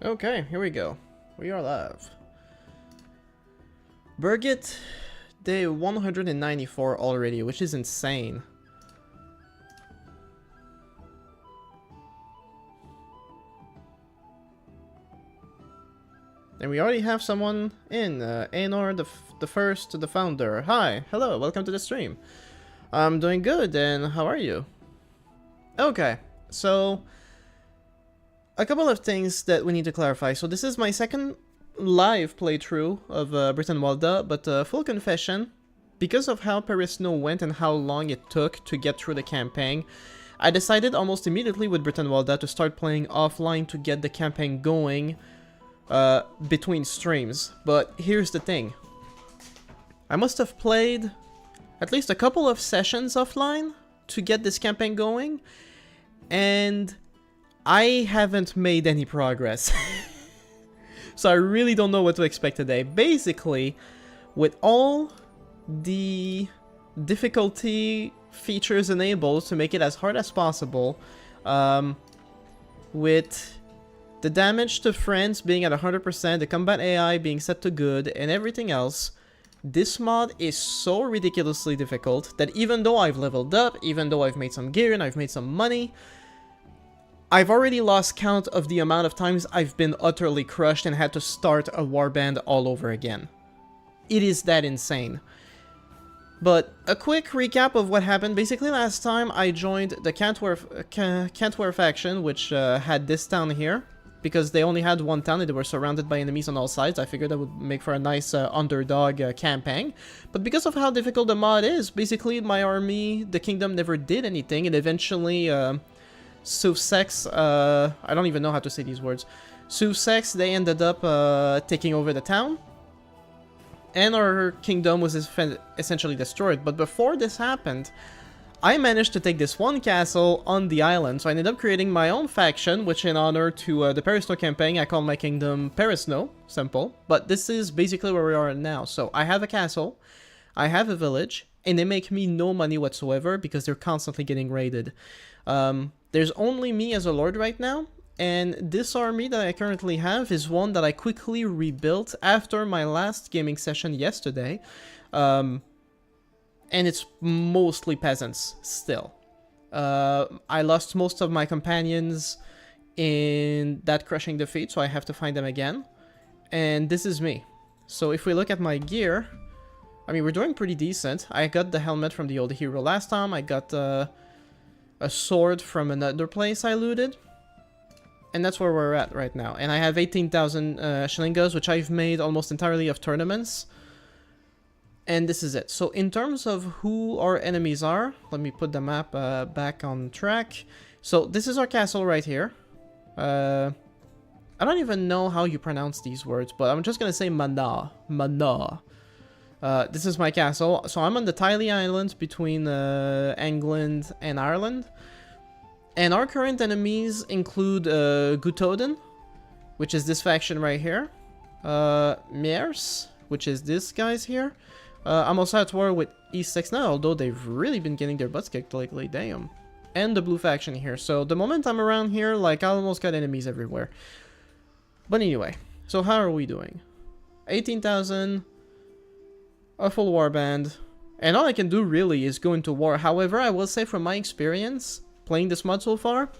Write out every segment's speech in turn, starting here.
Okay, here we go. We are live. Burgit, day 194 already, which is insane. And we already have someone in, Anor the First, the founder. Hi, hello, welcome to the stream. I'm doing good, and how are you? Okay, so a couple of things that we need to clarify. So this is my second live playthrough of Brytenwalda, but full confession, because of how Paris Snow went and how long it took to get through the campaign, I decided almost immediately with Brytenwalda to start playing offline to get the campaign going between streams. But here's the thing. I must have played at least a couple of sessions offline to get this campaign going, and I haven't made any progress. So I really don't know what to expect today. Basically, with all the difficulty features enabled to make it as hard as possible, with the damage to friends being at 100%, the combat AI being set to good, and everything else, this mod is so ridiculously difficult that even though I've leveled up, even though I've made some gear and I've made some money, I've already lost count of the amount of times I've been utterly crushed and had to start a warband all over again. It is that insane. But a quick recap of what happened. Basically last time I joined the Cantware faction, which had this town here. Because they only had one town and they were surrounded by enemies on all sides. I figured that would make for a nice underdog campaign. But because of how difficult the mod is, basically my army, the kingdom, never did anything. And eventually, Sussex, I don't even know how to say these words. Sussex, they ended up taking over the town. And our kingdom was essentially destroyed. But before this happened, I managed to take this one castle on the island, so I ended up creating my own faction, which in honor to the Paris Snow campaign, I call my kingdom Paris Snow, simple. But this is basically where we are now. So I have a castle, I have a village, and they make me no money whatsoever because they're constantly getting raided. There's only me as a lord right now, and this army that I currently have is one that I quickly rebuilt after my last gaming session yesterday. And it's mostly peasants, still. I lost most of my companions in that crushing defeat, so I have to find them again. And this is me. So if we look at my gear, I mean, we're doing pretty decent. I got the helmet from the old hero last time. I got a sword from another place I looted. And that's where we're at right now. And I have 18,000 shillingos, which I've made almost entirely of tournaments. And this is it. So in terms of who our enemies are, let me put the map back on track. So this is our castle right here. I don't even know how you pronounce these words, but I'm just gonna say Mana. Mana. This is my castle. So I'm on the tiny island between England and Ireland. And our current enemies include Guthoden, which is this faction right here. Miers, which is this guys here. I'm also at war with E6 now, although they've really been getting their butts kicked lately, damn. And the blue faction here. So the moment I'm around here, like, I almost got enemies everywhere. But anyway, so how are we doing? 18,000, a full warband, and all I can do really is go into war. However, I will say from my experience, playing this mod so far,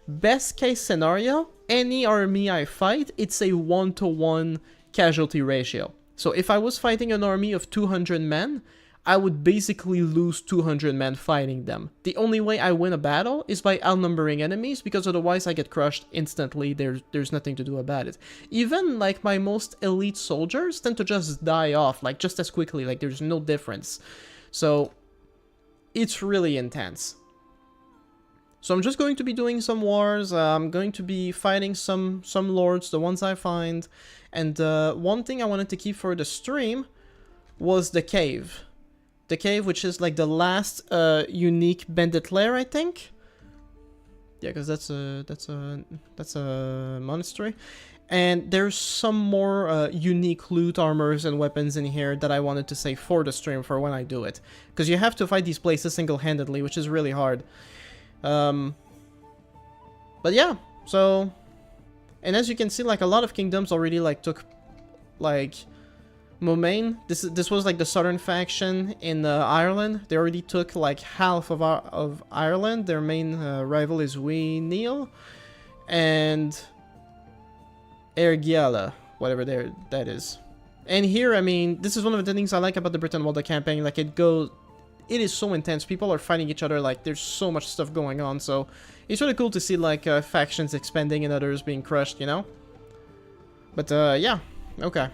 best case scenario, any army I fight, it's a 1-to-1 casualty ratio. So if I was fighting an army of 200 men, I would basically lose 200 men fighting them. The only way I win a battle is by outnumbering enemies, because otherwise I get crushed instantly. There's nothing to do about it. Even like my most elite soldiers tend to just die off, like just as quickly, like there's no difference. So it's really intense. So I'm just going to be doing some wars. I'm going to be fighting some lords, the ones I find. And one thing I wanted to keep for the stream was the cave. The cave, which is like the last unique Bandit lair, I think. Yeah, because that's a monastery. And there's some more unique loot, armors, and weapons in here that I wanted to save for the stream for when I do it. Because you have to fight these places single-handedly, which is really hard. But yeah, so And as you can see, like a lot of kingdoms already like took like Momain. This was like the southern faction in Ireland. They already took like half of Ireland. Their main rival is Wee Neil and Ergiala, whatever that is. And here, I mean, this is one of the things I like about the Brytenwalda campaign. Like it is so intense. People are fighting each other. Like there's so much stuff going on. So it's really cool to see like factions expanding and others being crushed, you know? But yeah, okay.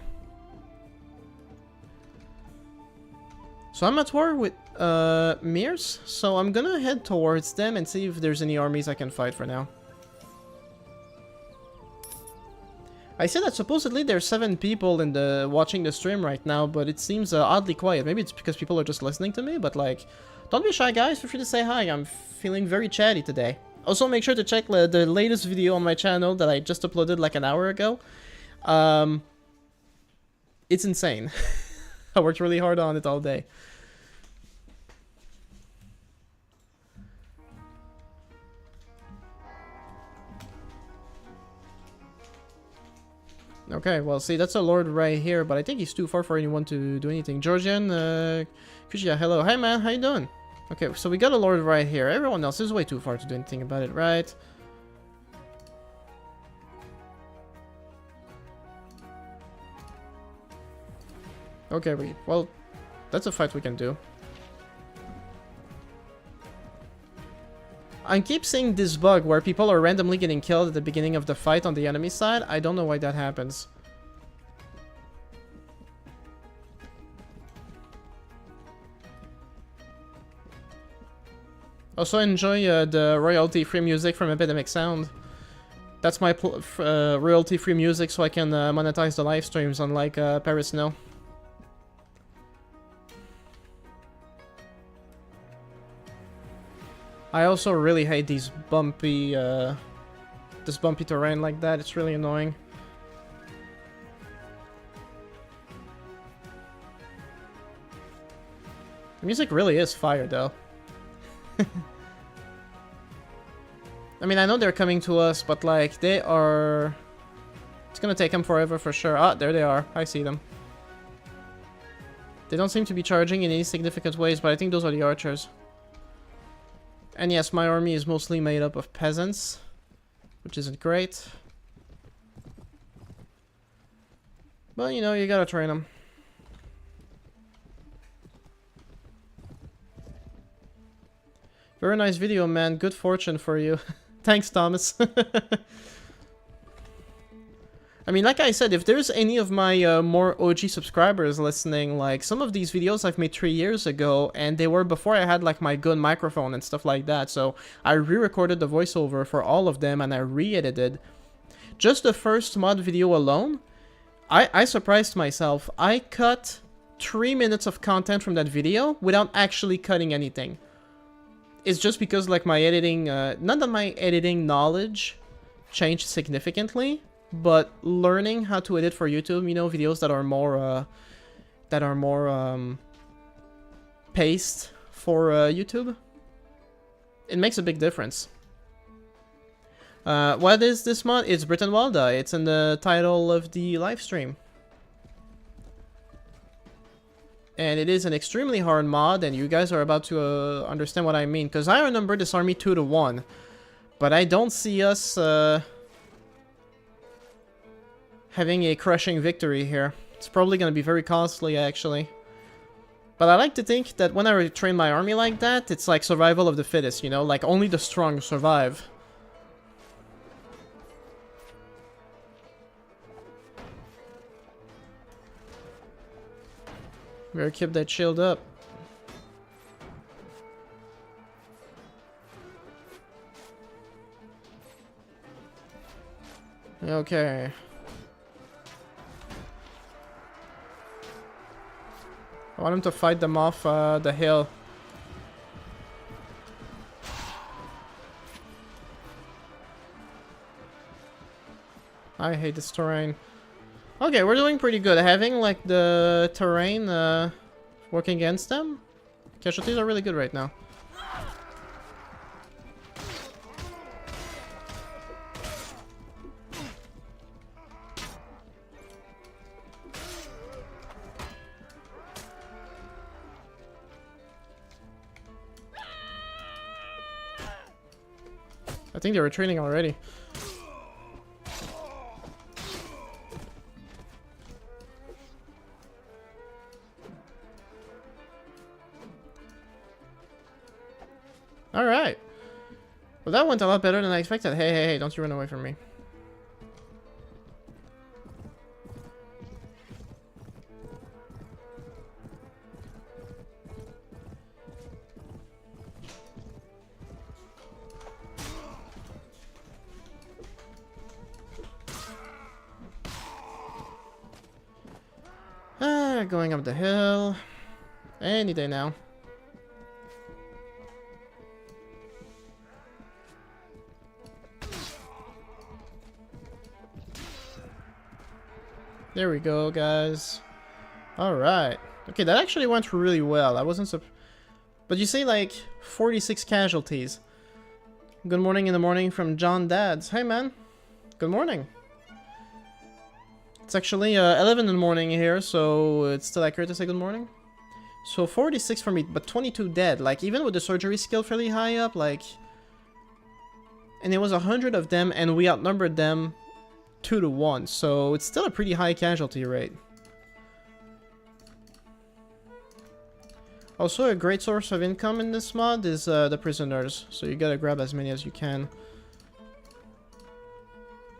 So I'm at war with Mears, so I'm gonna head towards them and see if there's any armies I can fight for now. I said that supposedly there's 7 people in the watching the stream right now, but it seems oddly quiet. Maybe it's because people are just listening to me, but like, don't be shy guys, feel free to say hi. I'm feeling very chatty today. Also make sure to check the latest video on my channel that I just uploaded like an hour ago. It's insane. I worked really hard on it all day. Okay, well, see, that's a lord right here, but I think he's too far for anyone to do anything. Georgian, Kushia, hello. Hi, man, how you doing? Okay, so we got a lord right here. Everyone else is way too far to do anything about it, right? Okay, well, that's a fight we can do. I keep seeing this bug where people are randomly getting killed at the beginning of the fight on the enemy side. I don't know why that happens. Also enjoy the royalty-free music from Epidemic Sound. That's my royalty-free music so I can monetize the live streams, unlike Paris No. I also really hate these bumpy, this bumpy terrain like that. It's really annoying. The music really is fire, though. I mean, I know they're coming to us, but like, they are... It's gonna take them forever for sure. Ah, there they are. I see them. They don't seem to be charging in any significant ways, but I think those are the archers. And yes, my army is mostly made up of peasants, which isn't great. But, you know, you gotta train them. Very nice video, man. Good fortune for you. Thanks, Thomas. I mean, like I said, if there's any of my more OG subscribers listening, like, some of these videos I've made 3 years ago, and they were before I had, like, my good microphone and stuff like that, so I re-recorded the voiceover for all of them, and I re-edited. Just the first mod video alone, I surprised myself. I cut 3 minutes of content from that video without actually cutting anything. It's just because, like, my editing, not that my editing knowledge changed significantly, but learning how to edit for YouTube, you know, videos that are more paced for YouTube, it makes a big difference. What is this mod? It's Brytenwalda. It's in the title of the live stream. And it is an extremely hard mod, and you guys are about to understand what I mean. Because I outnumber this army 2-1, but I don't see us having a crushing victory here. It's probably going to be very costly, actually. But I like to think that when I train my army like that, it's like survival of the fittest, you know? Like, only the strong survive. Better keep that shield up. Okay. I want him to fight them off the hill. I hate this terrain. Okay, we're doing pretty good. Having like the terrain working against them. Casualties are really good right now. I think they're retreating already. Alright. Well, that went a lot better than I expected. Hey, hey, hey, don't you run away from me. Going up the hill. Any day now. There we go, guys. Alright. Okay, that actually went really well. I wasn't but you see, like, 46 casualties. Good morning in the morning from John Dads. Hey, man. Good morning. It's actually 11 in the morning here, so it's still accurate to say good morning. So 46 for me, but 22 dead. Like, even with the surgery skill fairly high up, like... And it was 100 of them, and we outnumbered them 2 to 1, so it's still a pretty high casualty rate. Also, a great source of income in this mod is the prisoners, so you gotta grab as many as you can.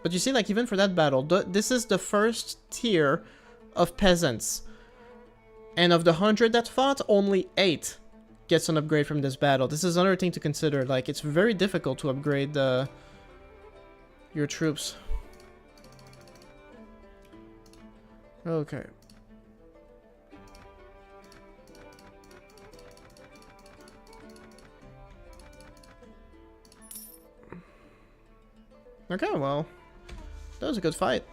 But you see, like, even for that battle, this is the first tier of peasants. And of the 100 that fought, only 8 gets an upgrade from this battle. This is another thing to consider. Like, it's very difficult to upgrade your troops. Okay. Okay, well, that was a good fight.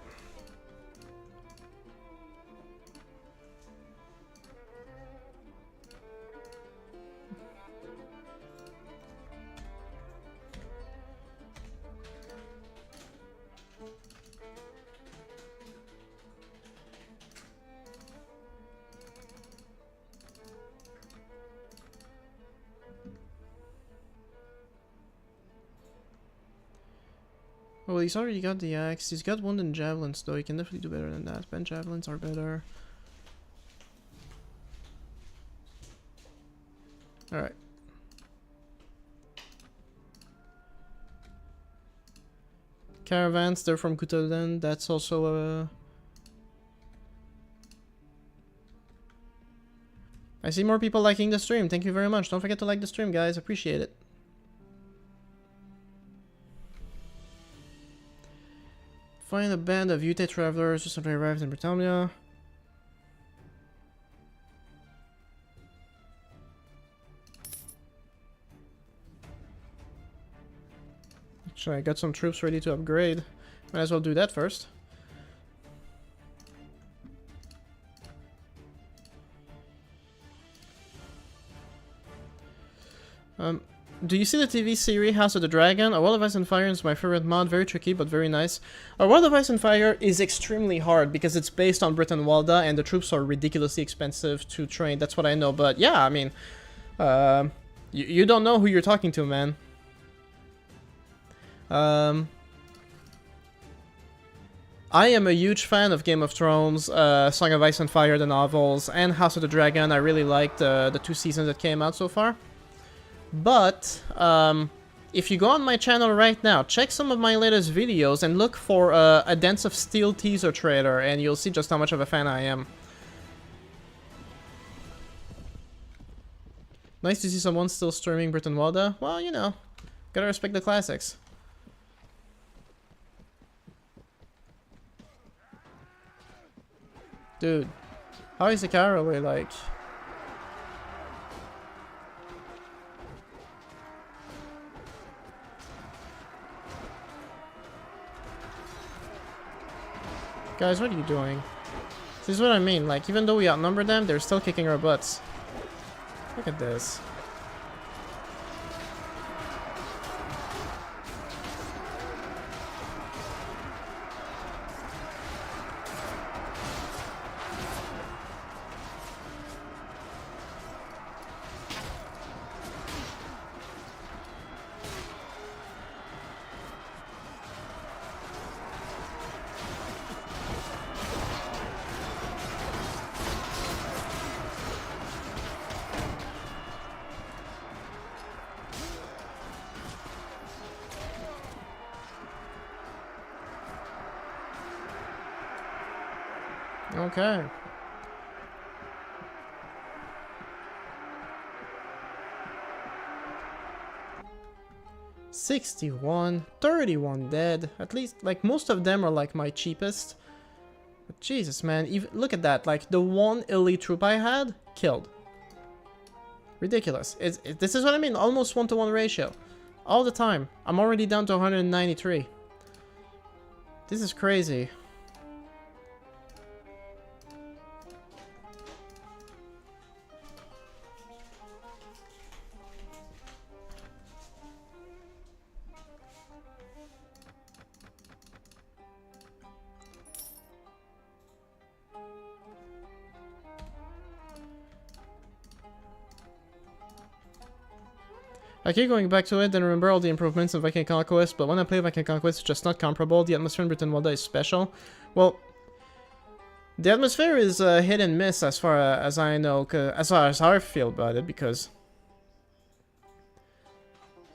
Well, he's already got the axe. He's got wooden javelins, though. He can definitely do better than that. Bent javelins are better. Alright. Caravans, they're from Kutalen. That's also a... I see more people liking the stream. Thank you very much. Don't forget to like the stream, guys. Appreciate it. Find a band of Ute travelers just after arrived in Britannia. Actually, I got some troops ready to upgrade. Might as well do that first. Do you see the TV series House of the Dragon? A World of Ice and Fire is my favorite mod. Very tricky, but very nice. A World of Ice and Fire is extremely hard because it's based on Brytenwalda and the troops are ridiculously expensive to train. That's what I know. But yeah, I mean, you don't know who you're talking to, man. I am a huge fan of Game of Thrones, Song of Ice and Fire, the novels, and House of the Dragon. I really liked the 2 seasons that came out so far. But, if you go on my channel right now, check some of my latest videos and look for a Dance of Steel teaser trailer, and you'll see just how much of a fan I am. Nice to see someone still streaming Brytenwalda. Well, you know, gotta respect the classics. Dude, how is the caraway like? Guys, what are you doing? This is what I mean, like, even though we outnumber them, they're still kicking our butts. Look at this. Okay. $61, 31 dead. At least, like, most of them are, like, my cheapest. But Jesus, man. Even, look at that. Like, the one elite troop I had, killed. Ridiculous. This is what I mean. Almost 1-to-1 ratio. All the time. I'm already down to 193. This is crazy. I keep going back to it, then remember all the improvements in Viking Conquest, but when I play Viking Conquest, it's just not comparable. The atmosphere in Brytenwalda is special. Well, the atmosphere is hit and miss as far as I know, as far as how I feel about it, because...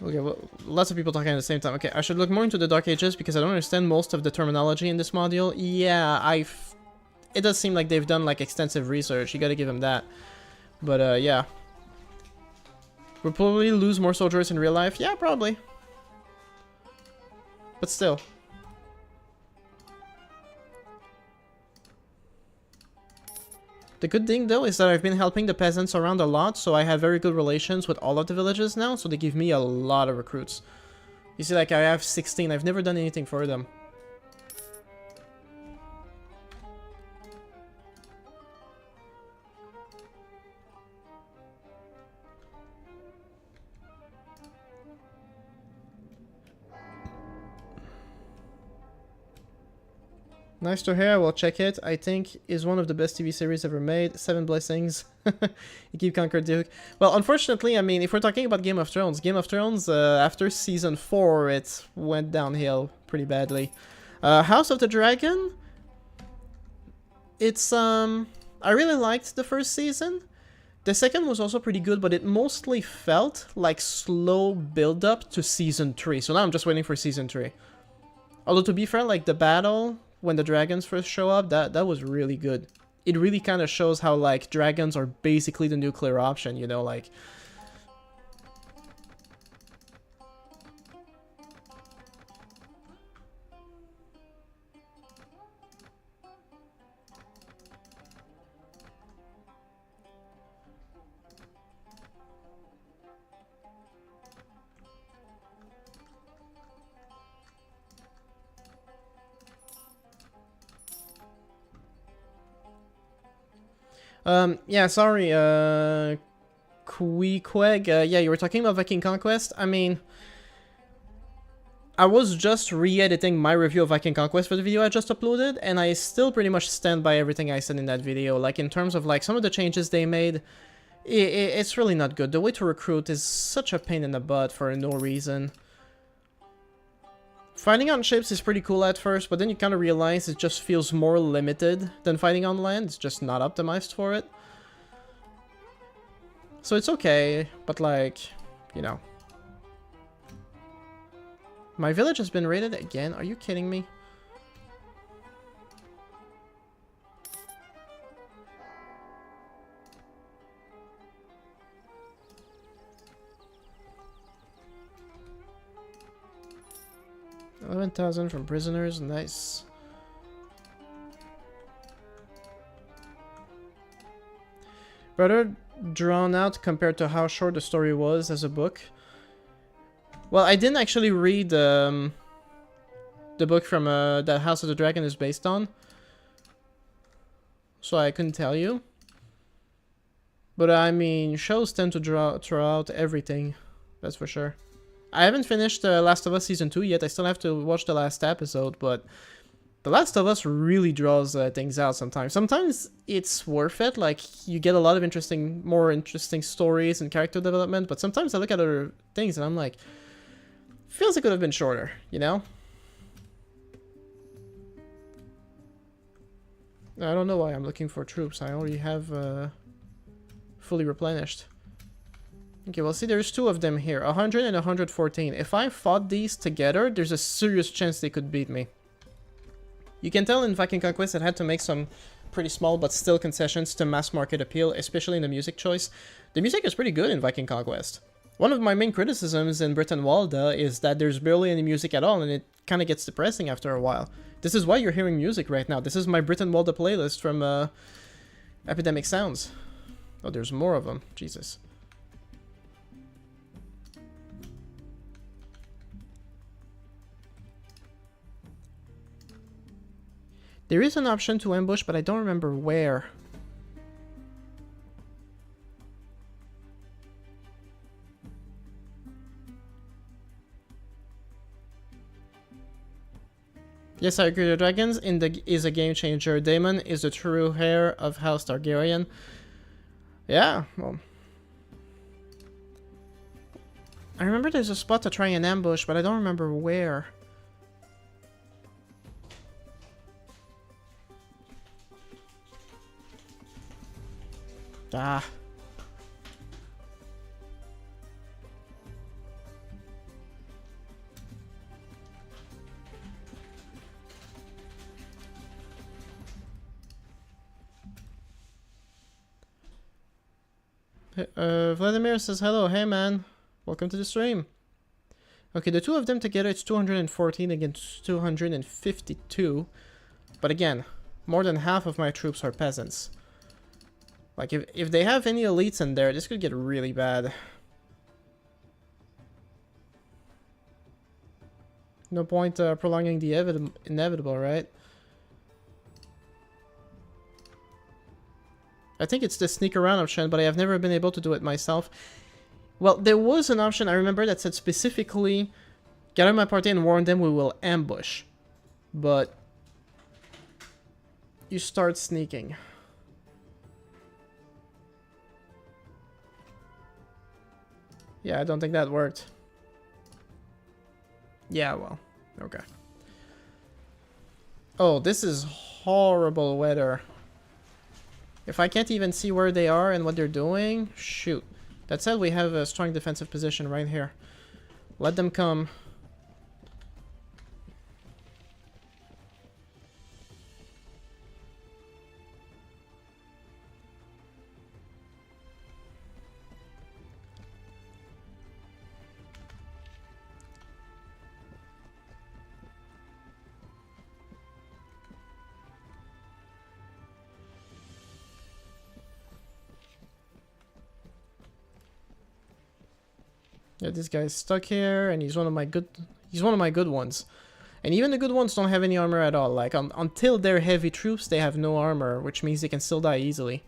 Okay, well, lots of people talking at the same time. Okay, I should look more into the Dark Ages, because I don't understand most of the terminology in this module. Yeah, it does seem like they've done, like, extensive research. You gotta give them that. But, yeah. We'll probably lose more soldiers in real life. Yeah, probably. But still. The good thing, though, is that I've been helping the peasants around a lot, so I have very good relations with all of the villages now, so they give me a lot of recruits. You see, like, I have 16. I've never done anything for them. Nice to hear, we'll check it. I think is one of the best TV series ever made. 7 blessings. You keep conquered Duke. Well, unfortunately, I mean, if we're talking about Game of Thrones, after season 4, it went downhill pretty badly. House of the Dragon, it's, I really liked the first season. The second was also pretty good, but it mostly felt like slow build-up to season 3. So now I'm just waiting for season 3. Although, to be fair, like, the battle... when the dragons first show up, that was really good. It really kind of shows how, like, dragons are basically the nuclear option, you know, like... Yeah, sorry, Queequeg, yeah, you were talking about Viking Conquest. I mean, I was just re-editing my review of Viking Conquest for the video I just uploaded, and I still pretty much stand by everything I said in that video. Like, in terms of, like, some of the changes they made, it's really not good. The way to recruit is such a pain in the butt for no reason. Fighting on ships is pretty cool at first, but then you kind of realize it just feels more limited than fighting on land. It's just not optimized for it. So it's okay, but like, you know. My village has been raided again? Are you kidding me? $11,000 from prisoners, nice. Rather drawn out compared to how short the story was as a book. Well, I didn't actually read the book from that House of the Dragon is based on, so I couldn't tell you. But I mean, shows tend to throw out everything, that's for sure. I haven't finished Last of Us Season 2 yet. I still have to watch the last episode, but The Last of Us really draws things out sometimes. Sometimes it's worth it, like, you get a lot of more interesting stories and character development, but sometimes I look at other things and I'm like, feels it could have been shorter, you know? I don't know why I'm looking for troops. I already have fully replenished. Okay, well, see, there's 2 of them here, 100 and 114. If I fought these together, there's a serious chance they could beat me. You can tell in Viking Conquest I had to make some pretty small but still concessions to mass market appeal, especially in the music choice. The music is pretty good in Viking Conquest. One of my main criticisms in Brytenwalda is that there's barely any music at all, and it kind of gets depressing after a while. This is why you're hearing music right now. This is my Brytenwalda playlist from Epidemic Sounds. Oh, there's more of them. Jesus. There is an option to ambush, but I don't remember where. Yes, I agree. The Dragons is a game changer. Daemon is the true heir of House Targaryen. Yeah, well... I remember there's a spot to try an ambush, but I don't remember where. Ah. Vladimir says hello. Hey man, welcome to the stream. Okay, the two of them together, it's 214 against 252. But again, more than half of my troops are peasants. Like, if they have any elites in there, this could get really bad. No point prolonging the inevitable, right? I think it's the sneak around option, but I have never been able to do it myself. Well, there was an option I remember that said specifically, gather my party and warn them we will ambush. But you start sneaking. Yeah, I don't think that worked. Yeah, well, okay. Oh, this is horrible weather. If I can't even see where they are and what they're doing, shoot. That said, we have a strong defensive position right here. Let them come. Yeah, this guy's stuck here, and he's one of my good ones. And even the good ones don't have any armor at all. Like, until they're heavy troops, they have no armor, which means they can still die easily.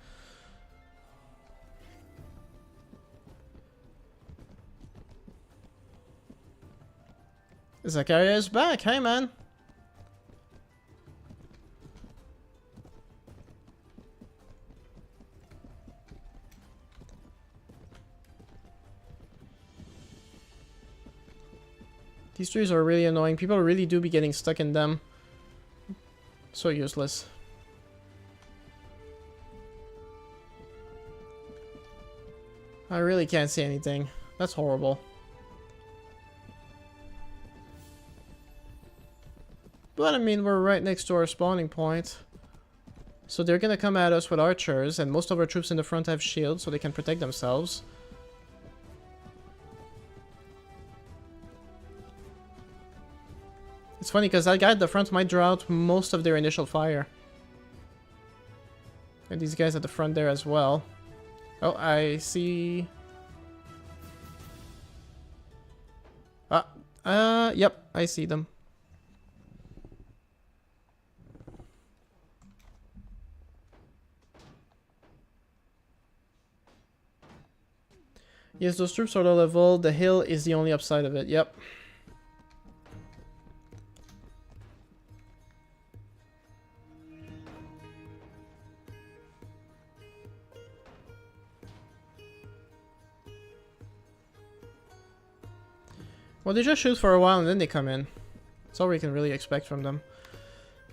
Zakaria is back. Hey, man. These trees are really annoying. People really do be getting stuck in them. So useless. I really can't see anything. That's horrible. But I mean, we're right next to our spawning point. So they're gonna come at us with archers, and most of our troops in the front have shields so they can protect themselves. It's funny because that guy at the front might draw out most of their initial fire. And these guys at the front there as well. Oh, I see... Yep, I see them. Yes, those troops are low level. The hill is the only upside of it. Yep. Well, they just shoot for a while and then they come in. That's all we can really expect from them.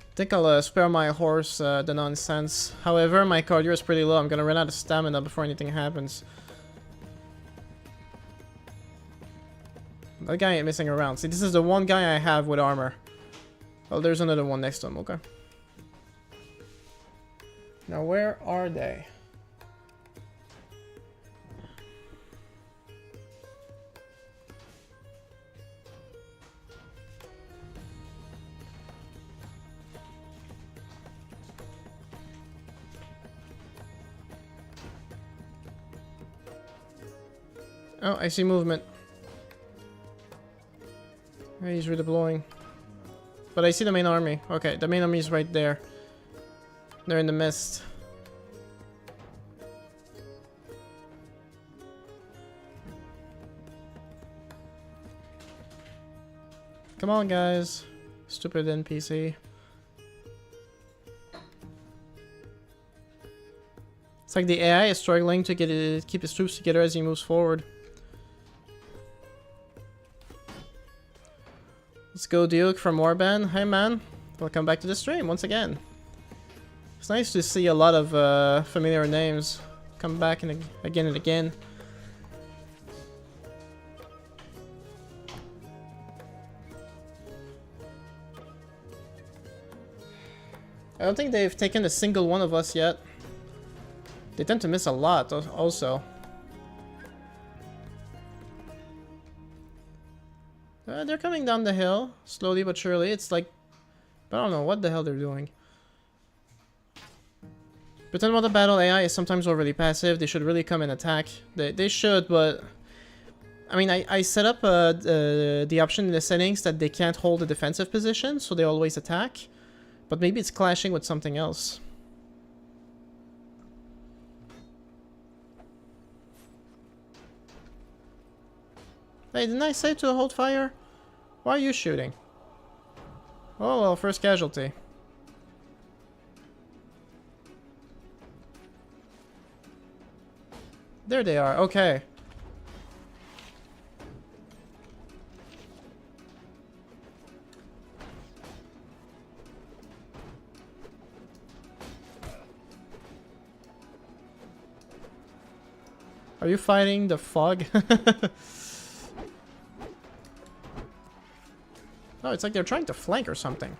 I think I'll spare my horse the nonsense. However, my cardio is pretty low. I'm gonna run out of stamina before anything happens. That guy ain't messing around. See, this is the one guy I have with armor. Oh, there's another one next to him. Okay. Now where are they? Oh, I see movement. He's redeploying. But I see the main army. Okay, the main army is right there. They're in the mist. Come on, guys. Stupid NPC. It's like the AI is struggling to keep his troops together as he moves forward. Let's go, Duke from Warband. Hey, man. Welcome back to the stream once again. It's nice to see a lot of familiar names come back again and again. I don't think they've taken a single one of us yet. They tend to miss a lot also. They're coming down the hill, slowly but surely. It's like, I don't know what the hell they're doing. Brytenwalda battle AI is sometimes overly passive. They should really come and attack. They should, but... I mean, I set up the option in the settings that they can't hold a defensive position, so they always attack. But maybe it's clashing with something else. Hey, didn't I say to hold fire? Why are you shooting? Oh well, first casualty. There they are, okay. Are you fighting the fog? Oh, it's like they're trying to flank or something.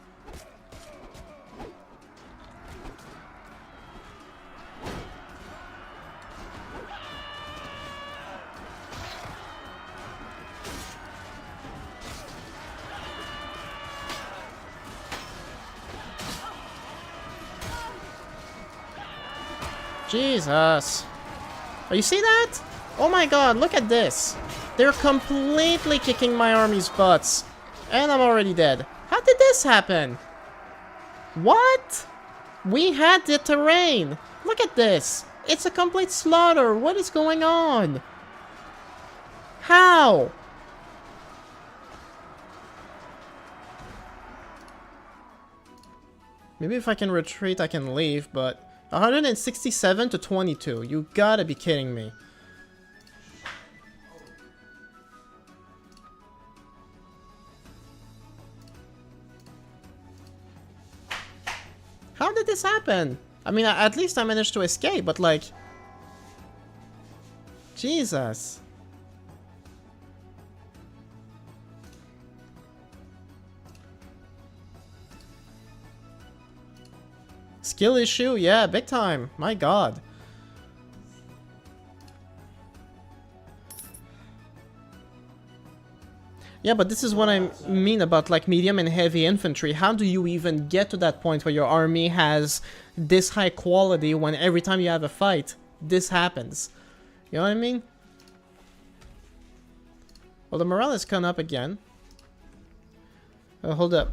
Jesus. Oh, you see that? Oh my god, look at this. They're completely kicking my army's butts. And I'm already dead. How did this happen? What? We had the terrain. Look at this. It's a complete slaughter. What is going on? How? Maybe if I can retreat, I can leave, but 167 to 22. You gotta be kidding me. How did this happen? I mean, at least I managed to escape, but like... Jesus. Skill issue? Yeah, big time. My god. Yeah, but this is what I mean about like medium and heavy infantry. How do you even get to that point where your army has this high quality when every time you have a fight, this happens? You know what I mean? Well, the morale has gone up again. Hold up.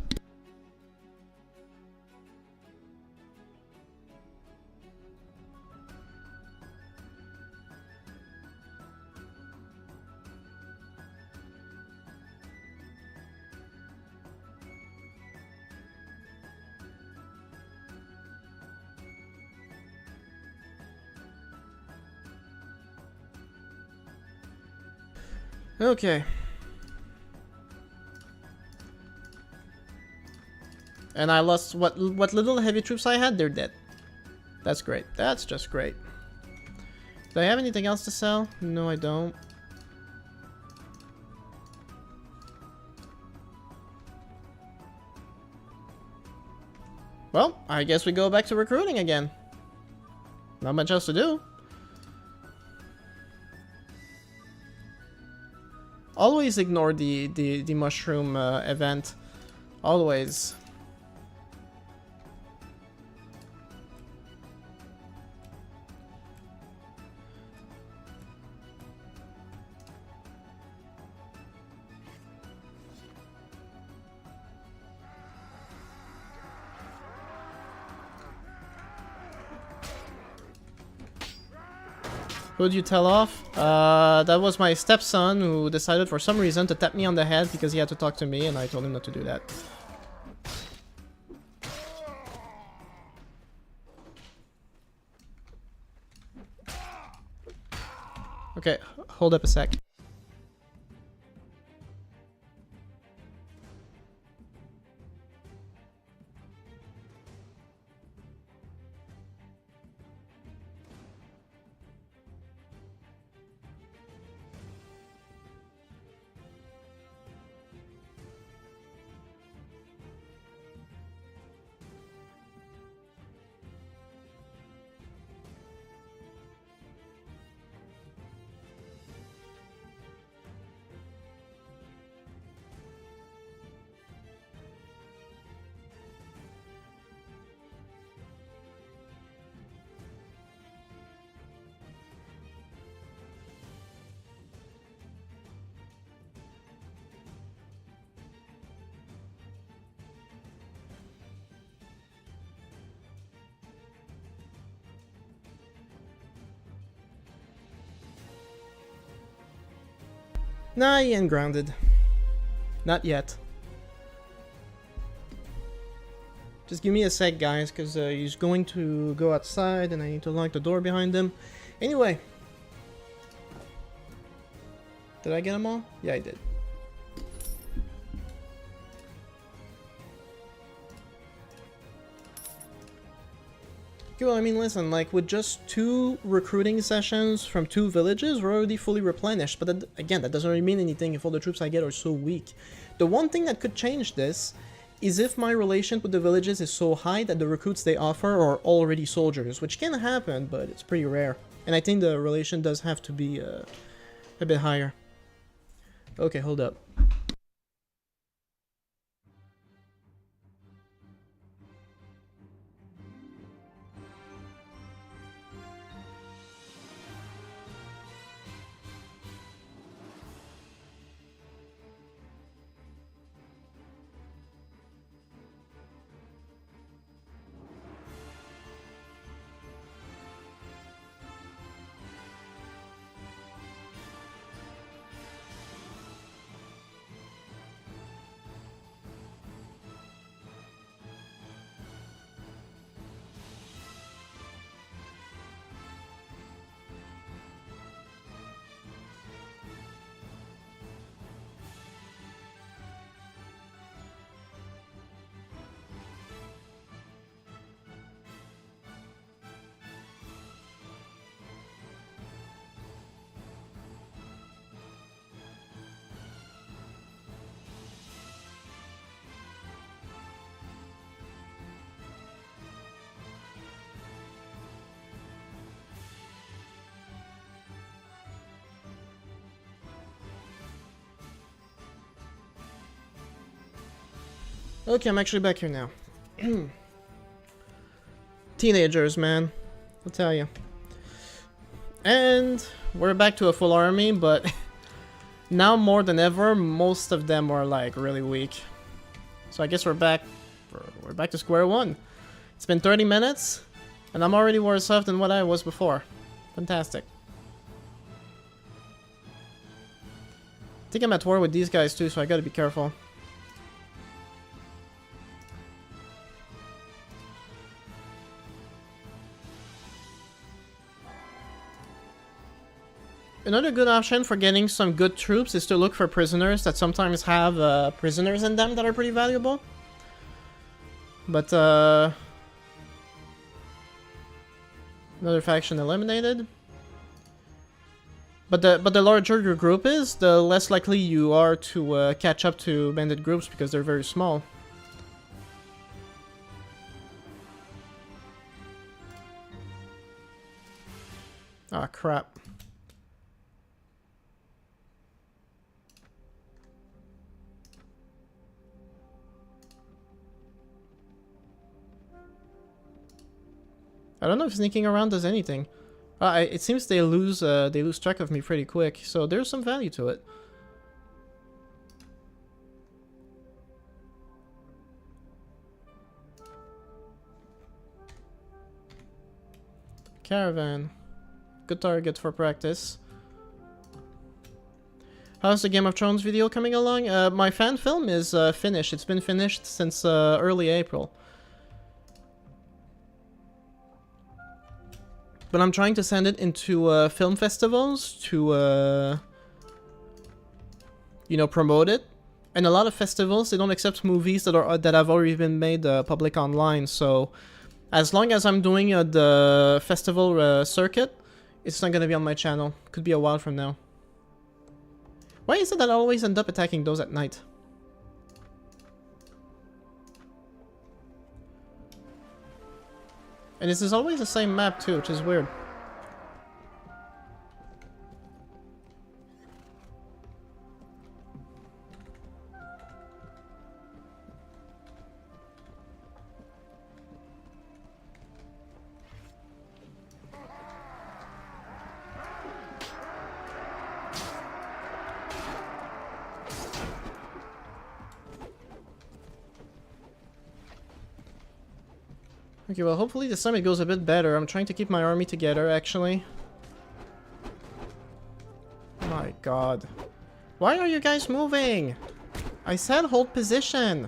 Okay. And I lost what little heavy troops I had, they're dead. That's great. That's just great. Do I have anything else to sell? No, I don't. Well, I guess we go back to recruiting again. Not much else to do. Always ignore the mushroom event. Always. Who'd you tell off? That was my stepson who decided for some reason to tap me on the head because he had to talk to me and I told him not to do that. Okay, hold up a sec. Nah, he ain't grounded. Not yet. Just give me a sec, guys, because he's going to go outside and I need to lock the door behind him. Anyway. Did I get them all? Yeah, I did. Well, I mean, listen, like, with just 2 recruiting sessions from 2 villages, we're already fully replenished, but that, again, that doesn't really mean anything if all the troops I get are so weak. The one thing that could change this is if my relation with the villages is so high that the recruits they offer are already soldiers, which can happen, but it's pretty rare. And I think the relation does have to be a bit higher. Okay, hold up. Okay, I'm actually back here now. Teenagers, man. I'll tell you. And we're back to a full army, but now more than ever, most of them are like really weak. So I guess we're back to square one. It's been 30 minutes, and I'm already worse off than what I was before. Fantastic. I think I'm at war with these guys too, so I gotta be careful. Another good option for getting some good troops is to look for prisoners that sometimes have prisoners in them that are pretty valuable. But another faction eliminated. But the larger your group is, the less likely you are to catch up to bandit groups because they're very small. Ah, crap. I don't know if sneaking around does anything. It seems they lose track of me pretty quick, so there's some value to it. Caravan. Good target for practice. How's the Game of Thrones video coming along? My fan film is finished. It's been finished since early April. But I'm trying to send it into film festivals to, you know, promote it. And a lot of festivals, they don't accept movies that have already been made public online. So as long as I'm doing the festival circuit, it's not gonna be on my channel. Could be a while from now. Why is it that I always end up attacking those at night? And this is always the same map too, which is weird. Okay, well, hopefully this time it goes a bit better. I'm trying to keep my army together, actually. My god. Why are you guys moving? I said hold position.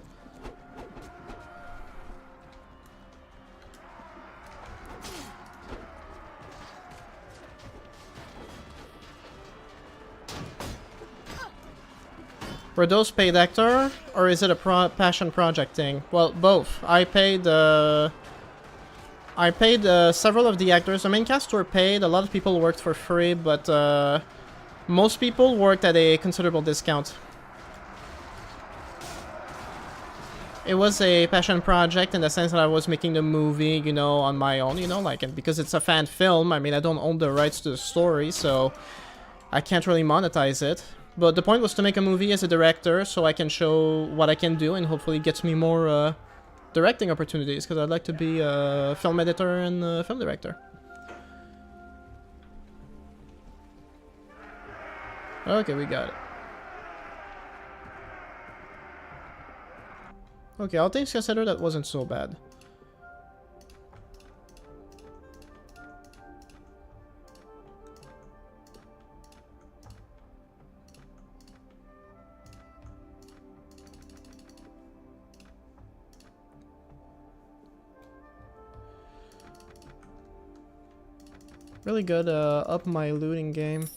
Were those paid actor, or is it a passion project thing? Well, both. I paid several of the actors. The main cast were paid. A lot of people worked for free, but most people worked at a considerable discount. It was a passion project in the sense that I was making the movie, you know, on my own, you know, like, and because it's a fan film, I mean, I don't own the rights to the story, so I can't really monetize it. But the point was to make a movie as a director, so I can show what I can do, and hopefully it gets me more directing opportunities, because I'd like to be a film editor and a film director. Okay, we got it. Okay, all things considered, that wasn't so bad. Really good, up my looting game.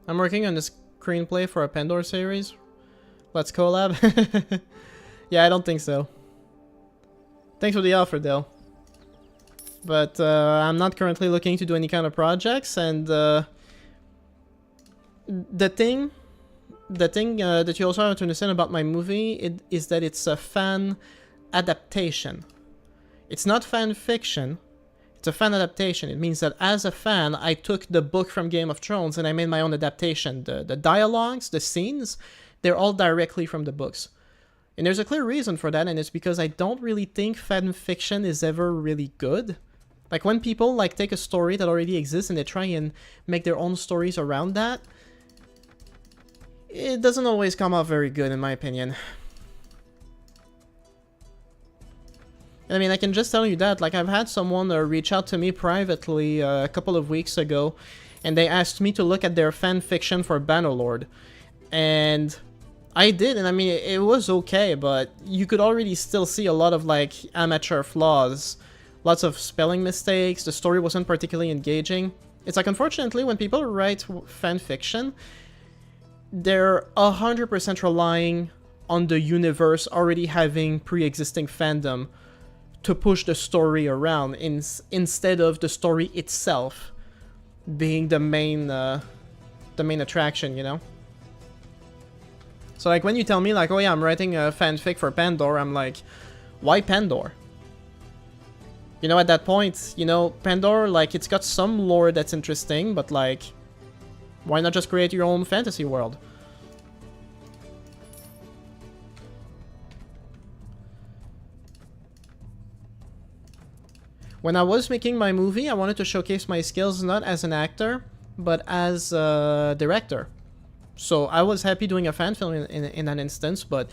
I'm working on the screenplay for a Pandora series. Let's collab. Yeah, I don't think so. Thanks for the offer, though. But I'm not currently looking to do any kind of projects, and the thing that you also have to understand about my movie is that it's a fan adaptation. It's not fan fiction. It's a fan adaptation. It means that as a fan, I took the book from Game of Thrones and I made my own adaptation. The dialogues, the scenes, they're all directly from the books. And there's a clear reason for that, and it's because I don't really think fan fiction is ever really good. Like, when people like take a story that already exists and they try and make their own stories around that, it doesn't always come off very good, in my opinion. I mean, I can just tell you that, like, I've had someone reach out to me privately a couple of weeks ago, and they asked me to look at their fan fiction for Bannerlord. And I did, and I mean, it was okay, but you could already still see a lot of, like, amateur flaws. Lots of spelling mistakes, the story wasn't particularly engaging. It's like, unfortunately, when people write fan fiction, they're 100% relying on the universe already having pre-existing fandom to push the story around, instead of the story itself being the main attraction, you know? So like when you tell me like, oh yeah, I'm writing a fanfic for Pandora, I'm like, why Pandora? You know, at that point, you know, Pandora, like, it's got some lore that's interesting, but like, why not just create your own fantasy world? When I was making my movie, I wanted to showcase my skills not as an actor, but as a director. So I was happy doing a fan film in that instance, but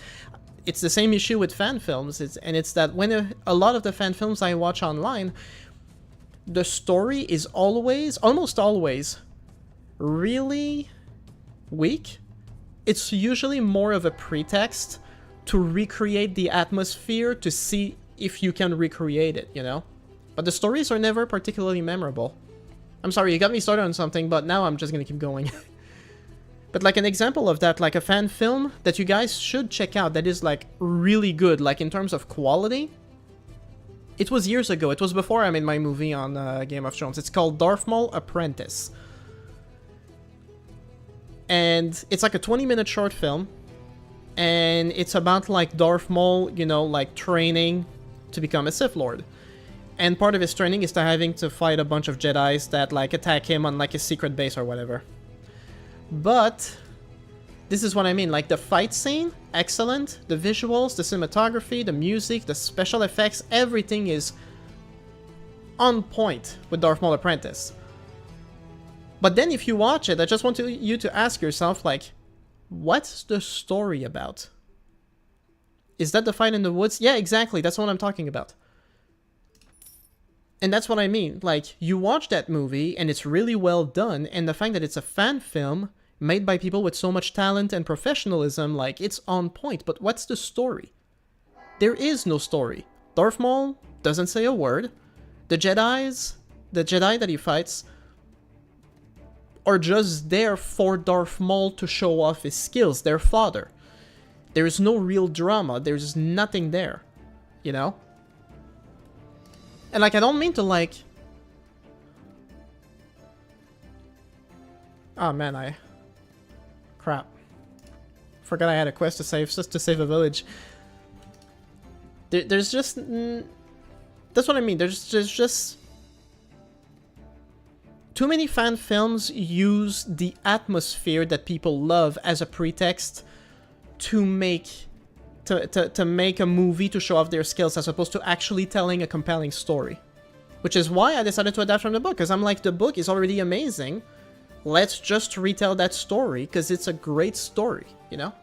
it's the same issue with fan films. It's that when a lot of the fan films I watch online, the story is almost always, really weak. It's usually more of a pretext to recreate the atmosphere to see if you can recreate it, you know? But the stories are never particularly memorable. I'm sorry, you got me started on something, but now I'm just gonna keep going. But like an example of that, like a fan film that you guys should check out that is like really good, like in terms of quality. It was years ago, it was before I made my movie on Game of Thrones. It's called Darth Maul Apprentice. And it's like a 20-minute short film. And it's about like Darth Maul, you know, like training to become a Sith Lord. And part of his training is to having to fight a bunch of Jedis that like attack him on like a secret base or whatever. But this is what I mean, like the fight scene, excellent. The visuals, the cinematography, the music, the special effects, everything is on point with Darth Maul Apprentice. But then if you watch it, I just want you to ask yourself, like, what's the story about? Is that the fight in the woods? Yeah, exactly, that's what I'm talking about. And that's what I mean, like, you watch that movie and it's really well done, and the fact that it's a fan film made by people with so much talent and professionalism, like, it's on point, but what's the story? There is no story. Darth Maul doesn't say a word. The Jedi that he fights are just there for Darth Maul to show off his skills, their father. There's no real drama, there's nothing there, you know? And like, I don't mean to like... Oh man, crap. Forgot I had a quest to save, just to save a village. There's just... That's what I mean, there's just... Too many fan films use the atmosphere that people love as a pretext to make... To make a movie to show off their skills as opposed to actually telling a compelling story. Which is why I decided to adapt from the book, because I'm like, the book is already amazing. Let's just retell that story, because it's a great story, you know?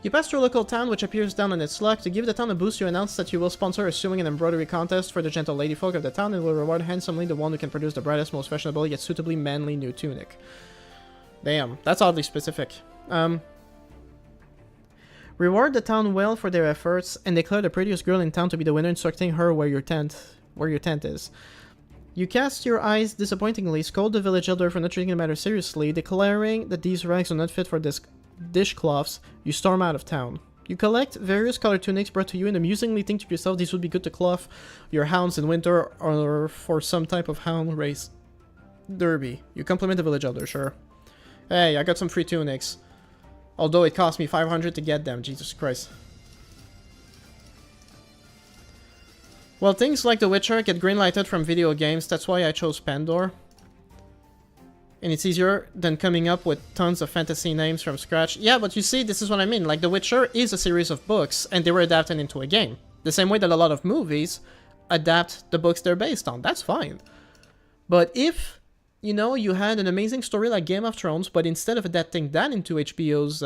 You pass through a local town which appears down on its luck. To give the town a boost, you announce that you will sponsor a sewing and embroidery contest for the gentle ladyfolk of the town and will reward handsomely the one who can produce the brightest, most fashionable, yet suitably manly new tunic. Damn, that's oddly specific. Reward the town well for their efforts, and declare the prettiest girl in town to be the winner, instructing her where your tent is. You cast your eyes disappointingly, scold the village elder for not treating the matter seriously, declaring that these rags are not fit for dishcloths. You storm out of town. You collect various colored tunics brought to you and amusingly think to yourself these would be good to cloth your hounds in winter or for some type of hound race derby. You compliment the village elder, sure. Hey, I got some free tunics. Although it cost me 500 to get them, Jesus Christ. Well, things like The Witcher get greenlighted from video games, that's why I chose Pandora. And it's easier than coming up with tons of fantasy names from scratch. Yeah, but you see, this is what I mean. Like, The Witcher is a series of books, and they were adapted into a game. The same way that a lot of movies adapt the books they're based on. That's fine. But if... you know, you had an amazing story like Game of Thrones, but instead of adapting that into HBO's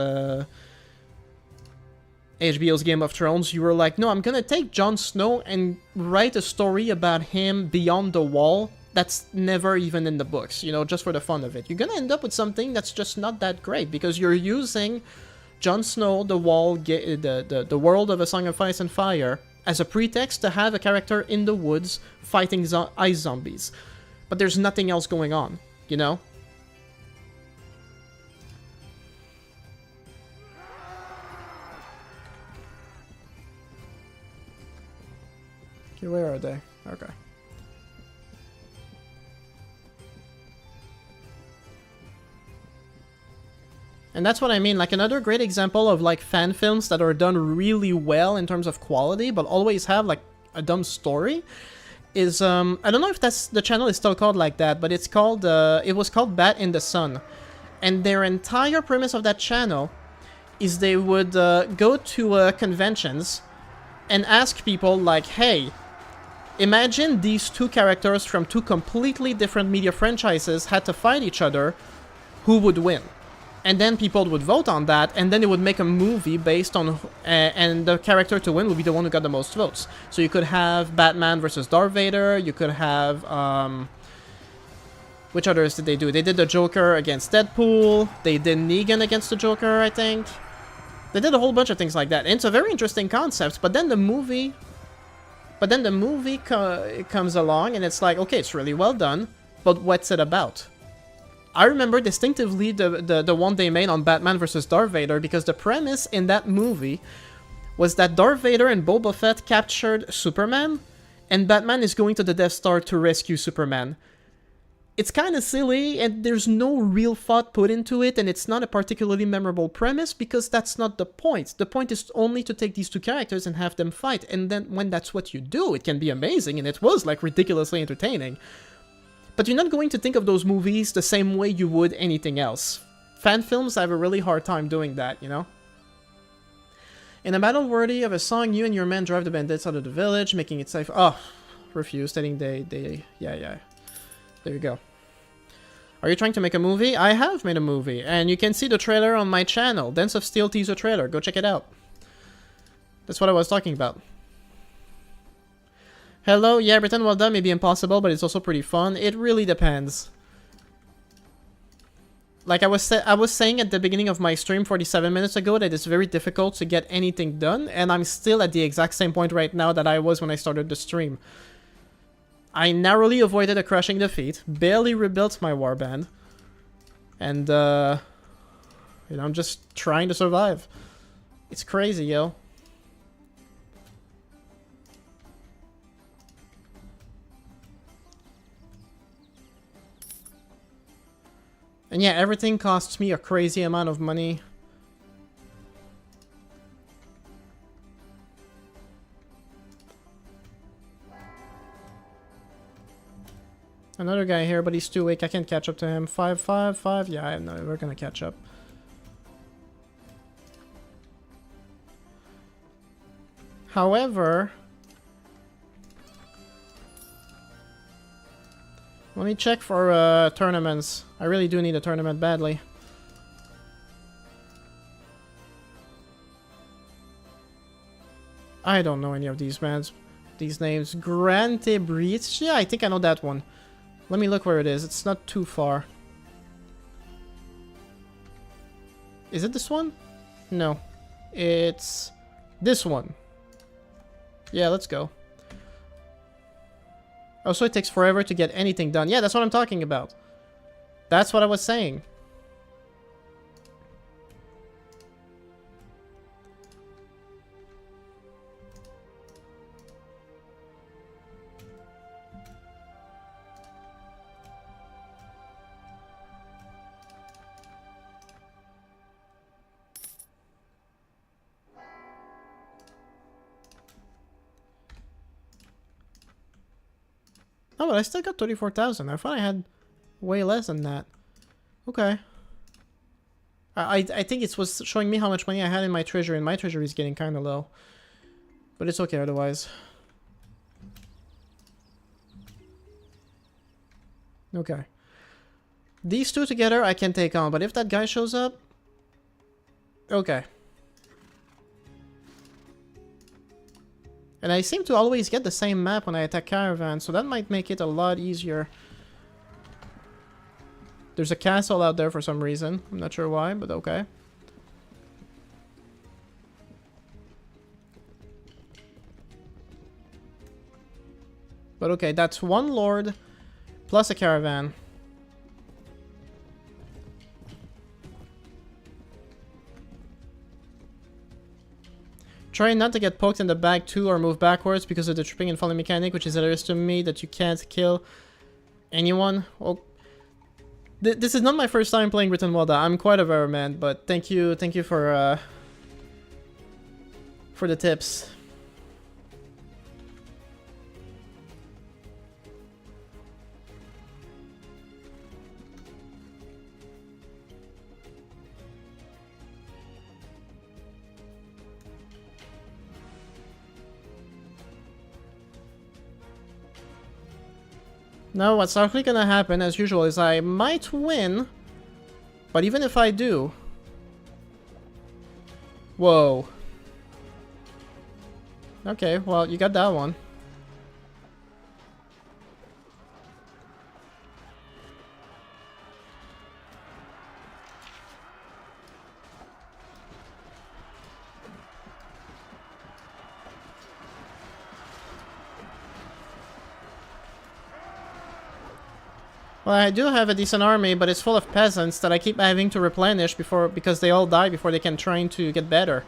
Game of Thrones, you were like, no, I'm gonna take Jon Snow and write a story about him beyond the wall that's never even in the books, you know, just for the fun of it. You're gonna end up with something that's just not that great, because you're using Jon Snow, the wall, the world of A Song of Ice and Fire, as a pretext to have a character in the woods fighting ice zombies. But there's nothing else going on, you know? Okay, where are they? Okay. And that's what I mean, like another great example of like fan films that are done really well in terms of quality, but always have like a dumb story, is, I don't know if that's, the channel is still called like that, but it's called, it was called Bat in the Sun. And their entire premise of that channel is they would go to conventions and ask people like, hey, imagine these two characters from two completely different media franchises had to fight each other, who would win? And then people would vote on that, and then they would make a movie based on... and the character to win would be the one who got the most votes. So you could have Batman versus Darth Vader, you could have... which others did they do? They did the Joker against Deadpool, they did Negan against the Joker, I think. They did a whole bunch of things like that, and it's a very interesting concept, but then the movie... comes along, and it's like, okay, it's really well done, but what's it about? I remember distinctively the one they made on Batman vs. Darth Vader, because the premise in that movie was that Darth Vader and Boba Fett captured Superman, and Batman is going to the Death Star to rescue Superman. It's kind of silly, and there's no real thought put into it, and it's not a particularly memorable premise, because that's not the point. The point is only to take these two characters and have them fight, and then when that's what you do, it can be amazing, and it was, like, ridiculously entertaining. But you're not going to think of those movies the same way you would anything else. Fan films have a really hard time doing that, you know? In a battle worthy of a song, you and your men drive the bandits out of the village, making it safe. Oh, refuse, stating yeah. There you go. Are you trying to make a movie? I have made a movie, and you can see the trailer on my channel. Dance of Steel teaser trailer. Go check it out. That's what I was talking about. Hello, yeah, Brytenwalda may be impossible, but it's also pretty fun. It really depends. Like I was saying at the beginning of my stream 47 minutes ago that it's very difficult to get anything done, and I'm still at the exact same point right now that I was when I started the stream. I narrowly avoided a crushing defeat, barely rebuilt my warband, and, you know, I'm just trying to survive. It's crazy, yo. And yeah, everything costs me a crazy amount of money. Another guy here, but he's too weak. I can't catch up to him. 5, 5, 5. Yeah, I know. We're gonna catch up. However... let me check for tournaments. I really do need a tournament badly. I don't know any of these bands. These names. Grante Breach. Yeah, I think I know that one. Let me look where it is. It's not too far. Is it this one? No. It's this one. Yeah, let's go. Oh, so it takes forever to get anything done. Yeah, that's what I'm talking about. That's what I was saying. Oh, but I still got 34,000. I thought I had way less than that. Okay. I think it was showing me how much money I had in my treasury, and my treasury is getting kind of low. But it's okay otherwise. Okay. These two together I can take on, but if that guy shows up... okay. And I seem to always get the same map when I attack caravans, so that might make it a lot easier. There's a castle out there for some reason. I'm not sure why, but okay. But okay, that's one lord plus a caravan. Try not to get poked in the back too or move backwards because of the tripping and falling mechanic, which is hilarious to me that you can't kill anyone. Oh. This is not my first time playing Brytenwalda. I'm quite aware, man, but thank you for the tips. Now, what's likely gonna happen, as usual, is I might win, but even if I do... Whoa. Okay, well, you got that one. Well, I do have a decent army, but it's full of peasants that I keep having to replenish because they all die before they can train to get better.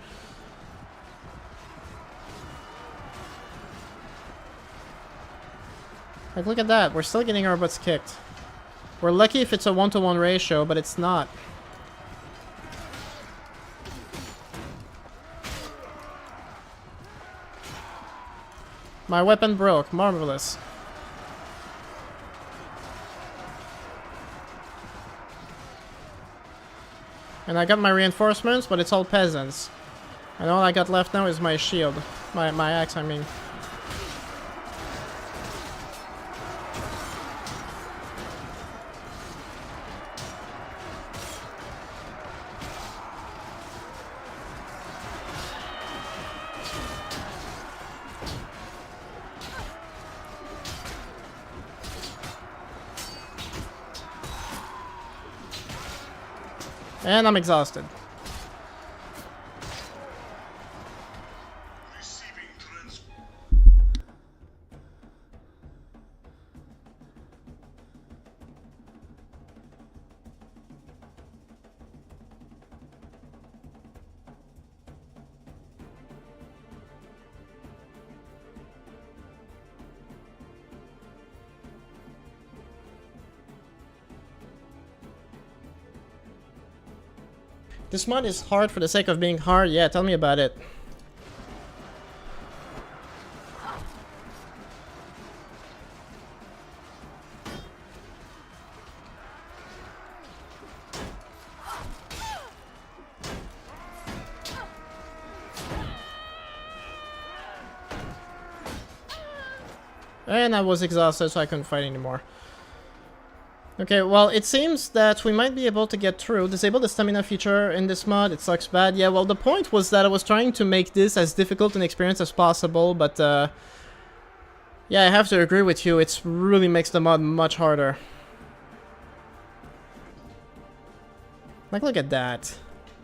Like, look at that. We're still getting our butts kicked. We're lucky if it's a 1-to-1 ratio, but it's not. My weapon broke. Marvelous. And I got my reinforcements, but it's all peasants. And all I got left now is my shield. My axe, I mean. And I'm exhausted. This mod is hard for the sake of being hard. Yeah, tell me about it. And I was exhausted, so I couldn't fight anymore. Okay, well, it seems that we might be able to get through. Disable the stamina feature in this mod. It sucks bad. Yeah, well, the point was that I was trying to make this as difficult an experience as possible, but, yeah, I have to agree with you. It really makes the mod much harder. Like, look at that.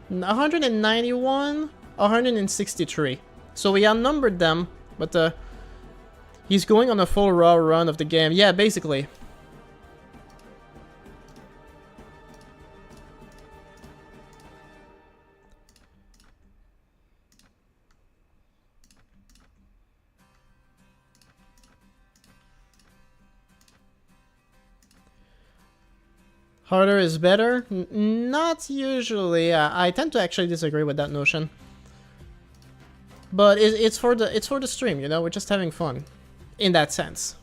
191, 163. So we outnumbered them, but, he's going on a full raw run of the game. Yeah, basically. Harder is better? Not usually. I tend to actually disagree with that notion. But it's for the stream, you know. We're just having fun, in that sense.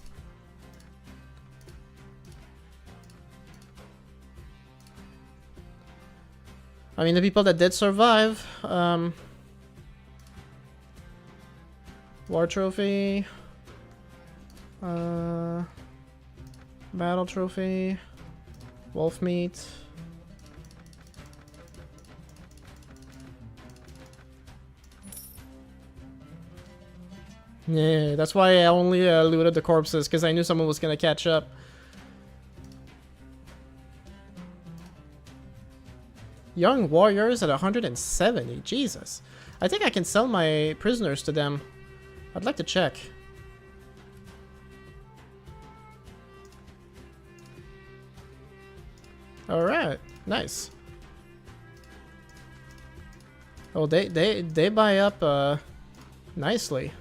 I mean, the people that did survive. War trophy. Battle trophy. Wolf meat. Yeah, that's why I only looted the corpses, because I knew someone was gonna catch up. Young warriors at 170, Jesus. I think I can sell my prisoners to them. I'd like to check. Alright, nice. Oh, they buy up nicely.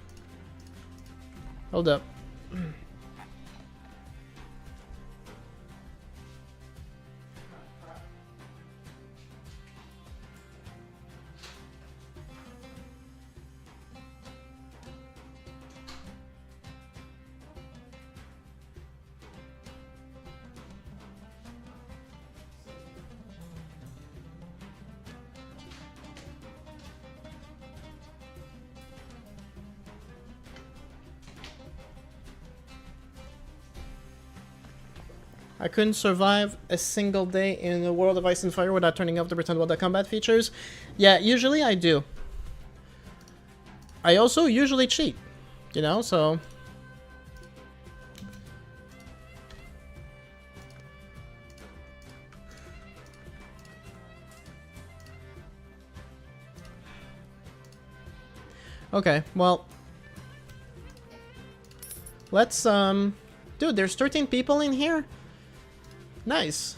Hold up. I couldn't survive a single day in a world of Ice and Fire without turning off the Brytenwalda combat features. Yeah, usually I do. I also usually cheat, you know, so... Okay, well... Let's, Dude, there's 13 people in here? Nice.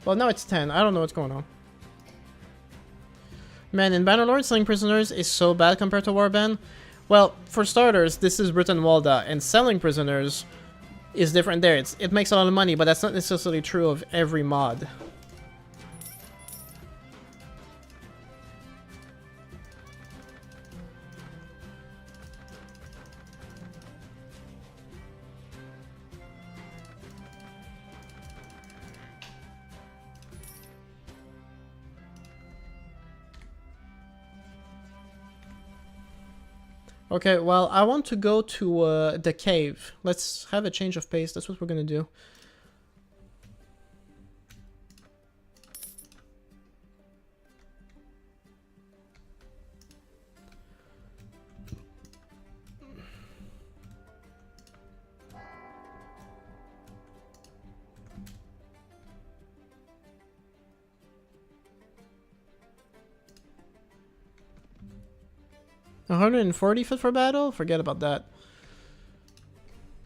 Well, now it's 10. I don't know what's going on. Man, in Bannerlord, selling prisoners is so bad compared to Warband. Well, for starters, this is Brytenwalda, and selling prisoners is different there. It makes a lot of money, but that's not necessarily true of every mod. Okay, well, I want to go to the cave. Let's have a change of pace. That's what we're gonna do. $140 fit for battle? Forget about that.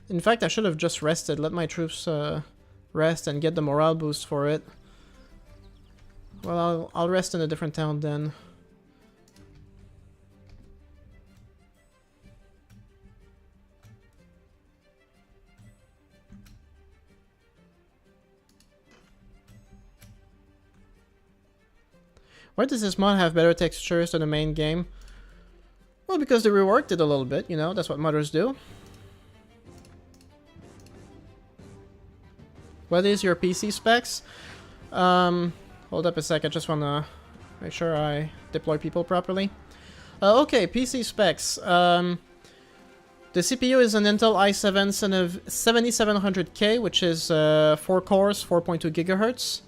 In fact, I should have just rested. Let my troops rest and get the morale boost for it. Well, I'll rest in a different town then. Why does this mod have better textures than the main game? Well, because they reworked it a little bit, you know, that's what modders do. What is your PC specs? Hold up a sec, I just wanna make sure I deploy people properly. Okay, PC specs. The CPU is an Intel i7 7700K, which is 4 cores, 4.2 gigahertz.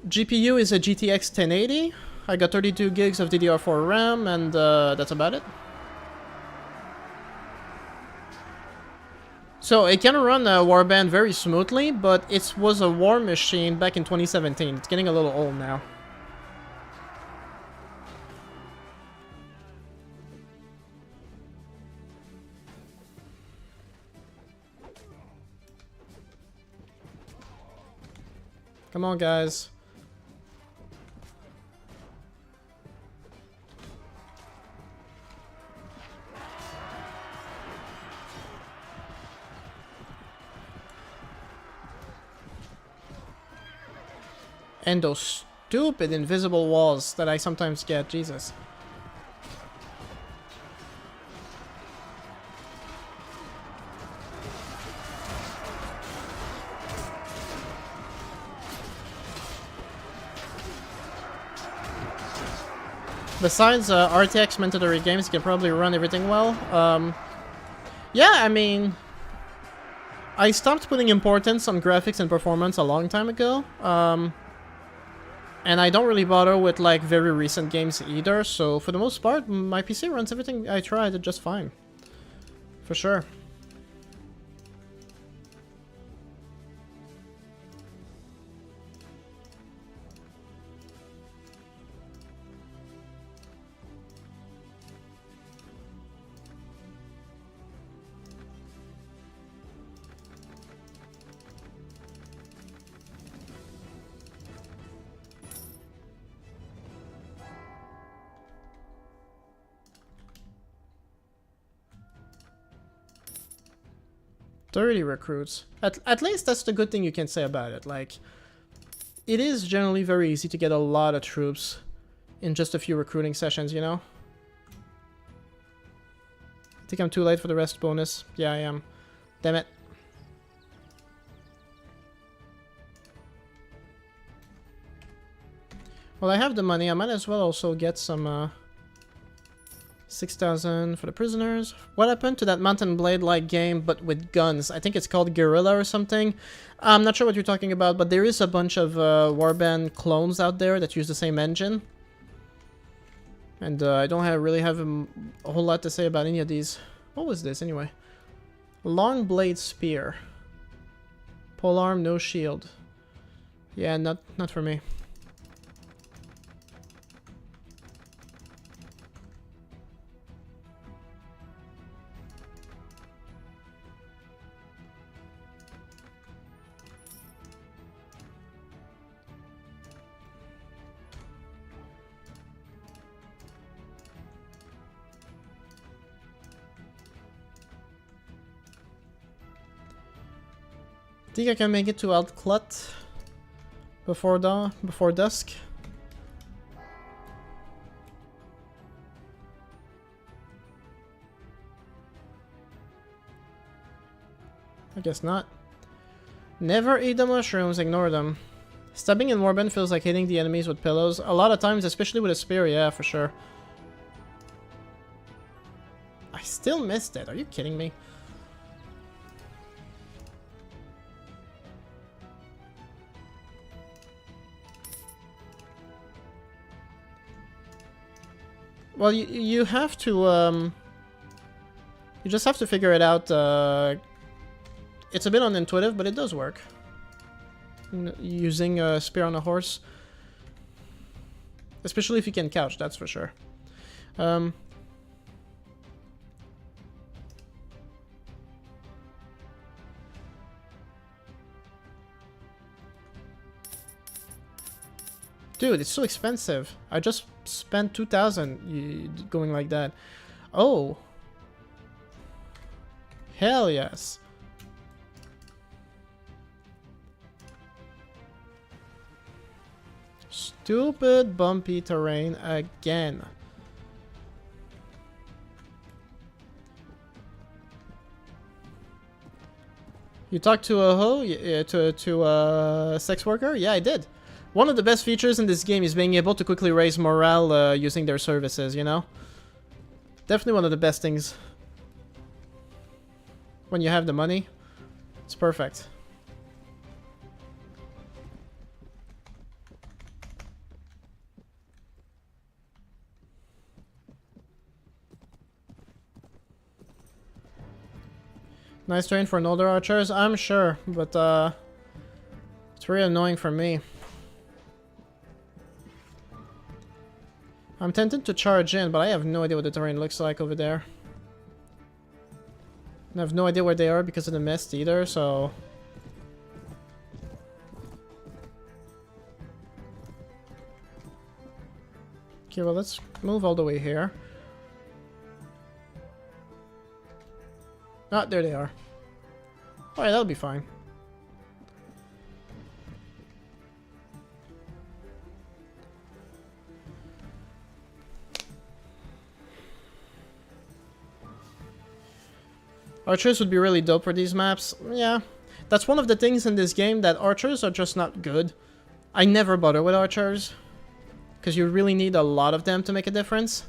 GPU is a GTX 1080. I got 32 gigs of DDR4 RAM, and that's about it. So it can run Warband very smoothly, but it was a war machine back in 2017. It's getting a little old now. Come on, guys. And those stupid invisible walls that I sometimes get, Jesus. Besides RTX mandatory games, you can probably run everything well. Yeah, I mean... I stopped putting importance on graphics and performance a long time ago. And I don't really bother with, like, very recent games either, so for the most part, my PC runs everything I tried just fine. For sure. Dirty recruits. At least that's the good thing you can say about it. Like, it is generally very easy to get a lot of troops in just a few recruiting sessions, you know? I think I'm too late for the rest bonus. Yeah, I am. Damn it. Well, I have the money. I might as well also get some 6,000 for the prisoners. What happened to that Mountain Blade-like game, but with guns? I think it's called Guerrilla or something. I'm not sure what you're talking about, but there is a bunch of Warband clones out there that use the same engine. And I don't really have a whole lot to say about any of these. What was this, anyway? Long Blade Spear. Polearm, no shield. Yeah, not for me. Think I can make it to Altclut before dusk. I guess not. Never eat the mushrooms, ignore them. Stabbing in Warband feels like hitting the enemies with pillows. A lot of times, especially with a spear, yeah, for sure. I still missed it, are you kidding me? Well, you have to, you just have to figure it out. It's a bit unintuitive, but it does work. Using a spear on a horse. Especially if you can couch, that's for sure. Dude, it's so expensive. I just spent 2,000 going like that. Oh. Hell yes. Stupid bumpy terrain again. You talked to a hoe? To a sex worker? Yeah, I did. One of the best features in this game is being able to quickly raise morale using their services, you know? Definitely one of the best things. When you have the money, it's perfect. Nice train for an older archers, I'm sure, but it's really annoying for me. I'm tempted to charge in, but I have no idea what the terrain looks like over there. I have no idea where they are because of the mist either, so... Okay, well, let's move all the way here. Ah, there they are. Alright, that'll be fine. Archers would be really dope for these maps. Yeah, that's one of the things in this game, that archers are just not good. I never bother with archers, because you really need a lot of them to make a difference.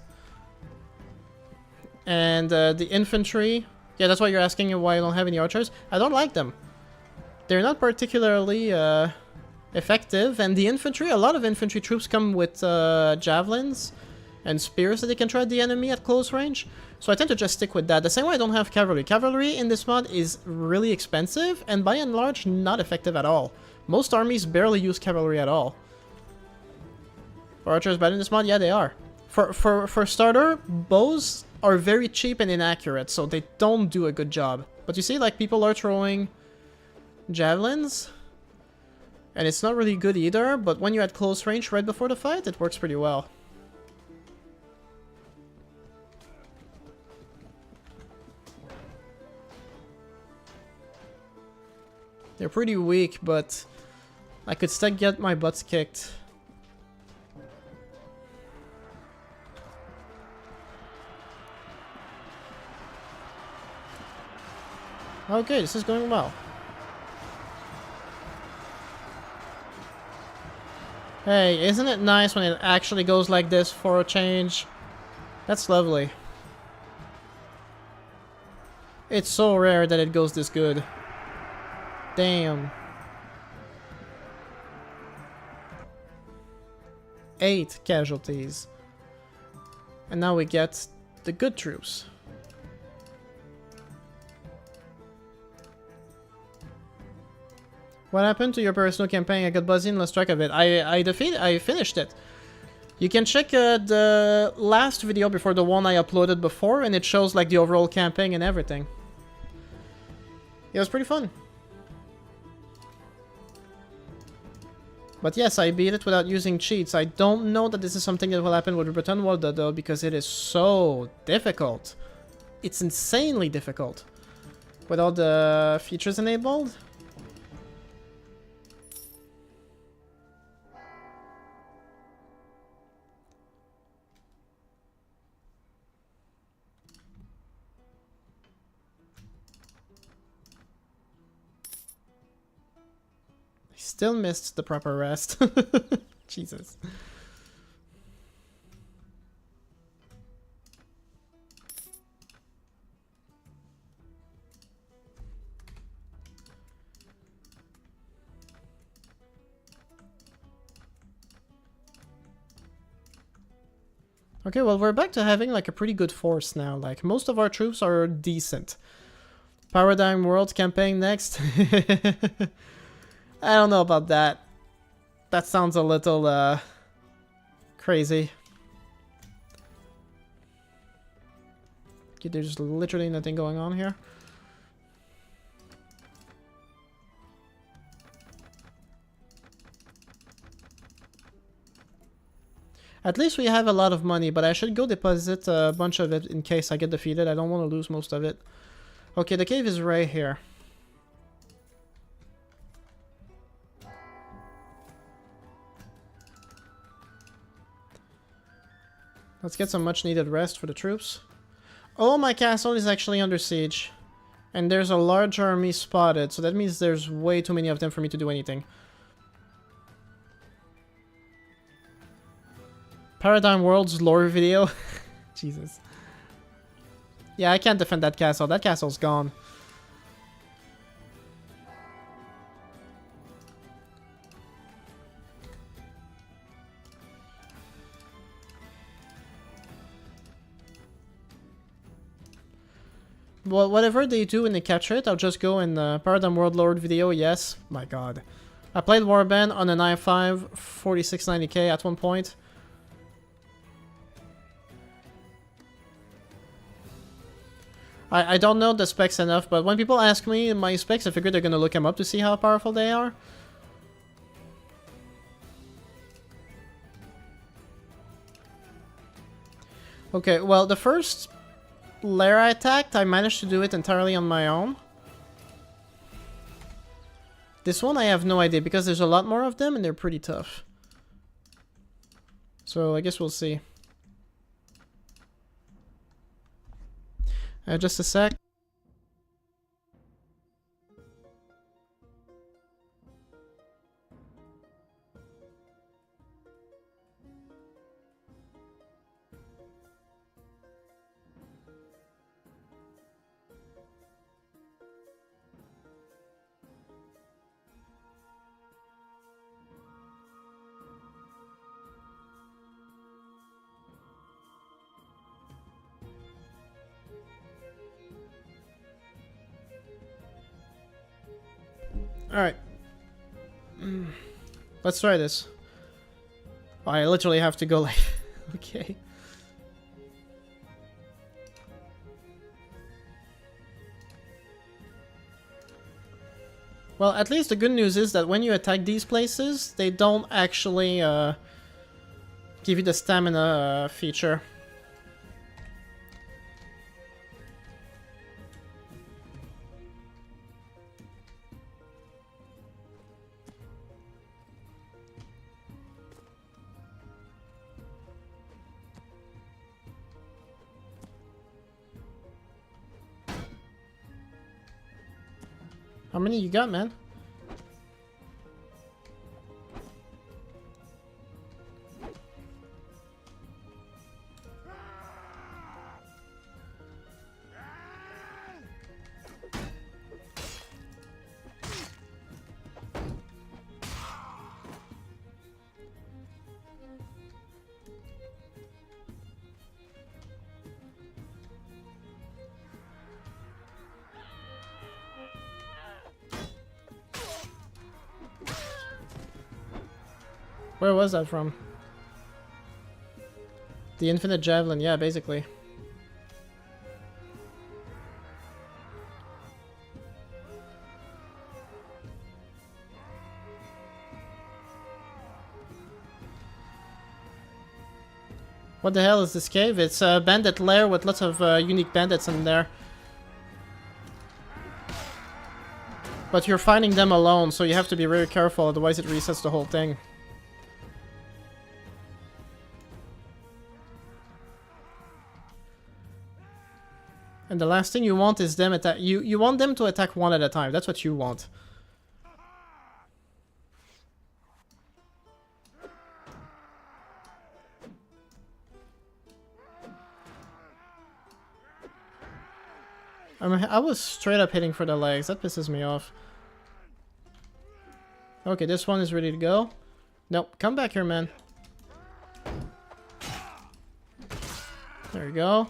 And the infantry, yeah, that's why you're asking why I don't have any archers. I don't like them. They're not particularly effective, and the infantry, a lot of infantry troops come with javelins and spears that they can try the enemy at close range. So I tend to just stick with that. The same way I don't have cavalry. Cavalry in this mod is really expensive and by and large not effective at all. Most armies barely use cavalry at all. Are archers bad in this mod? Yeah, they are. For starter, bows are very cheap and inaccurate, so they don't do a good job. But you see, like, people are throwing javelins, and it's not really good either, but when you're at close range right before the fight, it works pretty well. They're pretty weak, but I could still get my butts kicked. Okay, this is going well. Hey, isn't it nice when it actually goes like this for a change? That's lovely. It's so rare that it goes this good. Damn. 8 casualties. And now we get the good troops. What happened to your personal campaign? I got buzzy and lost track of it. I finished it. You can check the last video before the one I uploaded before, and it shows like the overall campaign and everything. It was pretty fun. But yes, I beat it without using cheats. I don't know that this is something that will happen with Brytenwalda though, because it is so difficult. It's insanely difficult. With all the features enabled. Still missed the proper rest. Jesus. Okay, well, we're back to having like a pretty good force now. Like, most of our troops are decent. Paradigm World campaign next. I don't know about that. That sounds a little, crazy. Okay, there's literally nothing going on here. At least we have a lot of money, but I should go deposit a bunch of it in case I get defeated. I don't want to lose most of it. Okay, the cave is right here. Let's get some much needed rest for the troops. Oh, my castle is actually under siege. And there's a large army spotted, so that means there's way too many of them for me to do anything. Paradigm World's lore video. Jesus. Yeah, I can't defend that castle. That castle's gone. Well, whatever they do when they capture it, I'll just go in the Paradigm World Lord video, yes. My god. I played Warband on an i5 4690K at one point. I don't know the specs enough, but when people ask me my specs, I figure they're gonna look them up to see how powerful they are. Okay, well, the first lair I attacked, I managed to do it entirely on my own. This one I have no idea, because there's a lot more of them and they're pretty tough. So I guess we'll see. Just a sec. Alright. Let's try this. Oh, I literally have to go like... okay. Well, at least the good news is that when you attack these places, they don't actually give you the stamina feature. How many you got, man? Where was that from? The infinite javelin, yeah, basically. What the hell is this cave? It's a bandit lair with lots of unique bandits in there. But you're finding them alone, so you have to be very careful, otherwise it resets the whole thing. And the last thing you want is them attack. You want them to attack one at a time. That's what you want. I was straight up hitting for the legs. That pisses me off. Okay, this one is ready to go. Nope, come back here, man. There we go.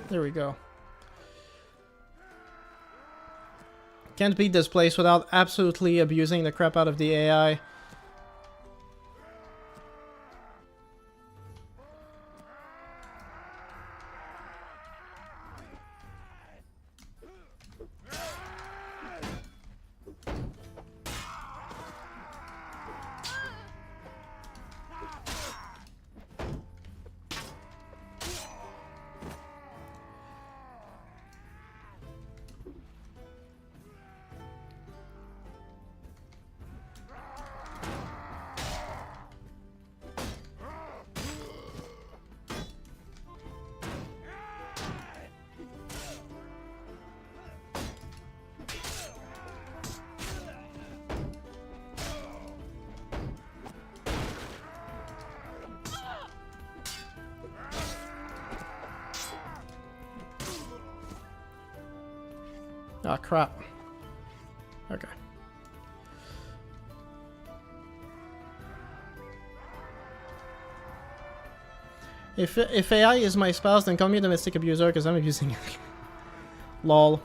There we go. Can't beat this place without absolutely abusing the crap out of the AI. Ah, crap. Okay. If AI is my spouse, then call me a domestic abuser, because I'm abusing it. Lol.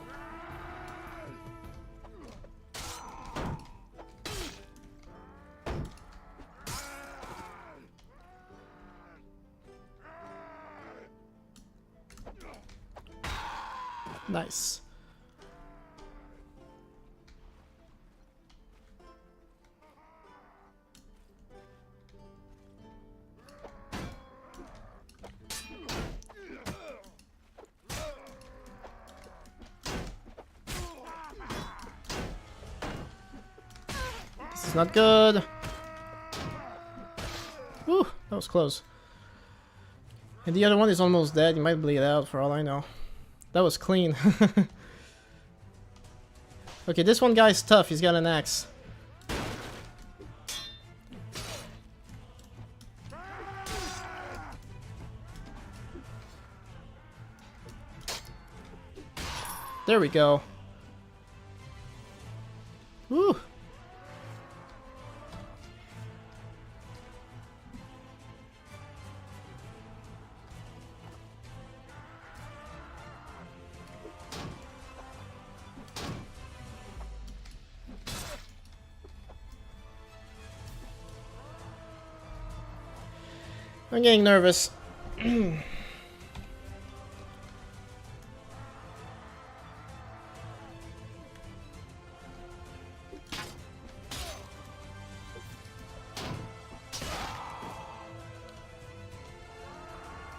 Nice. This is not good. Whew, that was close. And the other one is almost dead. You might bleed out for all I know. That was clean. Okay, this one guy's tough. He's got an axe. There we go. Woo! I'm getting nervous.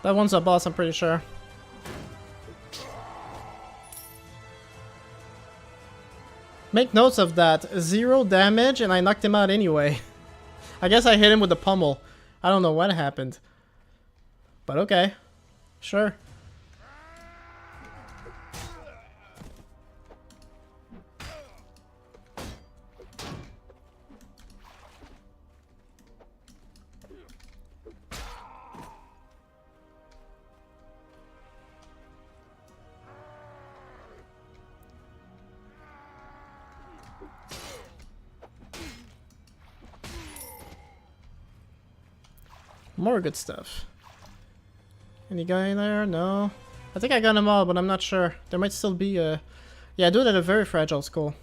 That one's a boss, I'm pretty sure. Make notes of that. 0 damage and I knocked him out anyway. I guess I hit him with the pummel. I don't know what happened. But okay. Sure. More good stuff. Any guy in there? No. I think I got them all, but I'm not sure. There might still be a... Yeah, I do it at a very fragile school.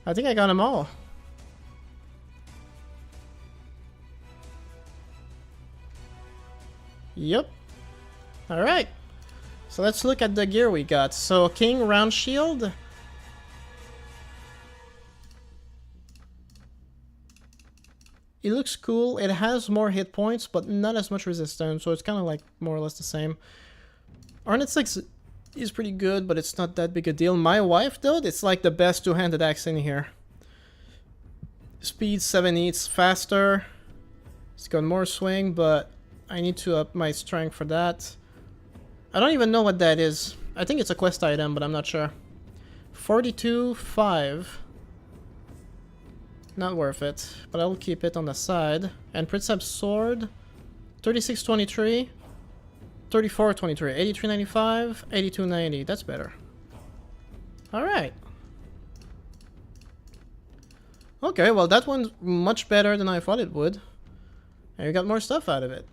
I think I got them all. Yep. Alright. So let's look at the gear we got. So, King Round Shield. It looks cool. It has more hit points, but not as much resistance, so it's kind of like more or less the same. Arnet 6 is pretty good, but it's not that big a deal. My wife, though, it's like the best two-handed axe in here. Speed 70, it's faster. It's got more swing, but I need to up my strength for that. I don't even know what that is. I think it's a quest item, but I'm not sure. 42.5. Not worth it, but I'll keep it on the side. And Princeps Sword, 36.23, 34.23, 83.95, 82.90. That's better. Alright. Okay, well that one's much better than I thought it would. And we got more stuff out of it.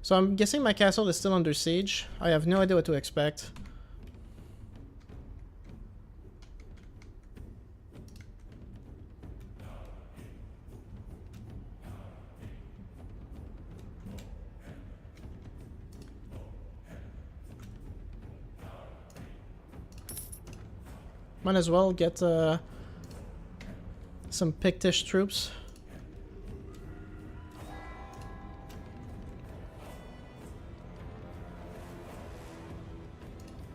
So I'm guessing my castle is still under siege. I have no idea what to expect. Might as well get some Pictish troops.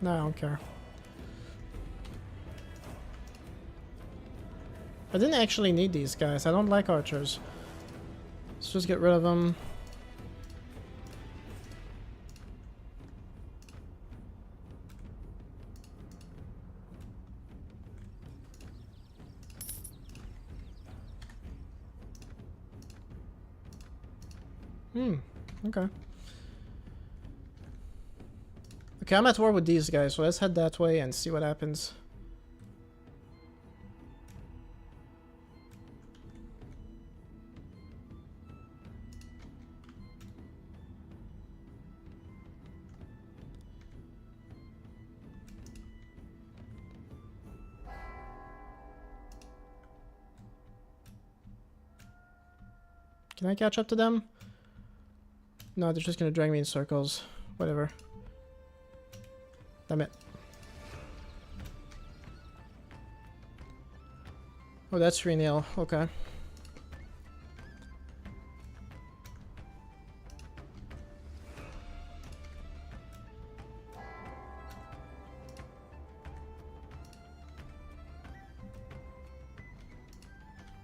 No, I don't care. I didn't actually need these guys. I don't like archers. Let's just get rid of them. Okay. Okay, I'm at war with these guys, so let's head that way and see what happens. Can I catch up to them? No, they're just gonna drag me in circles. Whatever. Damn it. Oh, that's 3-0. Okay.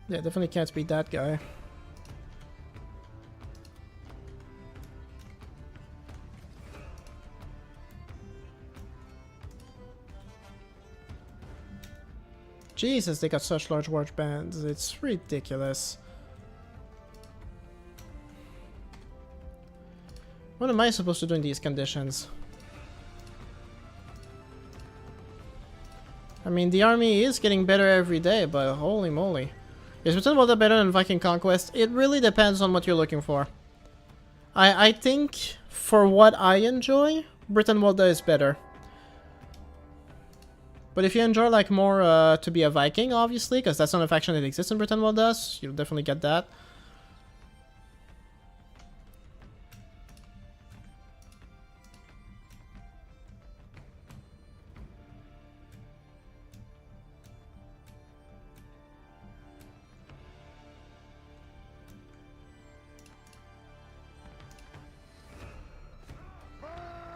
Yeah, definitely can't beat that guy. Jesus, they got such large watch bands. It's ridiculous. What am I supposed to do in these conditions? I mean, the army is getting better every day, but holy moly. Is Brytenwalda better than Viking Conquest? It really depends on what you're looking for. I think, for what I enjoy, Brytenwalda is better. But if you enjoy like more to be a Viking, obviously, because that's not a faction that exists in Brytenwalda, so you'll definitely get that.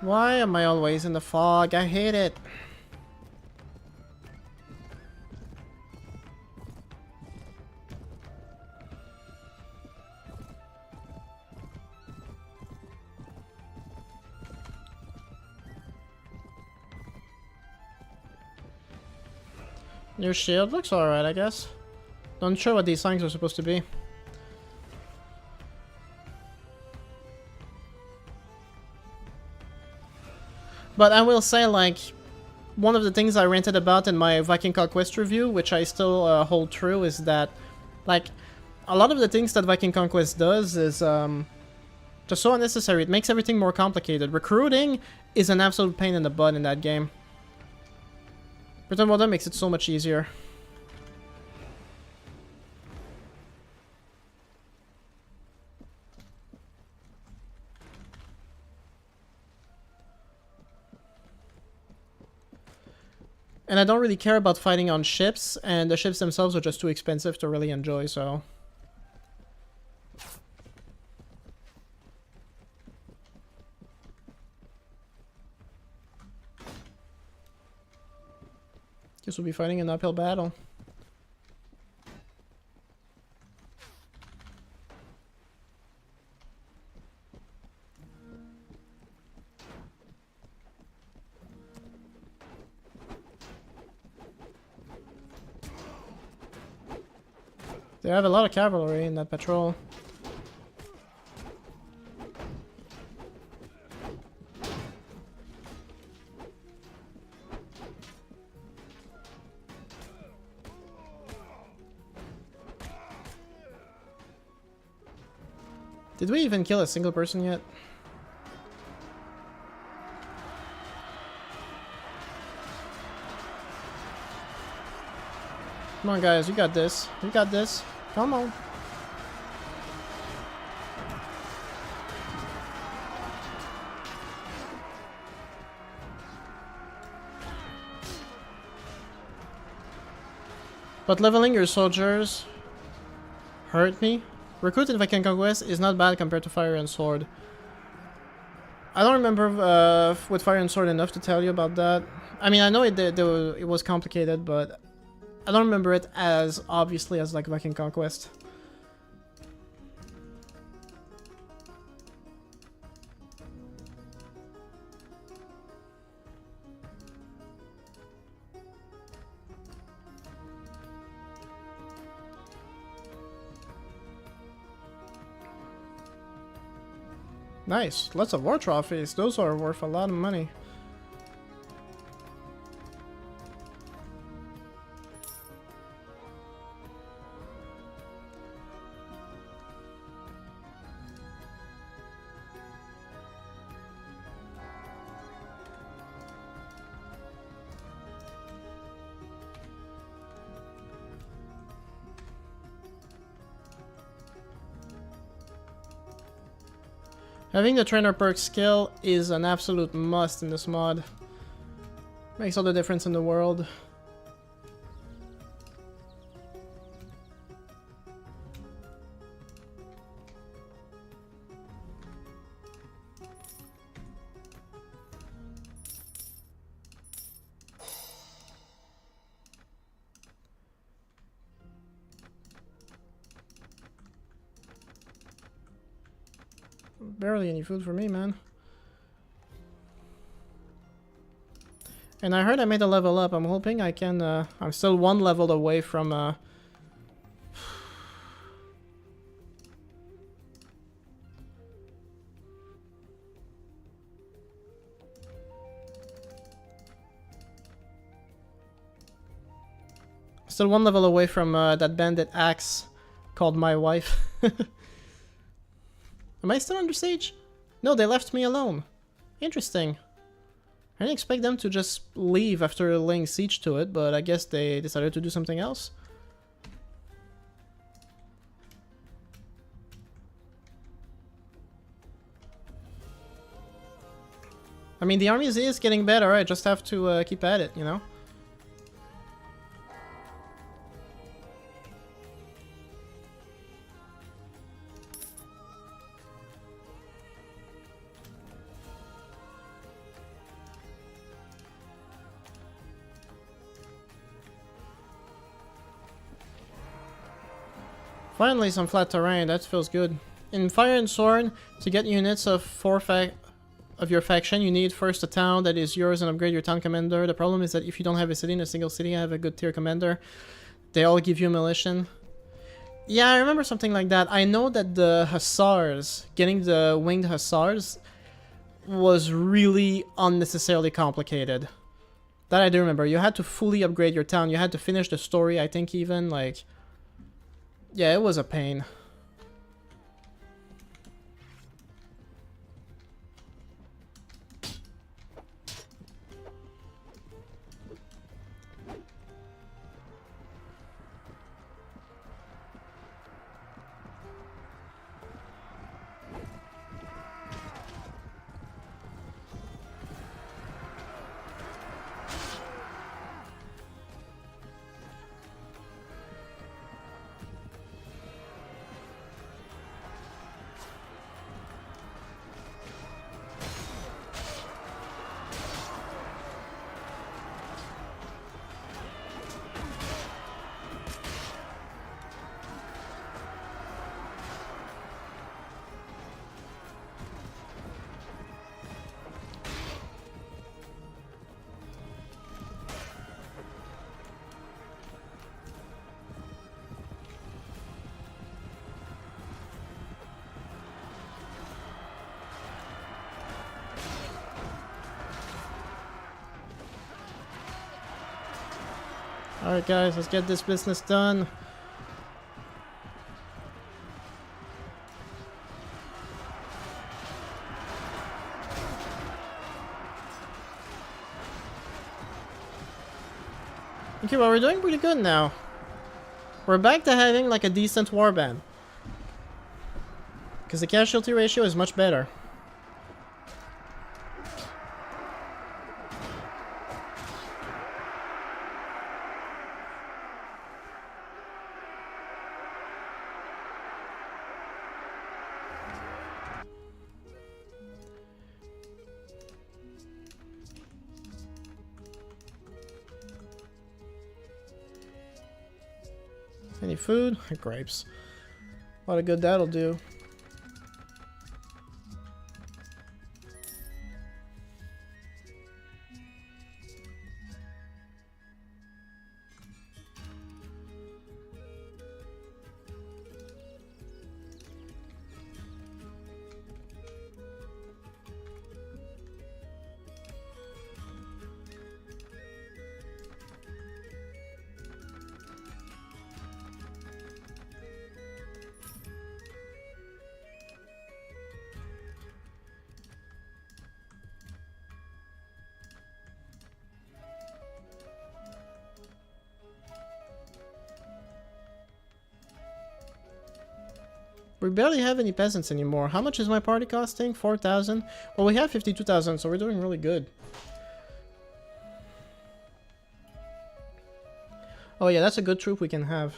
Why am I always in the fog? I hate it. Your shield looks alright, I guess. Not sure what these signs are supposed to be. But I will say, like, one of the things I ranted about in my Viking Conquest review, which I still hold true, is that, like, a lot of the things that Viking Conquest does is, Just so unnecessary. It makes everything more complicated. Recruiting is an absolute pain in the butt in that game. Brytenwalda makes it so much easier. And I don't really care about fighting on ships, and the ships themselves are just too expensive to really enjoy, so... Guess we'll be fighting an uphill battle. They have a lot of cavalry in that patrol. Did we even kill a single person yet? Come on, guys, you got this. You got this. Come on. But leveling your soldiers hurt me. Recruit in Viking Conquest is not bad compared to Fire and Sword. I don't remember with Fire and Sword enough to tell you about that. I mean, I know it was complicated, but I don't remember it as obviously as like Viking Conquest. Nice, lots of war trophies. Those are worth a lot of money. Having the trainer perk skill is an absolute must in this mod. Makes all the difference in the world. Barely any food for me, man. And I heard I made a level up. I'm hoping I can... I'm still one level away from... Still one level away from that bandit axe called My Wife. Am I still under siege? No, they left me alone. Interesting. I didn't expect them to just leave after laying siege to it, but I guess they decided to do something else. I mean, the army is getting better, I just have to keep at it, you know? Finally some flat terrain, that feels good. In Fire and Sword, to get units of your faction, you need first a town that is yours and upgrade your town commander. The problem is that if you don't have a city in a single city, I have a good tier commander. They all give you a militia. Yeah, I remember something like that. I know that the Hussars, getting the winged Hussars, was really unnecessarily complicated. That I do remember. You had to fully upgrade your town. You had to finish the story, I think even, like... Yeah, it was a pain. Alright guys, let's get this business done. Okay, well, we're doing pretty good now. We're back to having like a decent warband. Because the casualty ratio is much better. Any food? Grapes. A lot of good that'll do. We barely have any peasants anymore. How much is my party costing? 4,000? Well, we have 52,000, so we're doing really good. Oh yeah, that's a good troop we can have.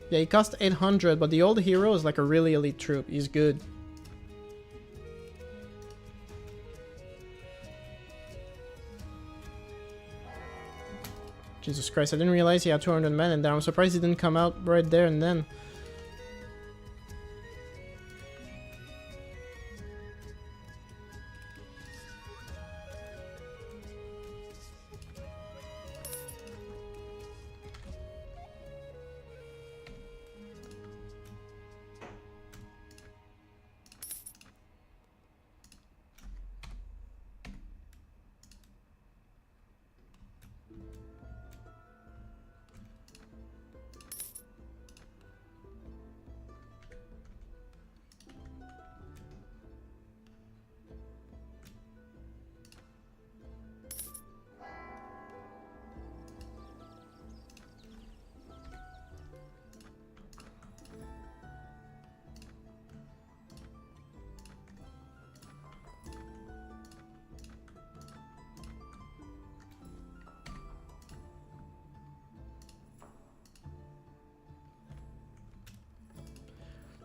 Yeah, he cost 800, but the old hero is like a really elite troop. He's good. Jesus Christ, I didn't realize he had 200 men in there. I'm surprised he didn't come out right there and then.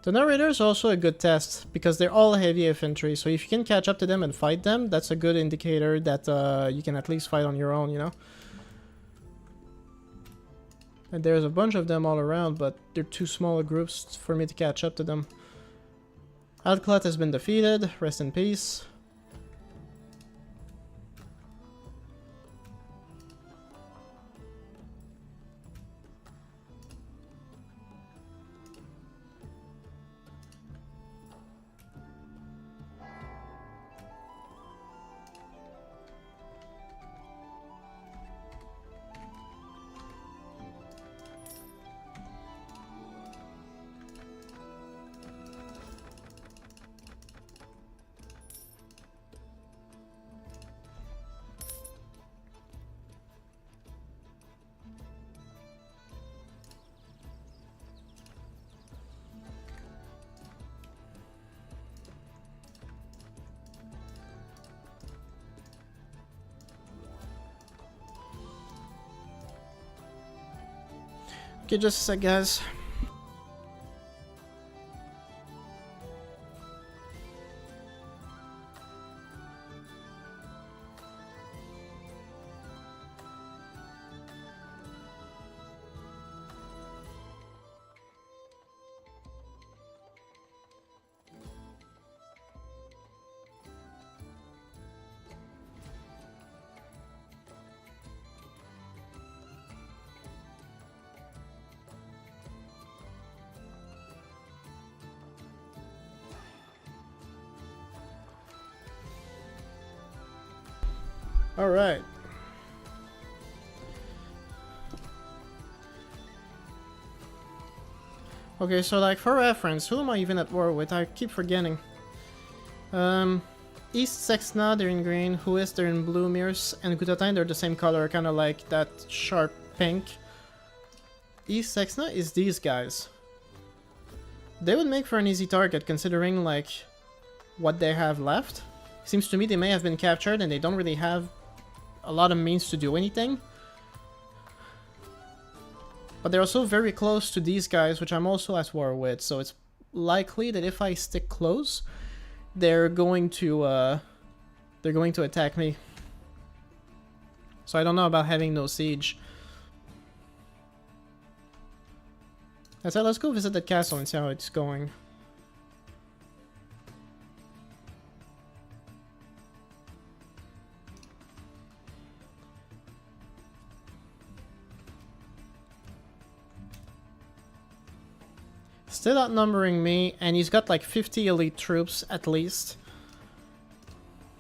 The narrator is also a good test, because they're all heavy infantry, so if you can catch up to them and fight them, that's a good indicator that you can at least fight on your own, you know? And there's a bunch of them all around, but they're too small groups for me to catch up to them. Outclot has been defeated, rest in peace. Okay, just a sec, guys. Alright. Okay, so like for reference, who am I even at war with? I keep forgetting. East Sexna, they're in green. Huis, they're in blue. Mirs and Gutatain, they're the same color, kind of like that sharp pink. East Sexna is these guys. They would make for an easy target considering like what they have left. Seems to me they may have been captured and they don't really have a lot of means to do anything. But they're also very close to these guys, which I'm also at war with, so it's likely that if I stick close, they're going to attack me. So I don't know about having no siege. I said, let's go visit the castle and see how it's going. Still outnumbering me, and he's got like 50 elite troops at least.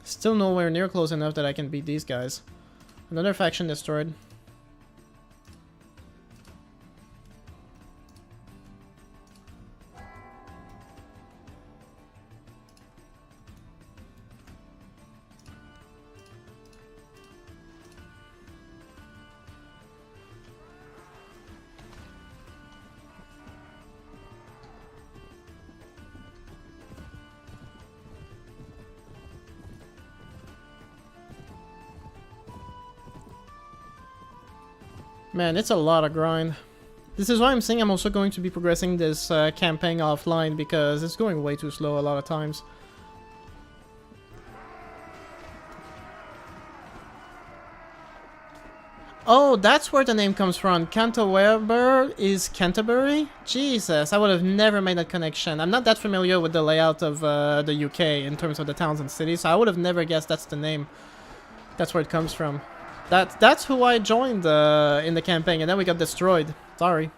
Still nowhere near close enough that I can beat these guys. Another faction destroyed. Man, it's a lot of grind. This is why I'm saying I'm also going to be progressing this campaign offline, because it's going way too slow a lot of times. Oh, that's where the name comes from. Canterweber is Canterbury? Jesus, I would have never made that connection. I'm not that familiar with the layout of the UK in terms of the towns and cities, so I would have never guessed that's the name. That's where it comes from. That's who I joined in the campaign, and then we got destroyed. Sorry.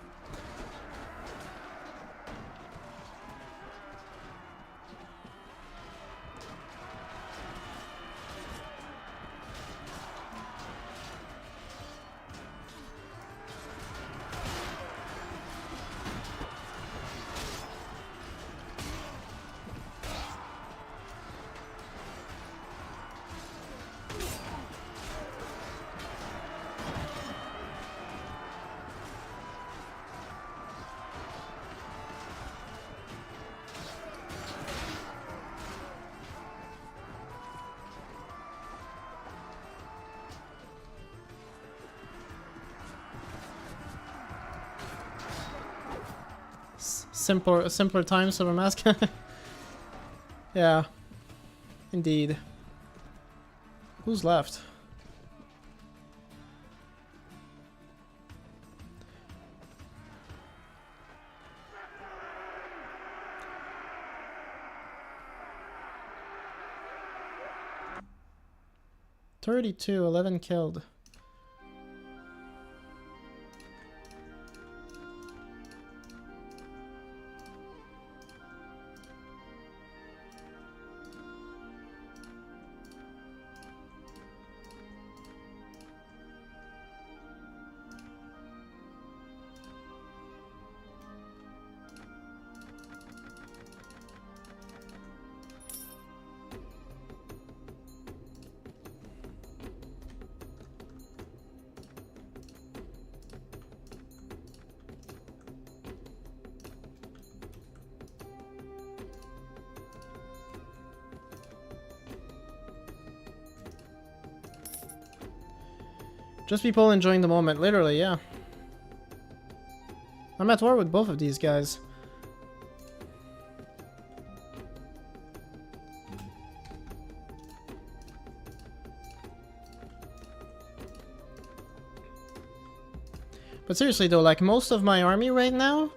Simpler times, Silver Mask. Yeah, indeed. Who's left? $32, 11 killed. Just people enjoying the moment, literally, yeah. I'm at war with both of these guys. But seriously though, like most of my army right now,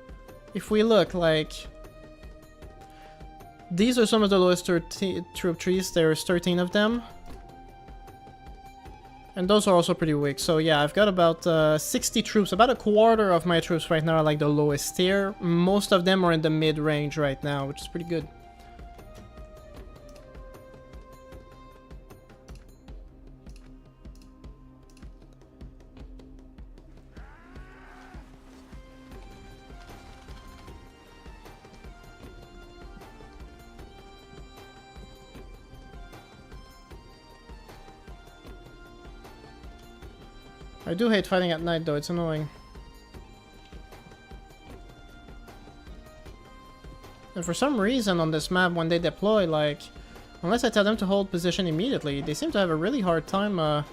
if we look, like these are some of the lowest troop trees, there's 13 of them. And those are also pretty weak, so yeah, I've got about 60 troops, about a quarter of my troops right now are like the lowest tier. Most of them are in the mid-range right now, which is pretty good. I do hate fighting at night though, it's annoying. And for some reason on this map, when they deploy, like, unless I tell them to hold position immediately, they seem to have a really hard time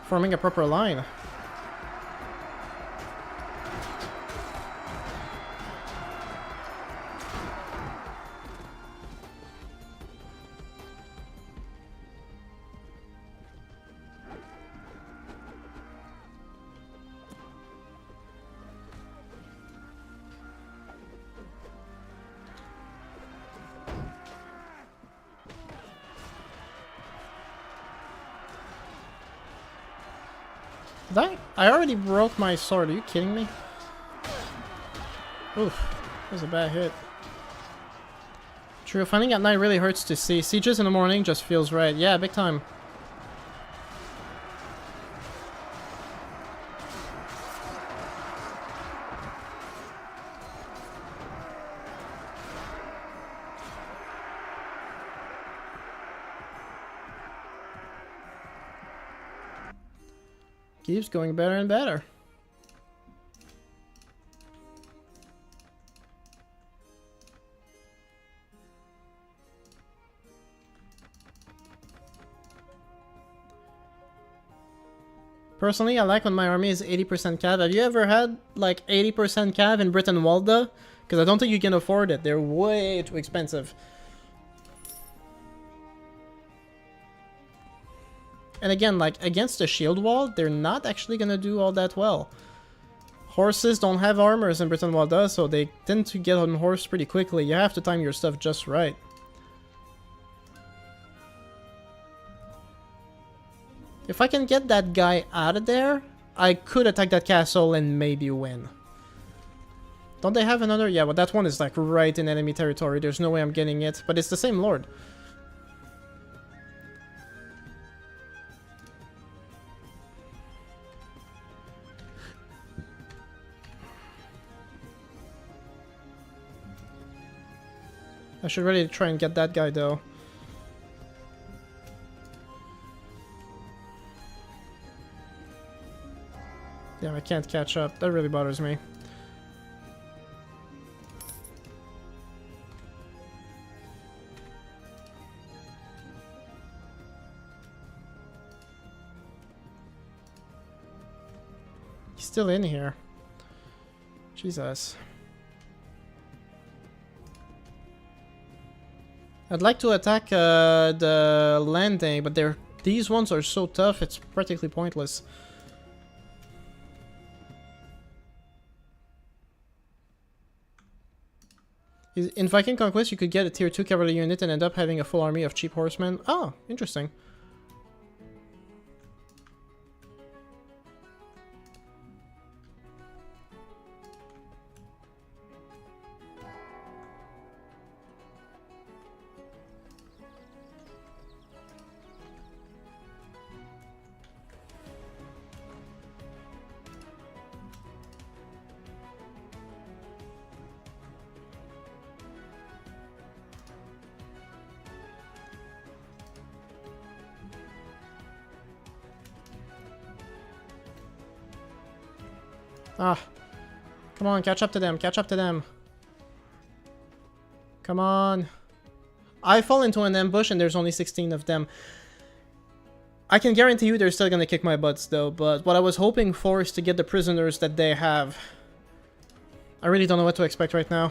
forming a proper line. I already broke my sword, are you kidding me? Oof, that was a bad hit. True, fighting at night really hurts to see. Sieges in the morning just feels right. Yeah, big time. Keeps going better and better. Personally, I like when my army is 80% cav. Have you ever had like 80% cav in Brytenwalda? Because I don't think you can afford it. They're way too expensive. And again, like, against the shield wall, they're not actually gonna do all that well. Horses don't have armors in Brytenwalda, so they tend to get on horse pretty quickly. You have to time your stuff just right. If I can get that guy out of there, I could attack that castle and maybe win. Don't they have another? Yeah, but that one is like right in enemy territory. There's no way I'm getting it, but it's the same lord. I should really try and get that guy though. Damn, I can't catch up. That really bothers me. He's still in here. Jesus. I'd like to attack the landing, but these ones are so tough, it's practically pointless. In Viking Conquest, you could get a tier 2 cavalry unit and end up having a full army of cheap horsemen. Oh, interesting. Ah. Come on, catch up to them, catch up to them. Come on. I fall into an ambush and there's only 16 of them. I can guarantee you they're still gonna kick my butts though, but what I was hoping for is to get the prisoners that they have. I really don't know what to expect right now.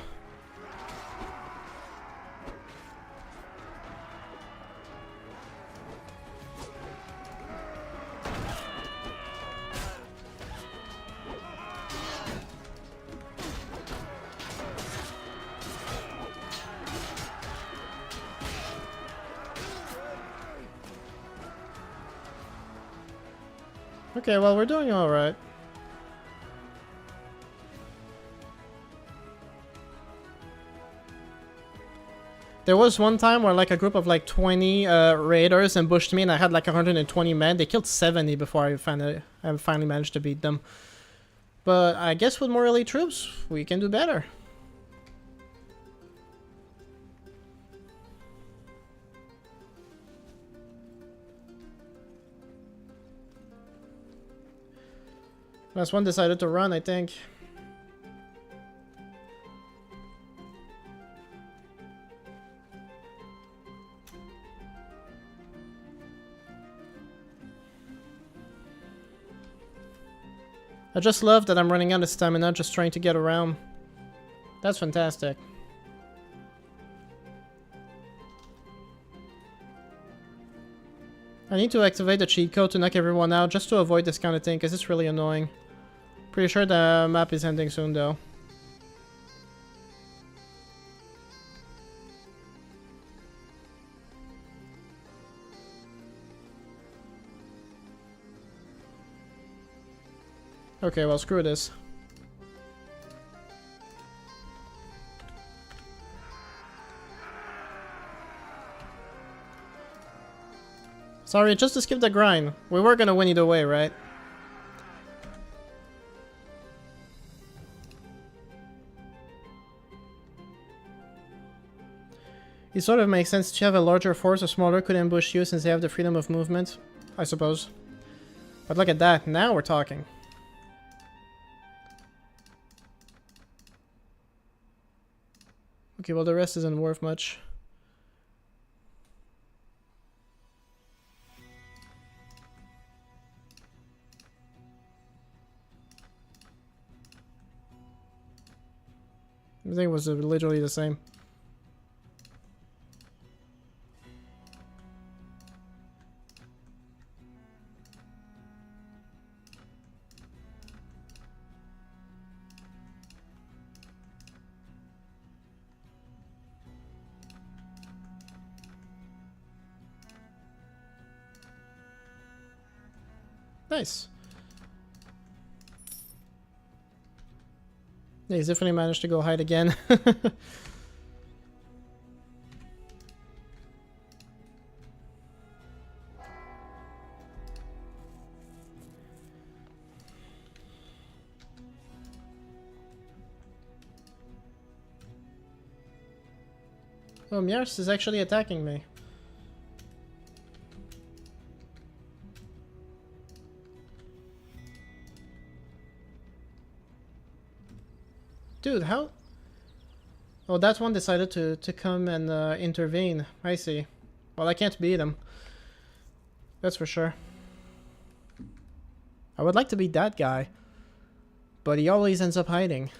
Okay, well, we're doing alright. There was one time where like a group of like 20 raiders ambushed me and I had like 120 men. They killed 70 before I finally managed to beat them. But I guess with more elite troops, we can do better. Last one decided to run, I think. I just love that I'm running out of stamina just trying to get around. That's fantastic. I need to activate the cheat code to knock everyone out just to avoid this kind of thing, because it's really annoying. Pretty sure the map is ending soon, though. Okay, well, screw this. Sorry, just to skip the grind. We were gonna win either way, right? It sort of makes sense to have a larger force, a smaller could ambush you since they have the freedom of movement, I suppose. But look at that, now we're talking. Okay, well the rest isn't worth much. I think it was literally the same. Nice. Yeah, he's definitely managed to go hide again. Oh, Miers is actually attacking me. Dude, how? Oh, that one decided to come and intervene. I see. Well, I can't beat him. That's for sure. I would like to beat that guy, but he always ends up hiding.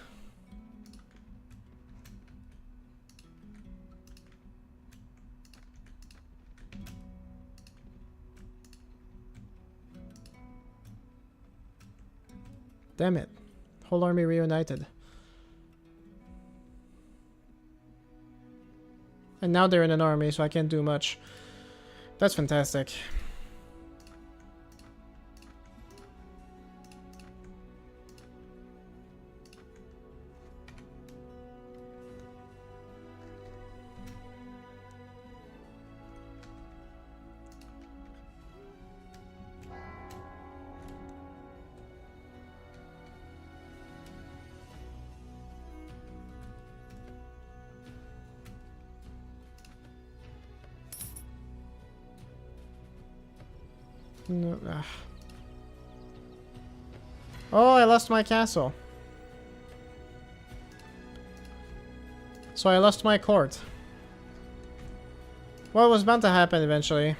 Damn it. Whole army reunited. And now they're in an army, so I can't do much. That's fantastic. No, oh, I lost my castle. So I lost my court. Well, it was bound to happen eventually.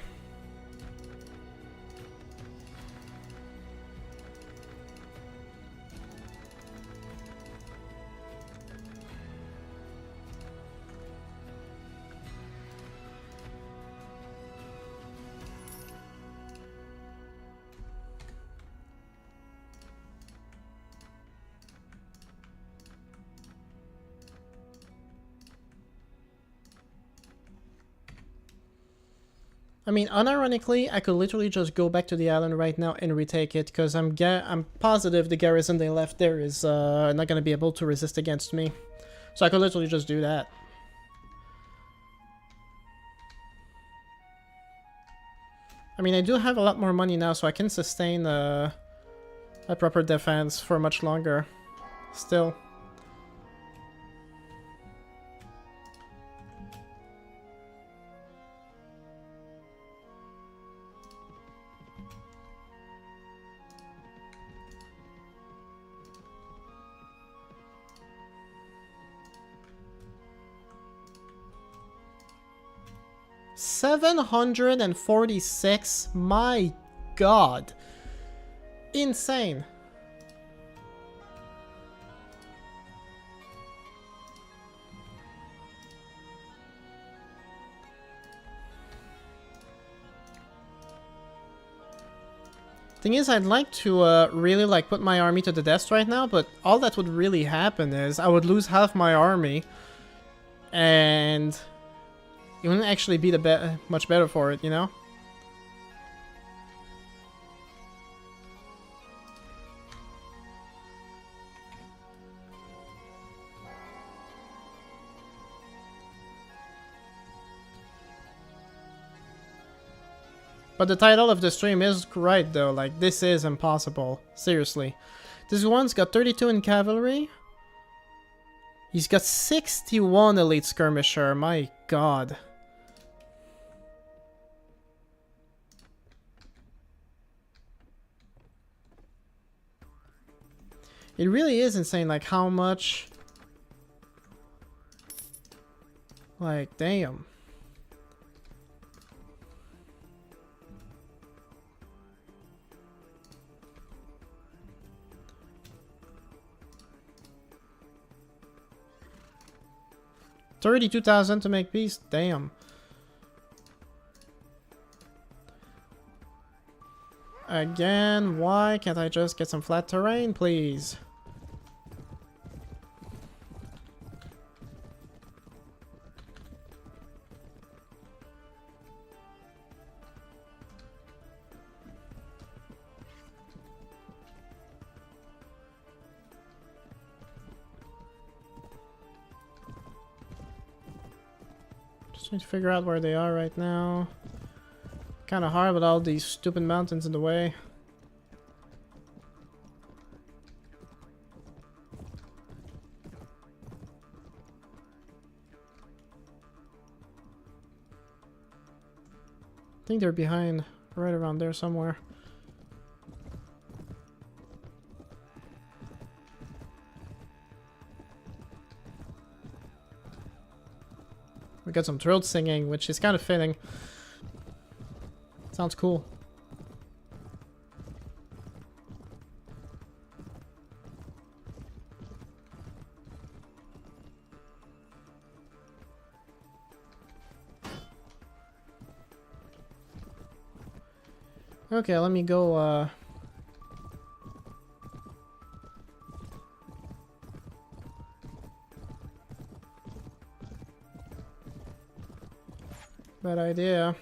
I mean, unironically, I could literally just go back to the island right now and retake it, because I'm positive the garrison they left there is not going to be able to resist against me. So I could literally just do that. I mean, I do have a lot more money now, so I can sustain a proper defense for much longer. Still. 746? My god. Insane. Thing is, I'd like to really like put my army to the test right now, but all that would really happen is I would lose half my army, and it wouldn't actually be much better for it, you know? But the title of the stream is right though, like this is impossible. Seriously. This one's got 32 in cavalry. He's got 61 elite skirmisher, my god. It really is insane, like how much... Like, damn. $32,000 to make peace? Damn. Again, why can't I just get some flat terrain, please? Just need to figure out where they are right now. Kind of hard with all these stupid mountains in the way. I think they're behind, right around there somewhere. We got some throat singing, which is kind of fitting. Sounds cool. Okay, let me go, Bad idea.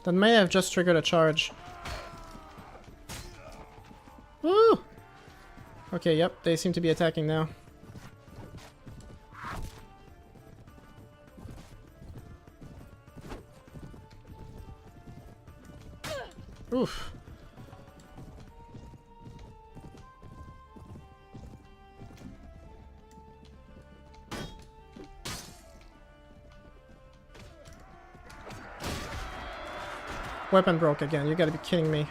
That may have just triggered a charge. Woo! Okay, yep, they seem to be attacking now. Oof. Weapon broke again, you gotta be kidding me.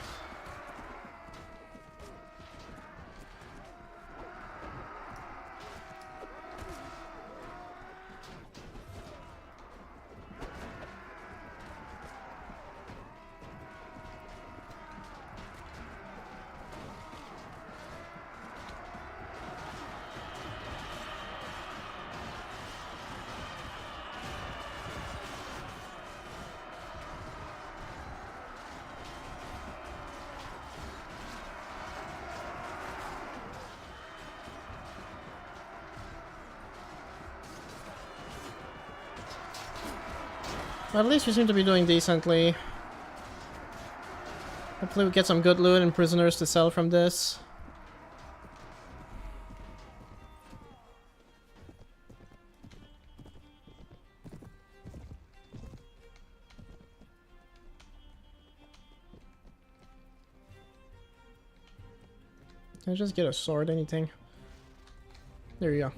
Well, at least we seem to be doing decently. Hopefully we get some good loot and prisoners to sell from this. Can I just get a sword, anything? There you go.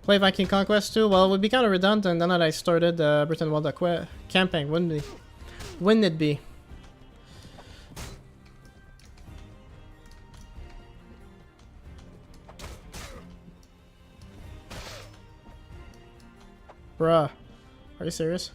Play Viking Conquest 2? Well, it would be kind of redundant now that I started Brytenwalda camping, wouldn't it? Wouldn't it be? Bruh. Are you serious?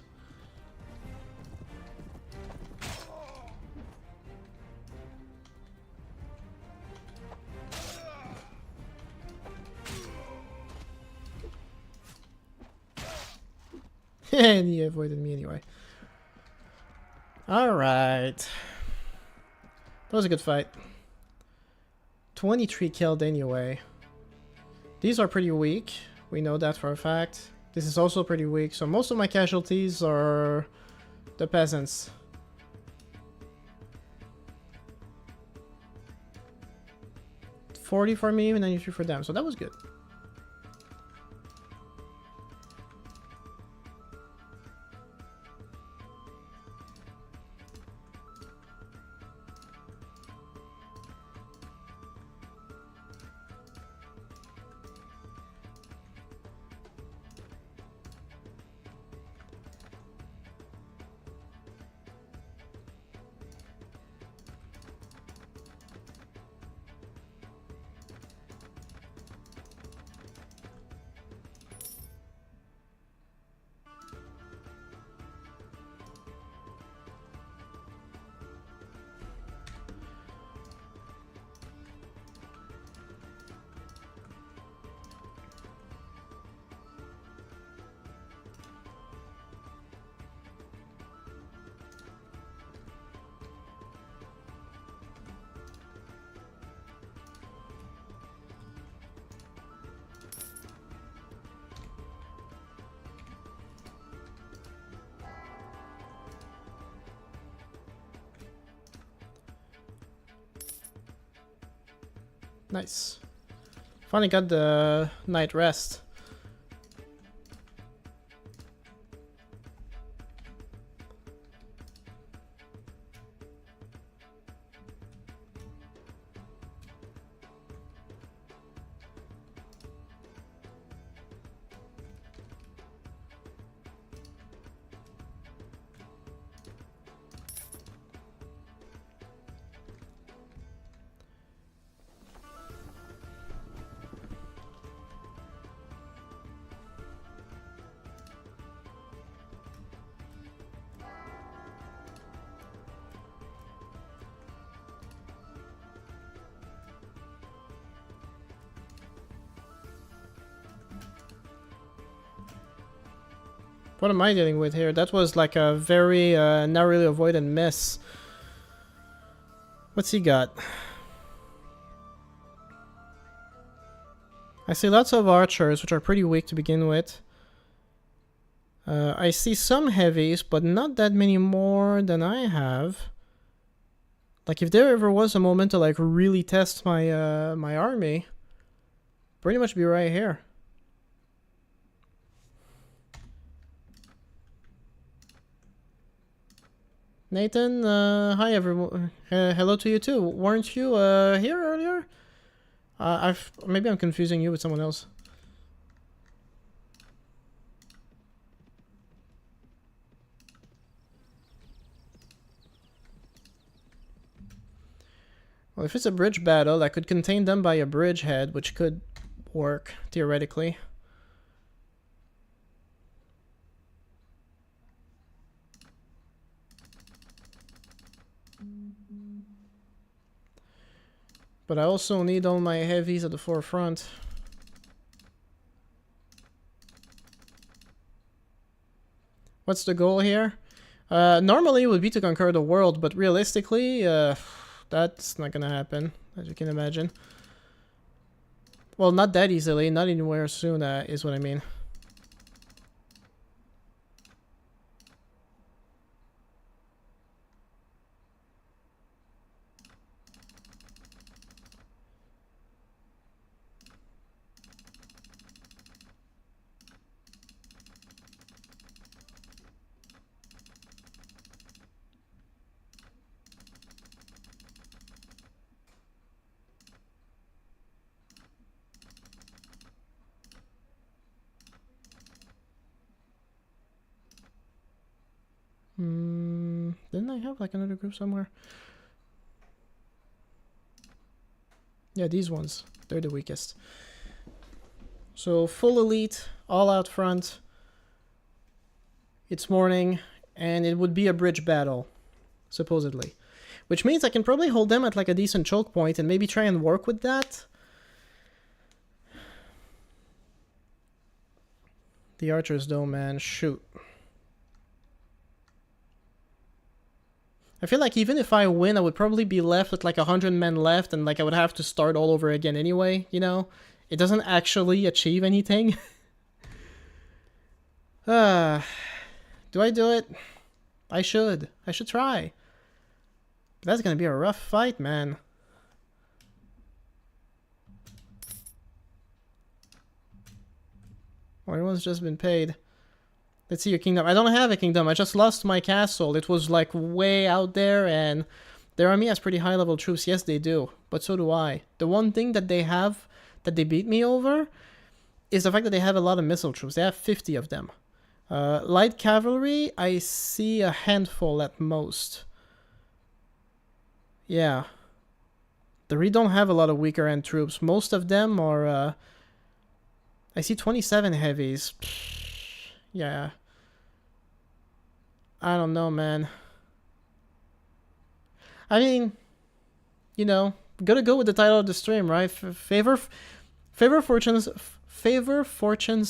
And he avoided me anyway. Alright. That was a good fight. 23 killed anyway. These are pretty weak. We know that for a fact. This is also pretty weak, so most of my casualties are the peasants. $40 for me and $93 for them, so that was good. Nice. Finally got the night rest. What am I dealing with here? That was like a very narrowly avoided miss. What's he got? I see lots of archers, which are pretty weak to begin with. I see some heavies, but not that many more than I have. Like, if there ever was a moment to like really test my my army, pretty much be right here. Nathan, hi everyone. Hello to you too. Weren't you here earlier? Maybe I'm confusing you with someone else. Well, if it's a bridge battle, I could contain them by a bridgehead, which could work theoretically. But I also need all my heavies at the forefront. What's the goal here? Normally it would be to conquer the world, but realistically, that's not gonna happen, as you can imagine. Well, not that easily, not anywhere soon, is what I mean. Didn't I have like another group somewhere? Yeah, these ones. They're the weakest. So full elite, all out front. It's morning, and it would be a bridge battle, supposedly. Which means I can probably hold them at like a decent choke point and maybe try and work with that. The archers though, man, shoot. I feel like even if I win, I would probably be left with like 100 men left and like I would have to start all over again anyway, you know? It doesn't actually achieve anything. Do I do it? I should. I should try. But that's gonna be a rough fight, man. Oh, everyone's just been paid. Let's see your kingdom. I don't have a kingdom. I just lost my castle. It was like way out there, and their army has pretty high level troops. Yes, they do. But so do I. The one thing that they have that they beat me over is the fact that they have a lot of missile troops. They have 50 of them. Light cavalry, I see a handful at most. Yeah. They really don't have a lot of weaker end troops. Most of them are... I see 27 heavies. Yeah. I don't know, man. I mean, you know, gotta go with the title of the stream, right? Favor fortunes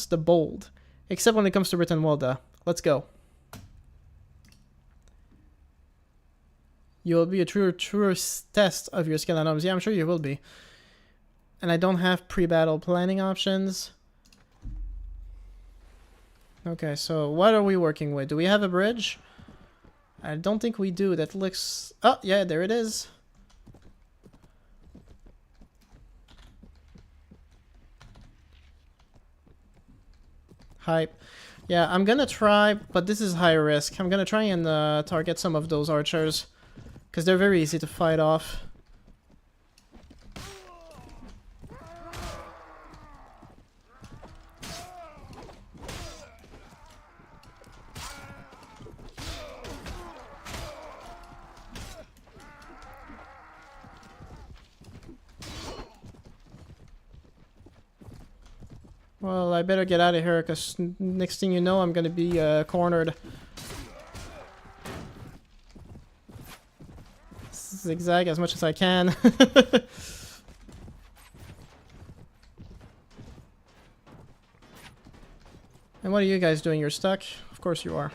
the bold. Except when it comes to Brytenwalda. Let's go. You will be a truer test of your skill and arms. Yeah, I'm sure you will be. And I don't have pre-battle planning options. Okay, so what are we working with? Do we have a bridge? I don't think we do. That looks... Oh, yeah, there it is. Hype. Yeah, I'm gonna try, but this is high risk. I'm gonna try and target some of those archers, because they're very easy to fight off. Well, I better get out of here, because next thing you know, I'm gonna be cornered. Zigzag as much as I can. And what are you guys doing? You're stuck? Of course you are.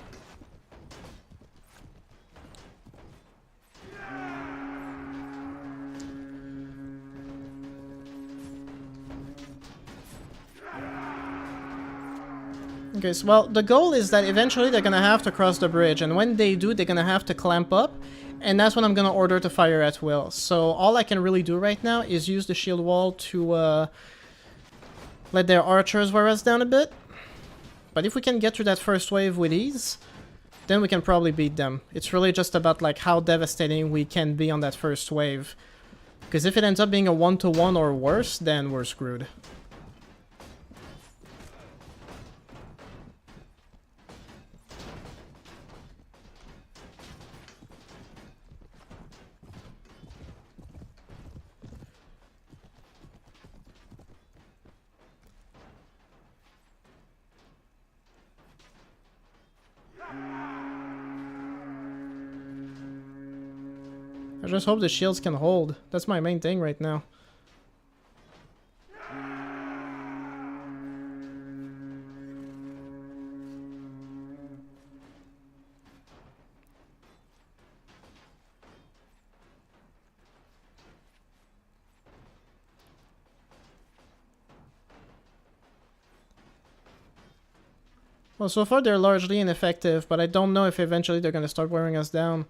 Okay, so, well, the goal is that eventually they're gonna have to cross the bridge, and when they do, they're gonna have to clamp up, and that's when I'm gonna order to fire at will. So all I can really do right now is use the shield wall to let their archers wear us down a bit. But if we can get through that first wave with ease, then we can probably beat them. It's really just about like how devastating we can be on that first wave. Because if it ends up being a 1-to-1 or worse, then we're screwed. I just hope the shields can hold. That's my main thing right now. Well, so far they're largely ineffective, but I don't know if eventually they're gonna start wearing us down.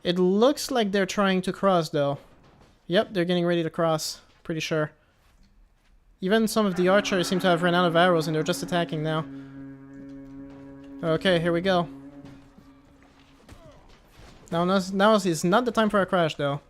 It looks like they're trying to cross, though. Yep, they're getting ready to cross. Pretty sure. Even some of the archers seem to have run out of arrows and they're just attacking now. Okay, here we go. Now is not the time for a crash, though.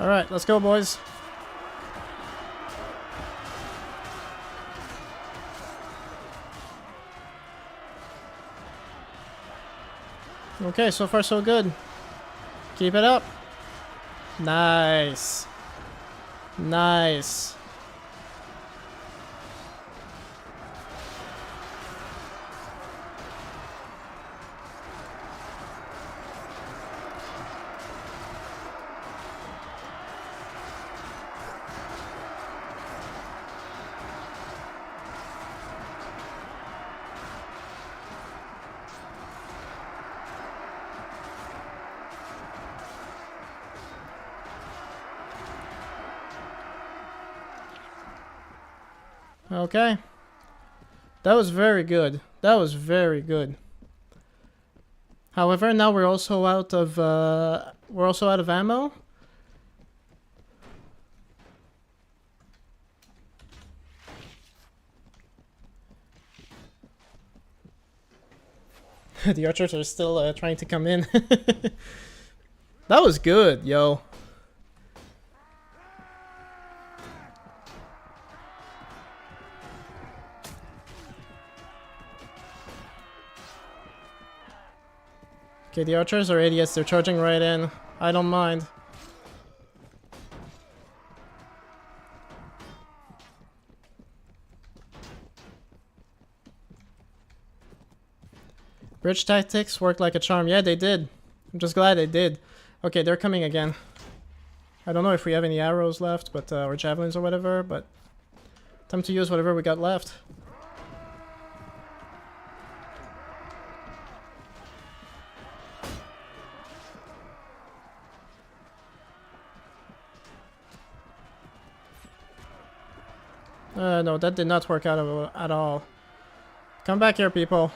Alright, let's go, boys. Okay, so far so good. Keep it up. Nice. Nice. Okay. That was very good. That was very good. However, now we're also out of ammo. The archers are still trying to come in. That was good, yo. Okay, the archers are idiots. They're charging right in. I don't mind. Bridge tactics worked like a charm. Yeah, they did. I'm just glad they did. Okay, they're coming again. I don't know if we have any arrows left, but or javelins or whatever, but time to use whatever we got left. No, that did not work out at all. Come back here, people.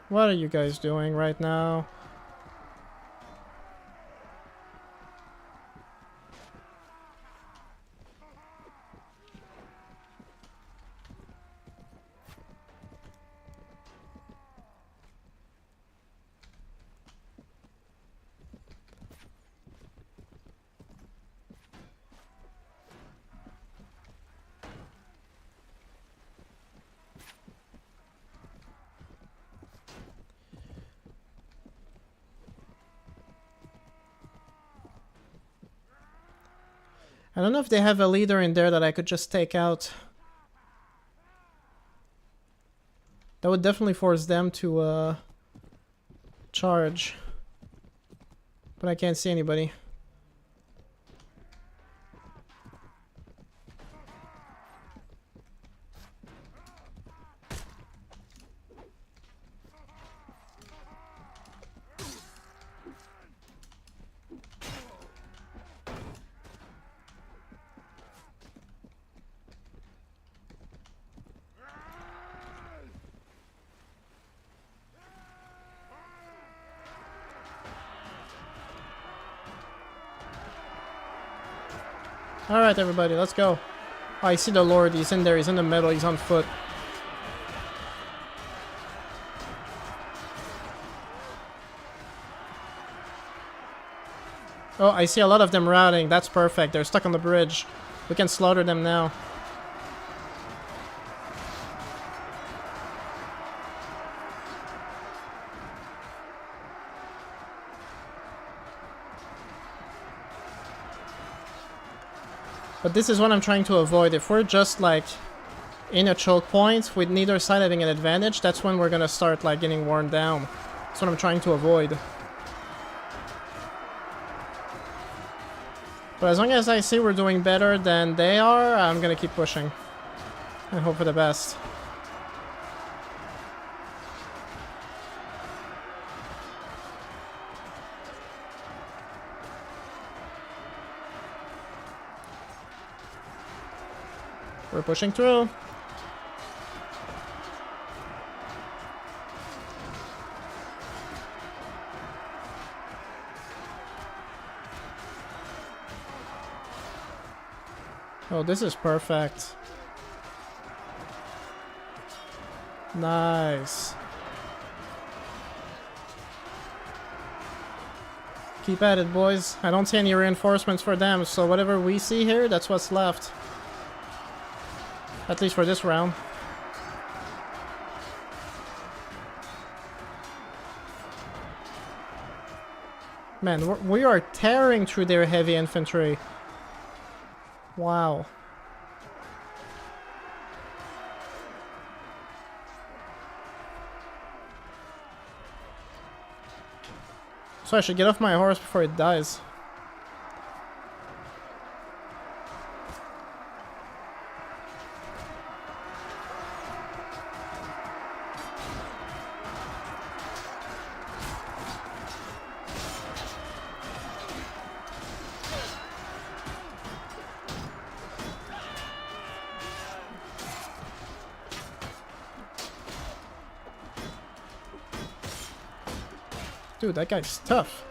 What are you guys doing right now? I don't know if they have a leader in there that I could just take out. That would definitely force them to charge. But I can't see anybody. Alright, everybody, let's go. Oh, I see the Lord. He's in there. He's in the middle. He's on foot. Oh, I see a lot of them routing. That's perfect. They're stuck on the bridge. We can slaughter them now. But this is what I'm trying to avoid. If we're just like in a choke point with neither side having an advantage, that's when we're gonna start like getting worn down. That's what I'm trying to avoid. But as long as I see we're doing better than they are, I'm gonna keep pushing. And hope for the best. We're pushing through. Oh, this is perfect. Nice. Keep at it, boys. I don't see any reinforcements for them, so whatever we see here, that's what's left. At least for this round. Man, we are tearing through their heavy infantry. Wow. So I should get off my horse before it dies. Dude, that guy's tough.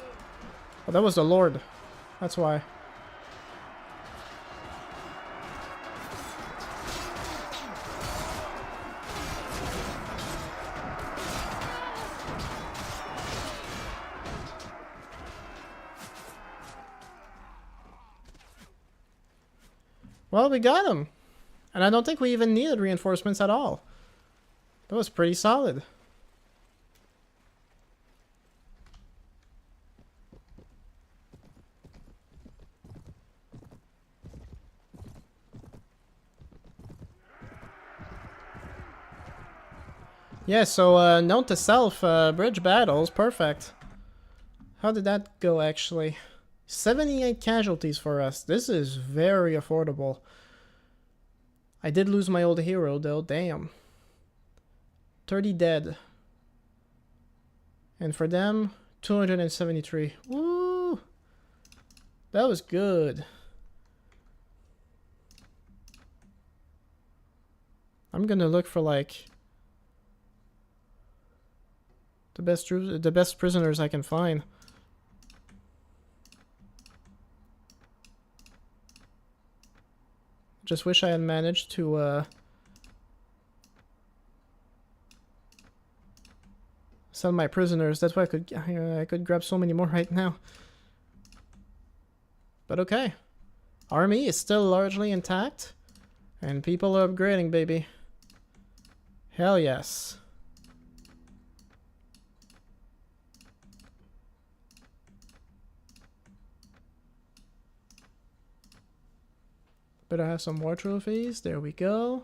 Oh, that was the Lord. That's why. Well, we got him. And I don't think we even needed reinforcements at all. That was pretty solid. Yeah, so note to self, bridge battles, perfect. How did that go actually? 78 casualties for us. This is very affordable. I did lose my old hero though, damn. 30 dead. And for them, 273. Woo! That was good. I'm gonna look for like the best prisoners I can find. Just wish I had managed to sell my prisoners. That's why I could grab so many more right now. But okay. Army is still largely intact. And people are upgrading, baby. Hell yes. Better have some war trophies. There we go.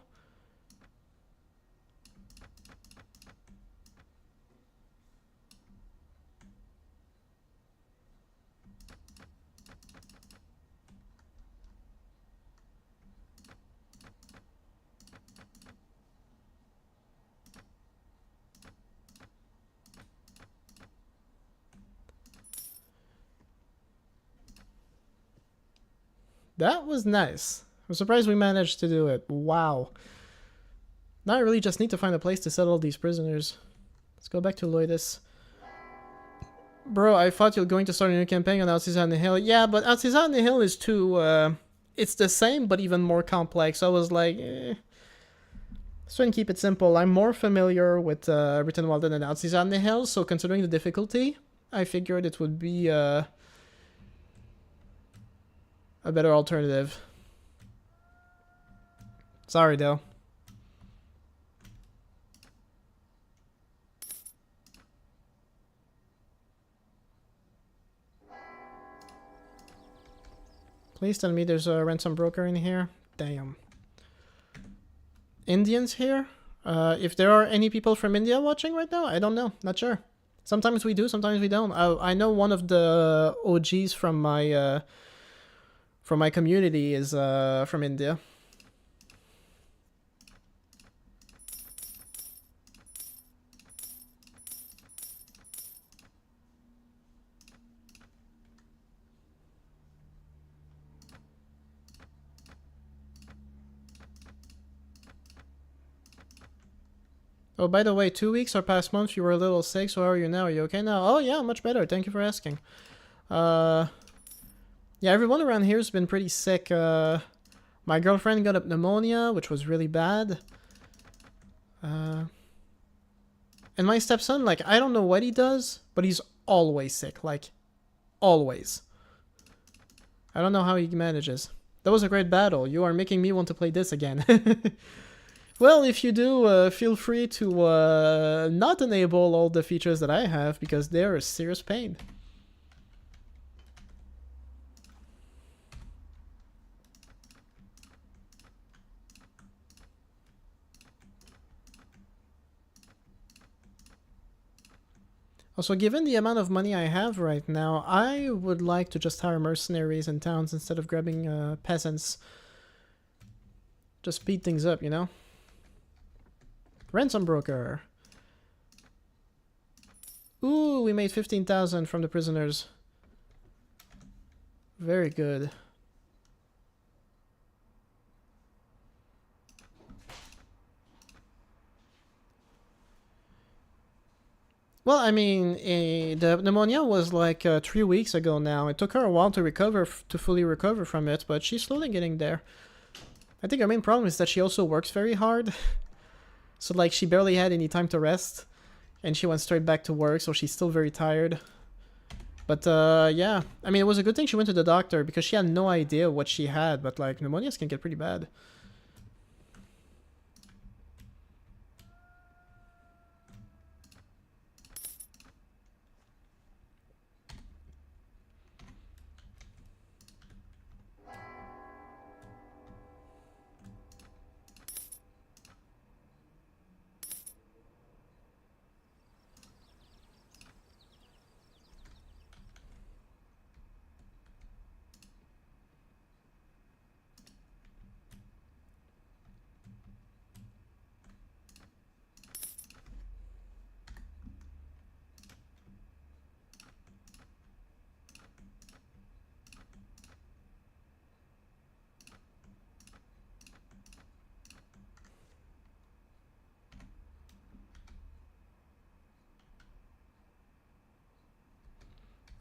That was nice. I'm surprised we managed to do it. Wow. Now I really just need to find a place to settle these prisoners. Let's go back to Loidus. Bro, I thought you were going to start a new campaign on Outseas on the Hill. Yeah, but Outseas on the Hill is too, it's the same, but even more complex. I was like, let's try and keep it simple. I'm more familiar with Brytenwalda than Outseas on the Hill, so considering the difficulty, I figured it would be a better alternative. Sorry, though. Please tell me there's a ransom broker in here. Damn. Indians here? If there are any people from India watching right now, I don't know. Not sure. Sometimes we do, sometimes we don't. I know one of the OGs from my community is from India. Oh, by the way, 2 weeks or past months, you were a little sick, so how are you now? Are you okay now? Oh, yeah, much better. Thank you for asking. Yeah, everyone around here has been pretty sick. My girlfriend got a pneumonia, which was really bad. And my stepson, like, I don't know what he does, but he's always sick. Like, Always. I don't know how he manages. That was a great battle. You are making me want to play this again. Well, if you do, feel free to not enable all the features that I have, because they're a serious pain. Also, given the amount of money I have right now, I would like to just hire mercenaries in towns instead of grabbing peasants. Just speed things up, you know? Ransom broker. Ooh, we made 15,000 from the prisoners. Very good. Well, I mean, the pneumonia was like 3 weeks ago now. It took her a while to recover, to fully recover from it, but she's slowly getting there. I think her main problem is that she also works very hard. So, like, she barely had any time to rest. And she went straight back to work, so she's still very tired. But, yeah. I mean, it was a good thing she went to the doctor, because she had no idea what she had. But, like, pneumonias can get pretty bad.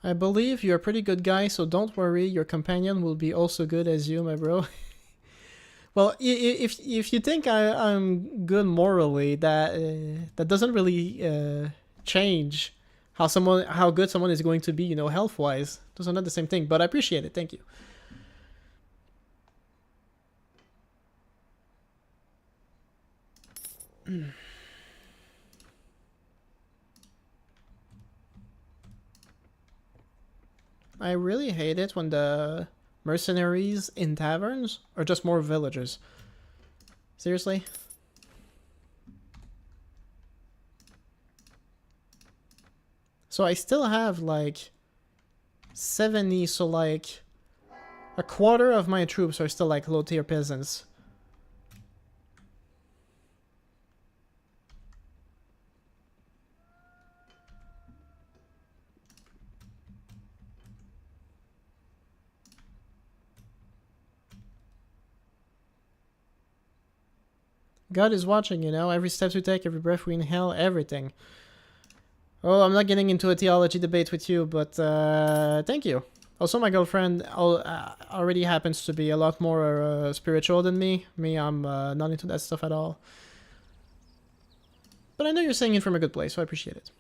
I believe you're a pretty good guy, so don't worry. Your companion will be also good as you, my bro. Well, if you think I'm good morally, that doesn't really change how good someone is going to be, you know, health wise. Those are not the same thing, but I appreciate it. Thank you. I really hate it when the mercenaries in taverns are just more villagers. Seriously? So I still have like 70, so like a quarter of my troops are still like low tier peasants. God is watching, you know, every step we take, every breath we inhale, everything. Oh, I'm not getting into a theology debate with you, but thank you. Also, my girlfriend already happens to be a lot more spiritual than me. I'm not into that stuff at all. But I know you're saying it from a good place, so I appreciate it.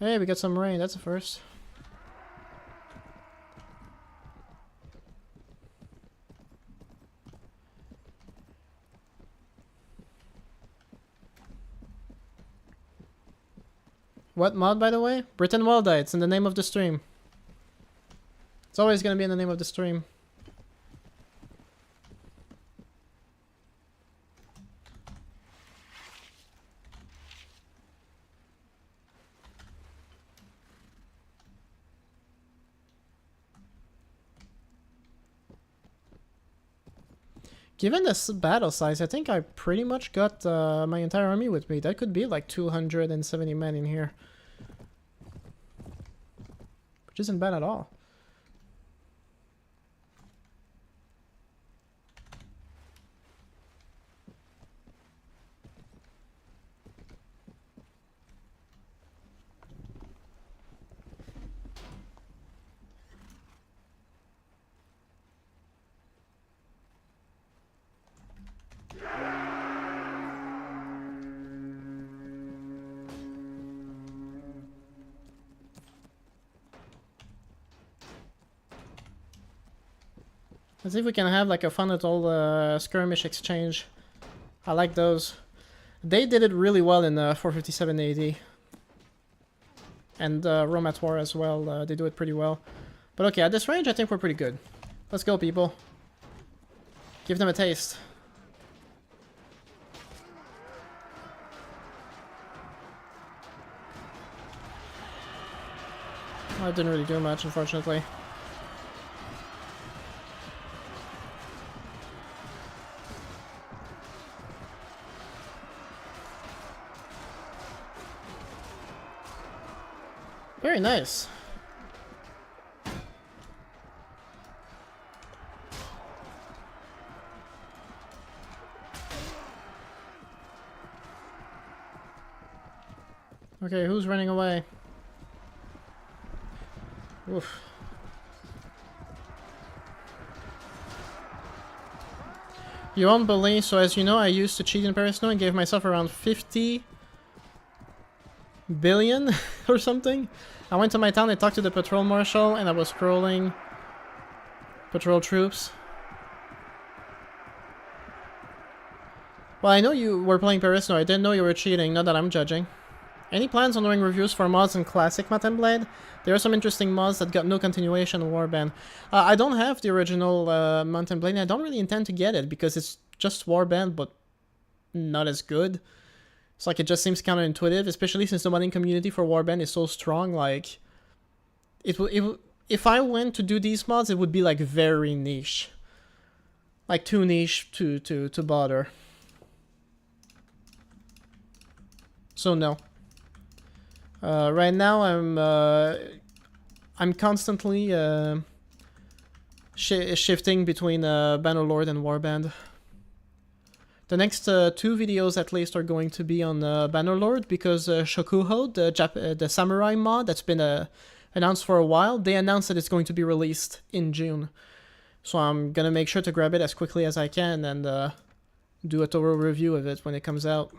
Hey, we got some rain. That's a first. What mod, by the way? Brytenwalda. It's in the name of the stream. It's always going to be in the name of the stream. Given this battle size, I think I pretty much got my entire army with me. That could be like 270 men in here. Which isn't bad at all. Let's see if we can have like a fun little skirmish exchange. I like those. They did it really well in 457 AD. And Rome at War as well, they do it pretty well. But okay, at this range I think we're pretty good. Let's go, people. Give them a taste. Well, it didn't really do much, unfortunately. Very nice. Okay, who's running away? Oof. You won't believe, so as you know, I used to cheat in Paris now and gave myself around 50 billion or something. I went to my town, I talked to the patrol marshal, and I was scrolling patrol troops. Well, I know you were playing Paris now, I didn't know you were cheating, not that I'm judging. Any plans on doing reviews for mods in Classic Mount & Blade? There are some interesting mods that got no continuation in Warband. I don't have the original Mount & Blade, and I don't really intend to get it, because it's just Warband, but not as good. It's like it just seems counterintuitive, especially since the modding community for Warband is so strong. Like, if I went to do these mods, it would be like very niche. Like too niche to bother. So no. Right now I'm constantly shifting between Bannerlord and Warband. The next 2 videos at least are going to be on Bannerlord, because Shokuho, the samurai mod that's been announced for a while, they announced that it's going to be released in June. So I'm gonna make sure to grab it as quickly as I can and do a thorough review of it when it comes out.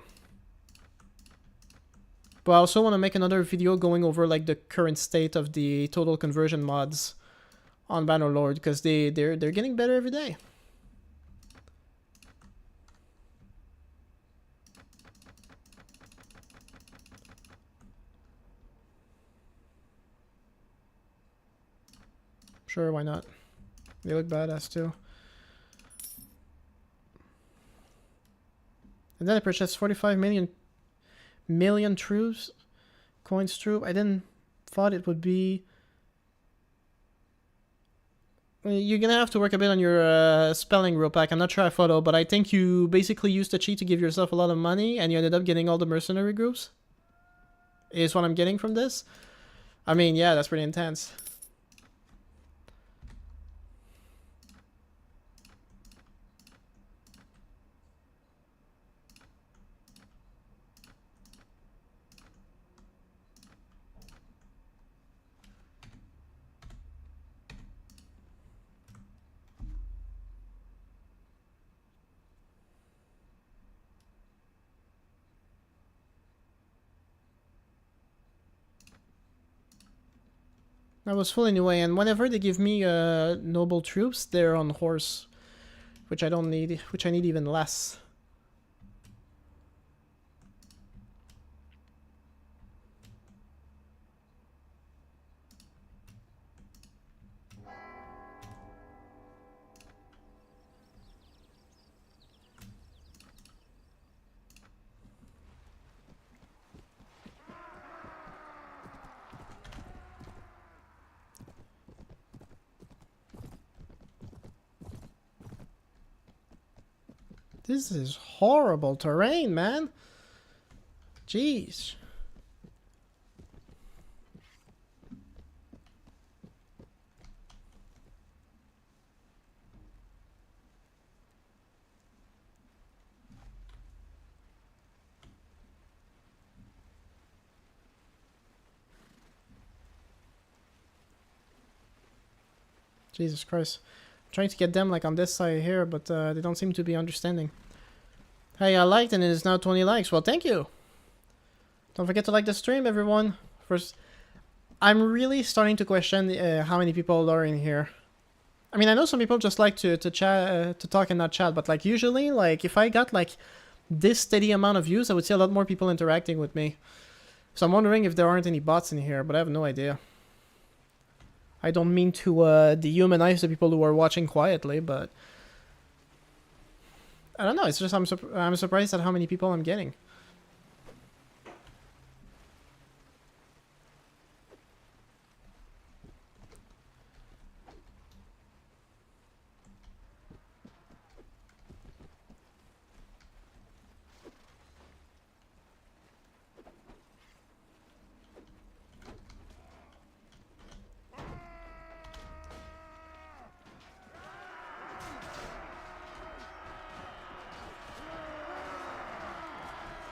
But I also want to make another video going over like the current state of the total conversion mods on Bannerlord, because they're getting better every day. Sure, why not? They look badass too. And then I purchased 45 million troops, coins troop. I didn't thought it would be. You're gonna have to work a bit on your spelling real pack. I'm not sure I follow, but I think you basically used a cheat to give yourself a lot of money, and you ended up getting all the mercenary groups. Is what I'm getting from this. I mean, yeah, that's pretty intense. I was full anyway, and whenever they give me noble troops, they're on horse, which I don't need, which I need even less. This is horrible terrain, man. Jeez. Jesus Christ. Trying to get them like on this side here, but they don't seem to be understanding. Hey, I liked and it is now 20 likes. Well, thank you. Don't forget to like the stream, everyone. First, I'm really starting to question how many people are in here. I mean, I know some people just like to chat, to talk and not chat, but like usually, like if I got like this steady amount of views, I would see a lot more people interacting with me. So I'm wondering if there aren't any bots in here, but I have no idea. I don't mean to dehumanize the people who are watching quietly, but I don't know. It's just I'm surprised at how many people I'm getting.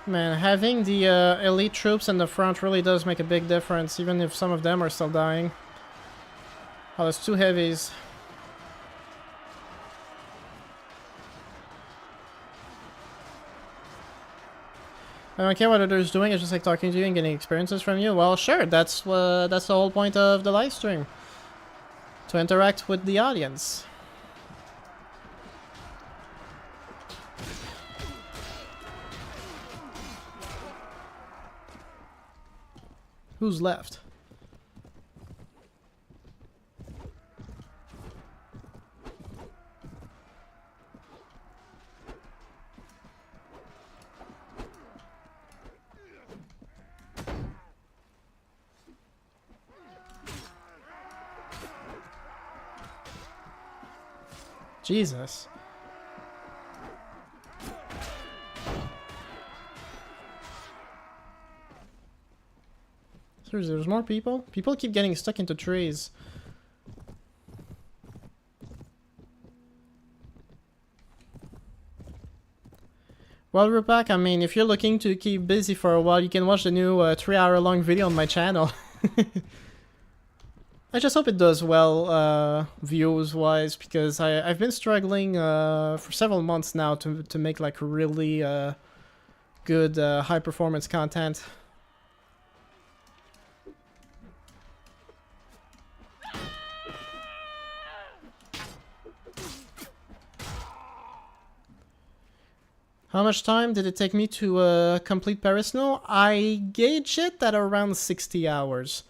Man, having the elite troops in the front really does make a big difference, even if some of them are still dying. Oh, there's 2 heavies. I don't care what others doing, it's just like talking to you and getting experiences from you. Well, sure, that's the whole point of the live stream. To interact with the audience. Who's left? Jesus. Seriously, there's more people? People keep getting stuck into trees. Well, Rupak, I mean, if you're looking to keep busy for a while, you can watch the new 3-hour-long video on my channel. I just hope it does well, views-wise, because I've been struggling for several months now to make like really good high-performance content. How much time did it take me to complete Paris now? I gauge it at around 60 hours.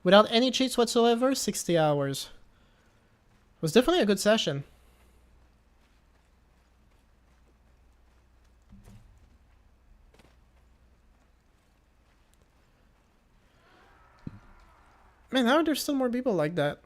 Without any cheats whatsoever, 60 hours. It was definitely a good session. Man, how are there still more people like that?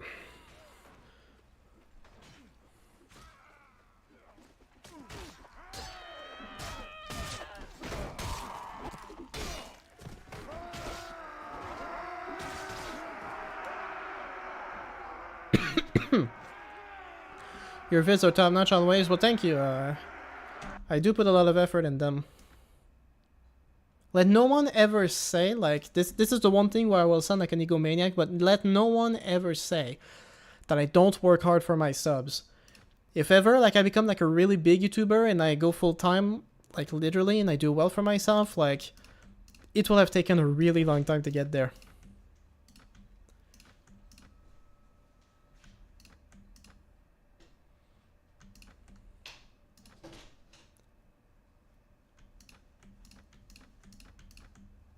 Your vids are top-notch always. Well, thank you. I do put a lot of effort in them. Let no one ever say, like, this is the one thing where I will sound like an egomaniac, but let no one ever say that I don't work hard for my subs. If ever, like, I become, like, a really big YouTuber and I go full-time, like, literally, and I do well for myself, like, it will have taken a really long time to get there.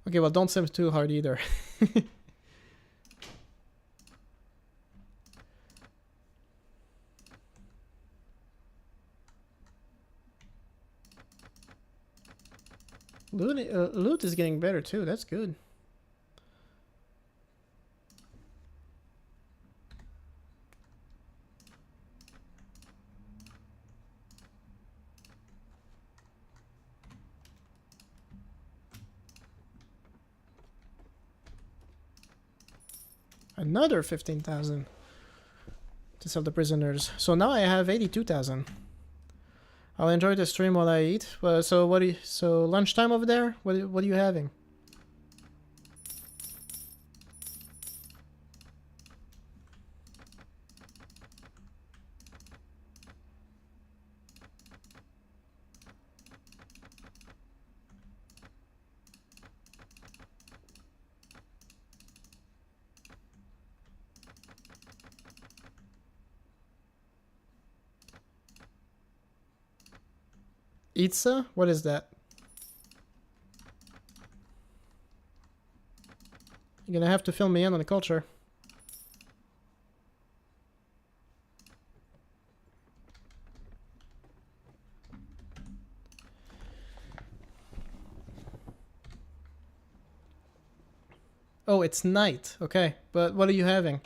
Okay, well, don't sim too hard either. Loot is getting better too, that's good. Another 15,000 to sell the prisoners. So now I have 82,000. I'll enjoy the stream while I eat. So what? So lunchtime over there? What are you having? Itza? What is that? You're gonna have to fill me in on the culture. Oh, it's night. Okay, but what are you having?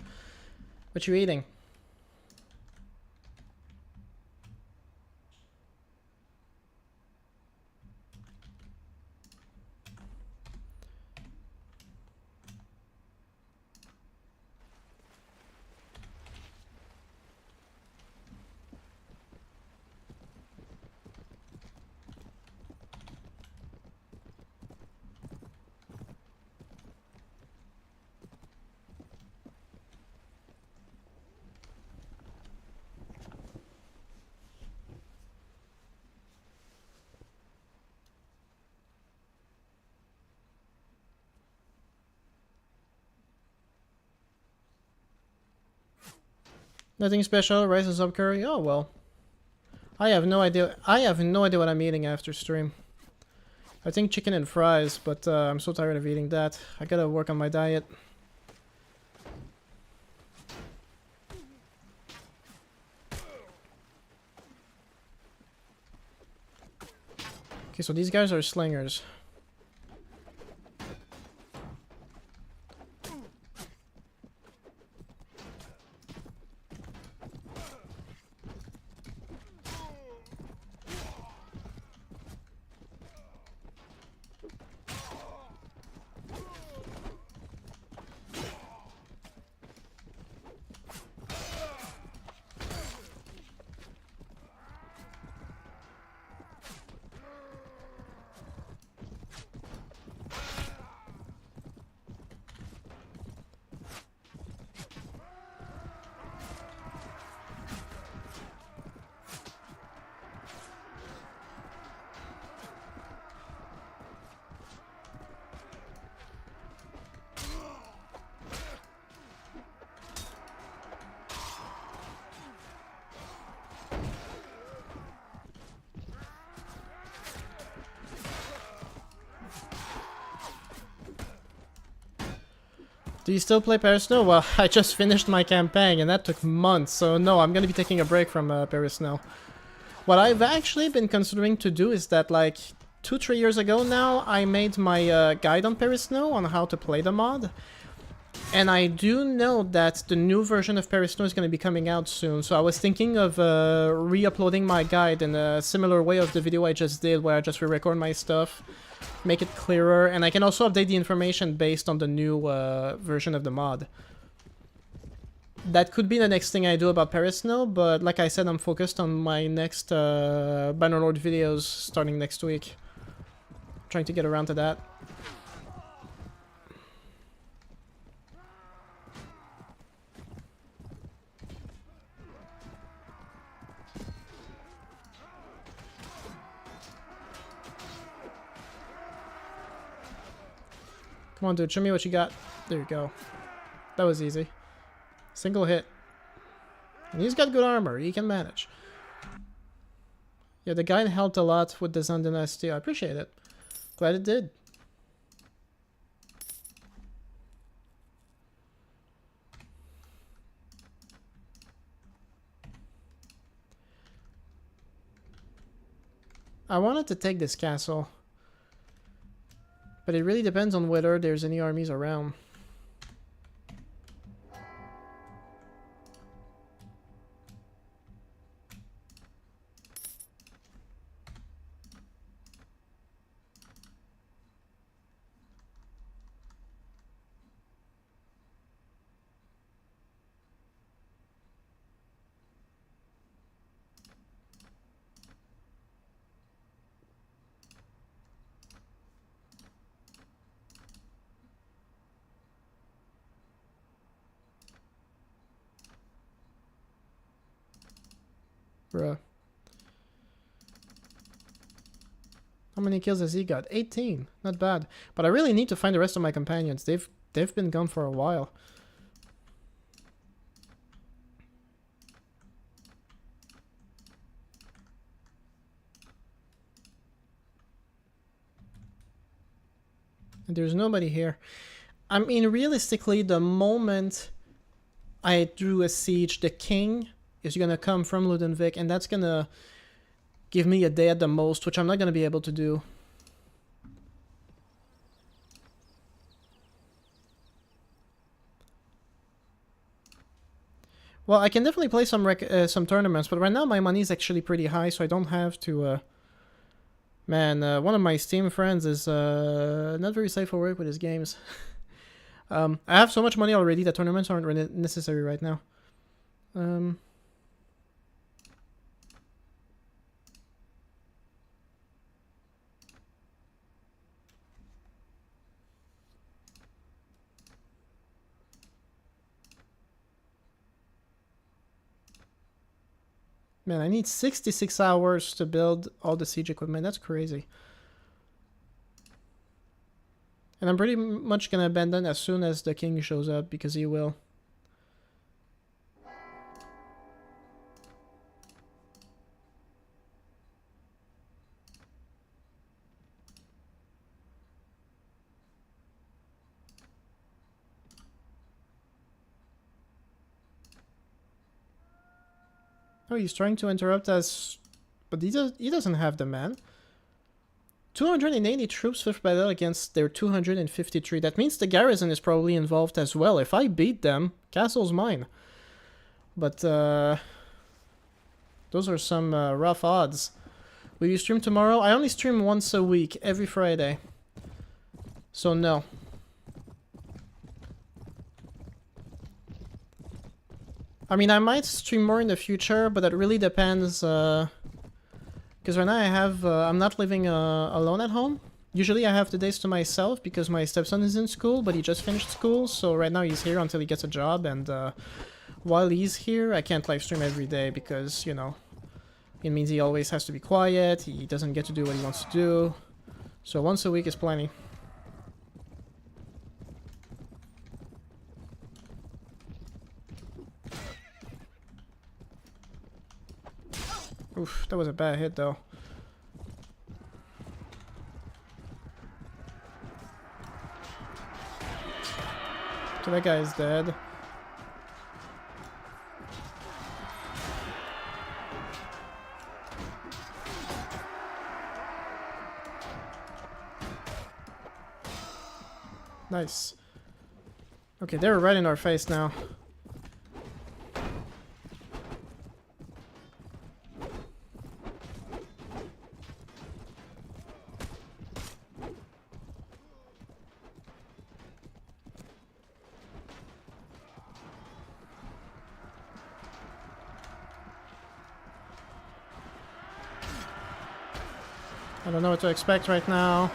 What you eating? Nothing special. Rice and sub curry. Oh well. I have no idea. I have no idea what I'm eating after stream. I think chicken and fries, but I'm so tired of eating that. I gotta work on my diet. Okay, so these guys are slingers. Do you still play Paris Snow? Well, I just finished my campaign and that took months, so no, I'm gonna be taking a break from Paris Snow. What I've actually been considering to do is that, like, 2-3 years ago now, I made my guide on Paris Snow on how to play the mod. And I do know that the new version of Paris Snow is going to be coming out soon, so I was thinking of re-uploading my guide in a similar way of the video I just did, where I just re-record my stuff, make it clearer, and I can also update the information based on the new version of the mod. That could be the next thing I do about Paris Snow, but like I said, I'm focused on my next Bannerlord videos starting next week. Trying to get around to that. Come on, dude, show me what you got. There you go. That was easy. Single hit. And he's got good armor. He can manage. Yeah, the guide helped a lot with the Zan Dynasty. I appreciate it. Glad it did. I wanted to take this castle. But it really depends on whether there's any armies around. Bruh. How many kills has he got? 18. Not bad. But I really need to find the rest of my companions. They've been gone for a while. And there's nobody here. I mean, realistically, the moment I do a siege, the king is gonna come from Ludenvik, and that's gonna give me a day at the most, which I'm not gonna be able to do. Well, I can definitely play some tournaments, but right now my money is actually pretty high, so I don't have to. Man, one of my Steam friends is not very safe for work with his games. I have so much money already that tournaments aren't really necessary right now. Man, I need 66 hours to build all the siege equipment. That's crazy. And I'm pretty much gonna abandon as soon as the king shows up, because he will. Oh, he's trying to interrupt us, but he doesn't have the man. 280 troops 5th battle against their 253. That means the garrison is probably involved as well. If I beat them, castle's mine. But those are some rough odds. Will you stream tomorrow? I only stream once a week, every Friday. So no. I mean, I might stream more in the future, but that really depends. Because right now I'm not living alone at home. Usually I have the days to myself because my stepson is in school, but he just finished school, so right now he's here until he gets a job, and while he's here, I can't live stream every day because, you know, it means he always has to be quiet, he doesn't get to do what he wants to do. So once a week is plenty. Oof, that was a bad hit though. So that guy is dead. Nice. Okay, they're right in our face now. I don't know what to expect right now.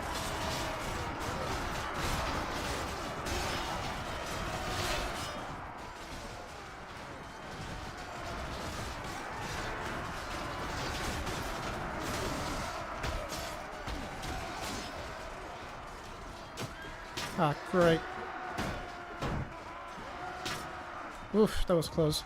Ah, great. Oof, that was close.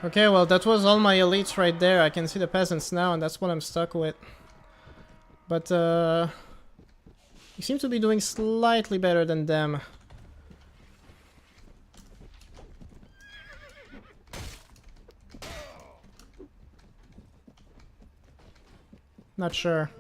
Okay, well, that was all my elites right there. I can see the peasants now, and that's what I'm stuck with. But, you seem to be doing slightly better than them. Not sure.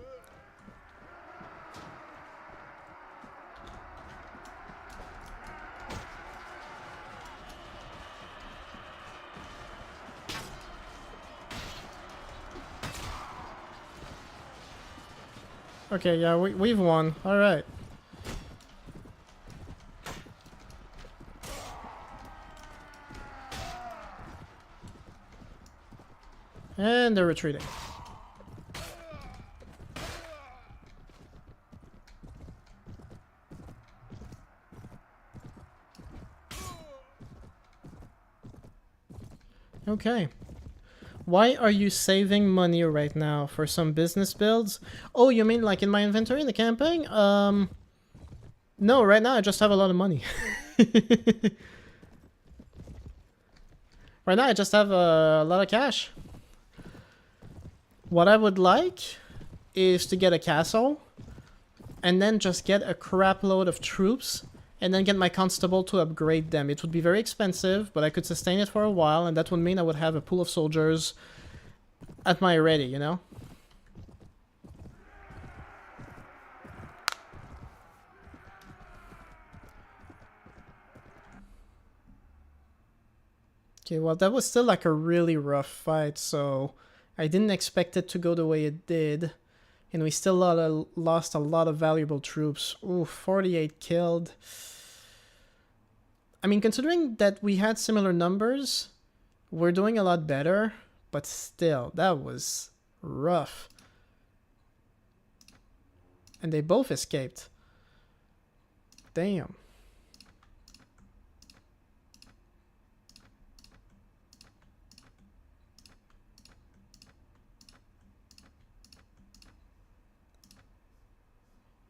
Okay, yeah, we've won. Alright. And they're retreating. Okay. Why are you saving money right now? For some business builds? Oh, you mean like in my inventory in the campaign? No, right now I just have a lot of money. Right now I just have a lot of cash. What I would like is to get a castle and then just get a crap load of troops and then get my constable to upgrade them. It would be very expensive, but I could sustain it for a while, and that would mean I would have a pool of soldiers at my ready, you know? Okay, well, that was still like a really rough fight, so I didn't expect it to go the way it did. And we still lost a lot of valuable troops. Ooh, 48 killed. I mean, considering that we had similar numbers, we're doing a lot better. But still, that was rough. And they both escaped. Damn.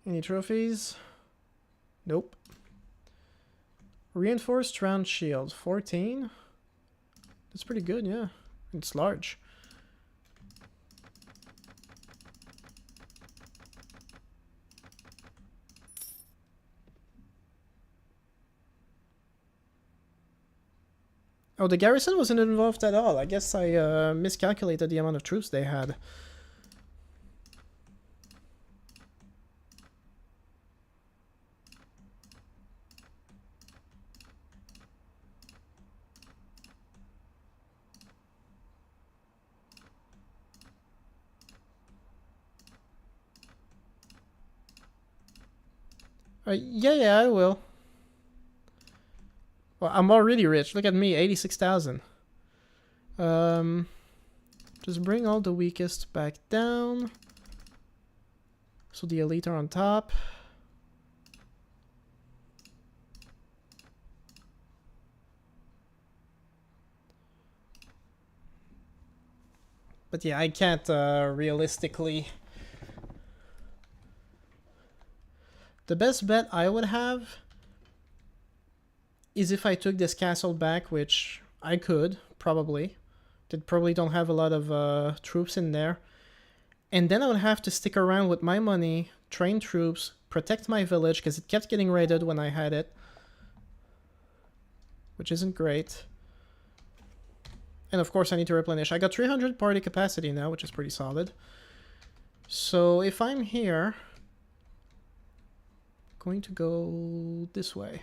Any trophies? Nope. Reinforced round shield, 14. That's pretty good, yeah. It's large. Oh, the garrison wasn't involved at all. I guess I miscalculated the amount of troops they had. Yeah, I will. Well, I'm already rich. Look at me, 86,000. Just bring all the weakest back down. So the elite are on top. But yeah, I can't realistically... The best bet I would have is if I took this castle back, which I could, probably. They probably don't have a lot of troops in there. And then I would have to stick around with my money, train troops, protect my village, because it kept getting raided when I had it. Which isn't great. And of course I need to replenish. I got 300 party capacity now, which is pretty solid. So if I'm here... going to go this way.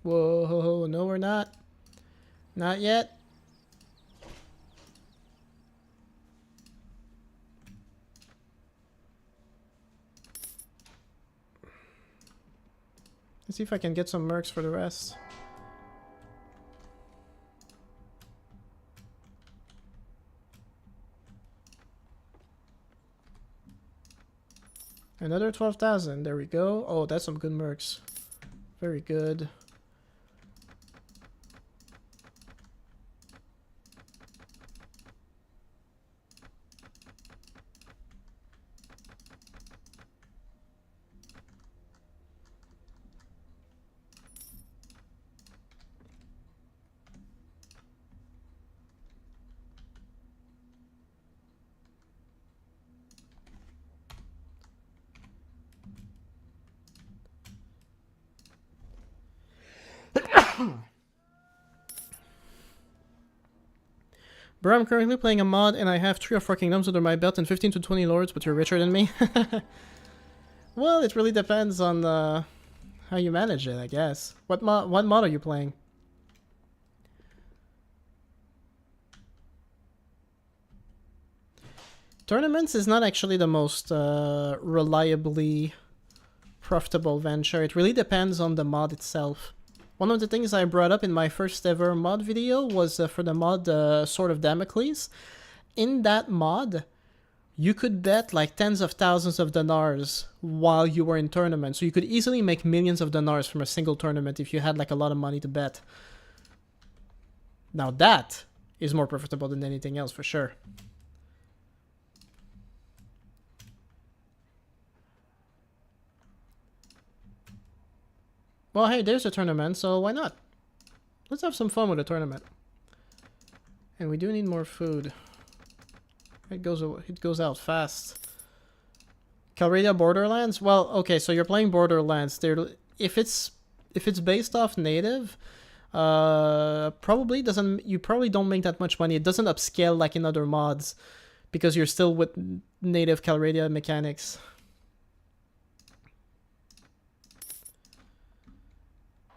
Whoa, no we're not. Not yet. Let's see if I can get some mercs for the rest. Another 12,000. There we go. Oh, that's some good mercs. Very good. Bro, I'm currently playing a mod and I have 3 or 4 kingdoms under my belt and 15 to 20 lords, but you're richer than me. Well, it really depends on how you manage it, I guess. What mod are you playing? Tournaments is not actually the most reliably profitable venture. It really depends on the mod itself. One of the things I brought up in my first ever mod video was for the mod Sword of Damocles. in that mod, you could bet like tens of thousands of dinars while you were in tournament. So you could easily make millions of dinars from a single tournament if you had like a lot of money to bet. Now that is more profitable than anything else for sure. Well, hey, there's a tournament, so why not? Let's have some fun with a tournament. And we do need more food. It goes out fast. Calradia Borderlands? Well, okay, so you're playing Borderlands. If it's based off native, probably doesn't. You probably don't make that much money. It doesn't upscale like in other mods because you're still with native Calradia mechanics.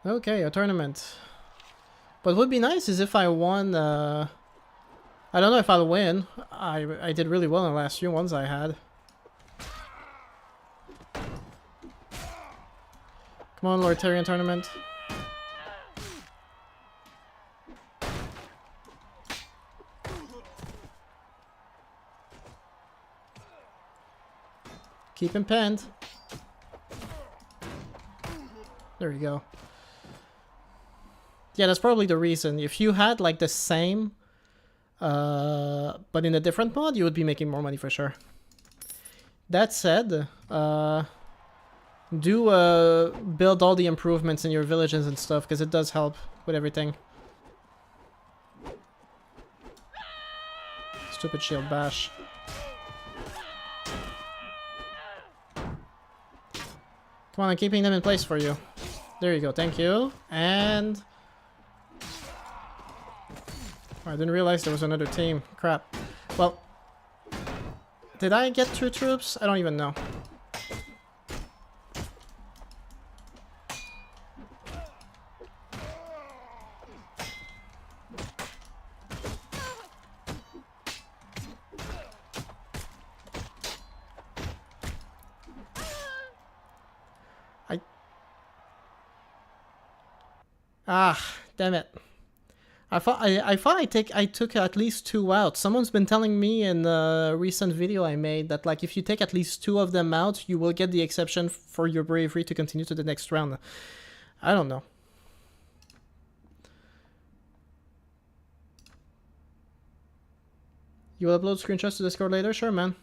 Okay, a tournament. But what would be nice is if I won. I don't know if I'll win. I did really well in the last few ones I had. Come on, Lord Tyrion tournament. Keep him pinned. There you go. Yeah, that's probably the reason. If you had like the same, but in a different mod, you would be making more money for sure. That said, do build all the improvements in your villages and stuff, because it does help with everything. Stupid shield bash. Come on, I'm keeping them in place for you. There you go, thank you. And... I didn't realize there was another team. Crap. Well, did I get 2 troops? I don't even know. Damn it. I thought I took at least 2 out. Someone's been telling me in a recent video I made that like if you take at least 2 of them out, you will get the exception for your bravery to continue to the next round. I don't know. You will upload screenshots to Discord later? Sure, man.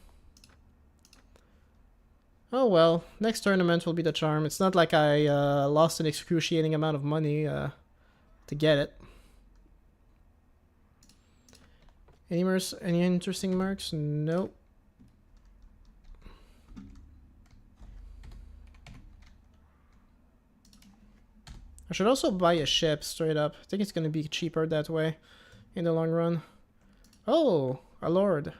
Oh well, next tournament will be the charm. It's not like I lost an excruciating amount of money to get it. Any interesting marks? Nope. I should also buy a ship straight up. I think it's gonna be cheaper that way in the long run. Oh, a lord.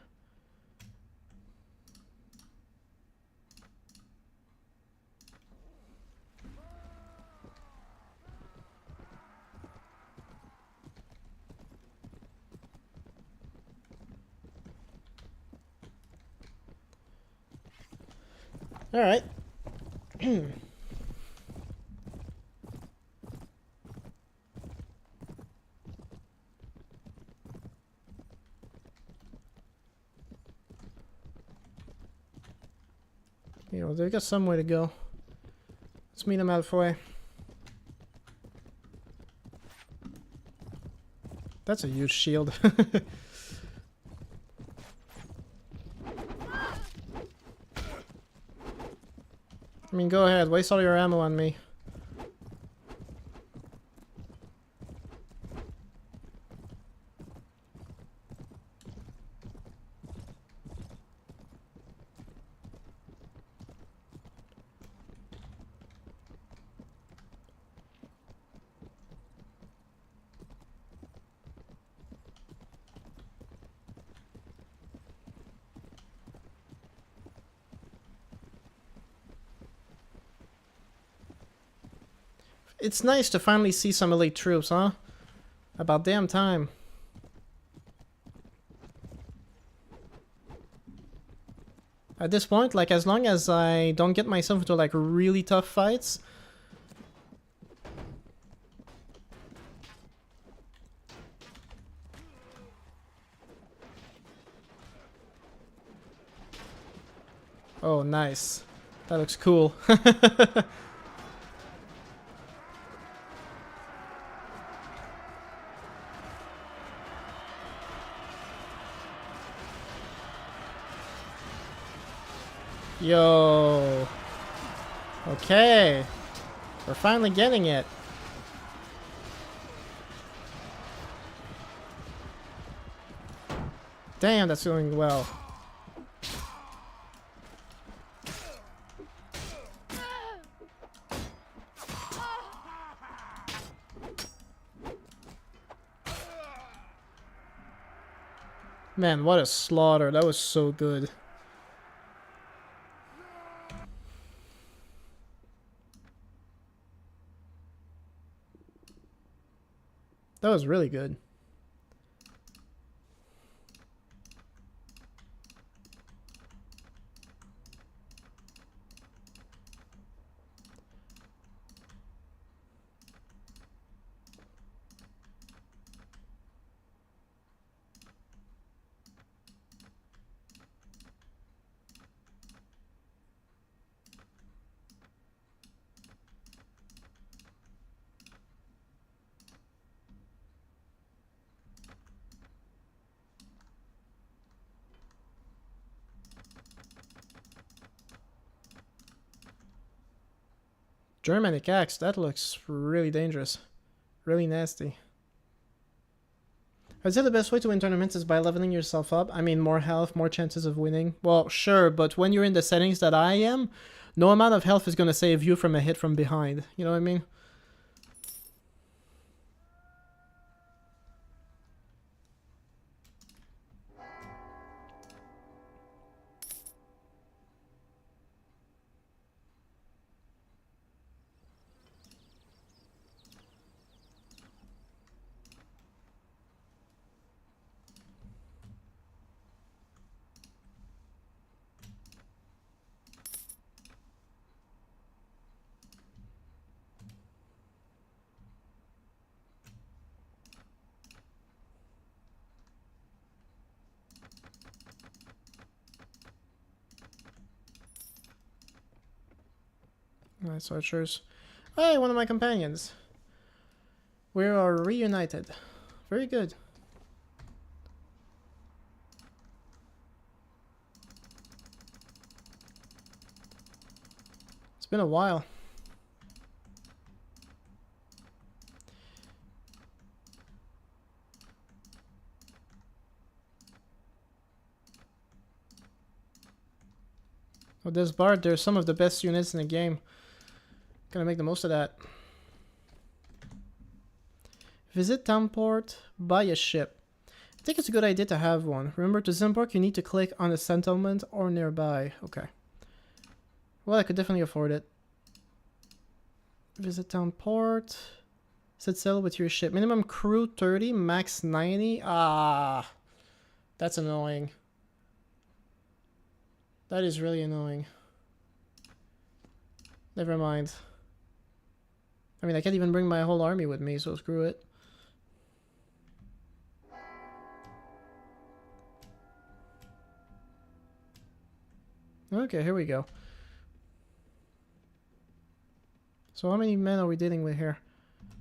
All right. Yeah, well, they got some way to go. Let's meet them halfway. That's a huge shield. I mean, go ahead, waste all your ammo on me. It's nice to finally see some elite troops, huh? About damn time. At this point, like, as long as I don't get myself into, like, really tough fights... Oh, nice. That looks cool. Yo. Okay. We're finally getting it. Damn, that's going well. Man, what a slaughter. That was so good. That was really good. Germanic axe, that looks really dangerous. Really nasty. I'd say the best way to win tournaments is by leveling yourself up. I mean, more health, more chances of winning. Well, sure, but when you're in the settings that I am, no amount of health is going to save you from a hit from behind. You know what I mean? Nice archers. Hey, one of my companions. We are reunited. Very good. It's been a while. With this bard, there's some of the best units in the game. Gonna make the most of that. Visit Townport, buy a ship. I think it's a good idea to have one. Remember, to Zimborg, you need to click on a settlement or nearby. Okay. Well, I could definitely afford it. Visit Townport. Set sail with your ship. Minimum crew 30, max 90. Ah, that's annoying. That is really annoying. Never mind. I mean, I can't even bring my whole army with me, so screw it. Okay, here we go. So how many men are we dealing with here?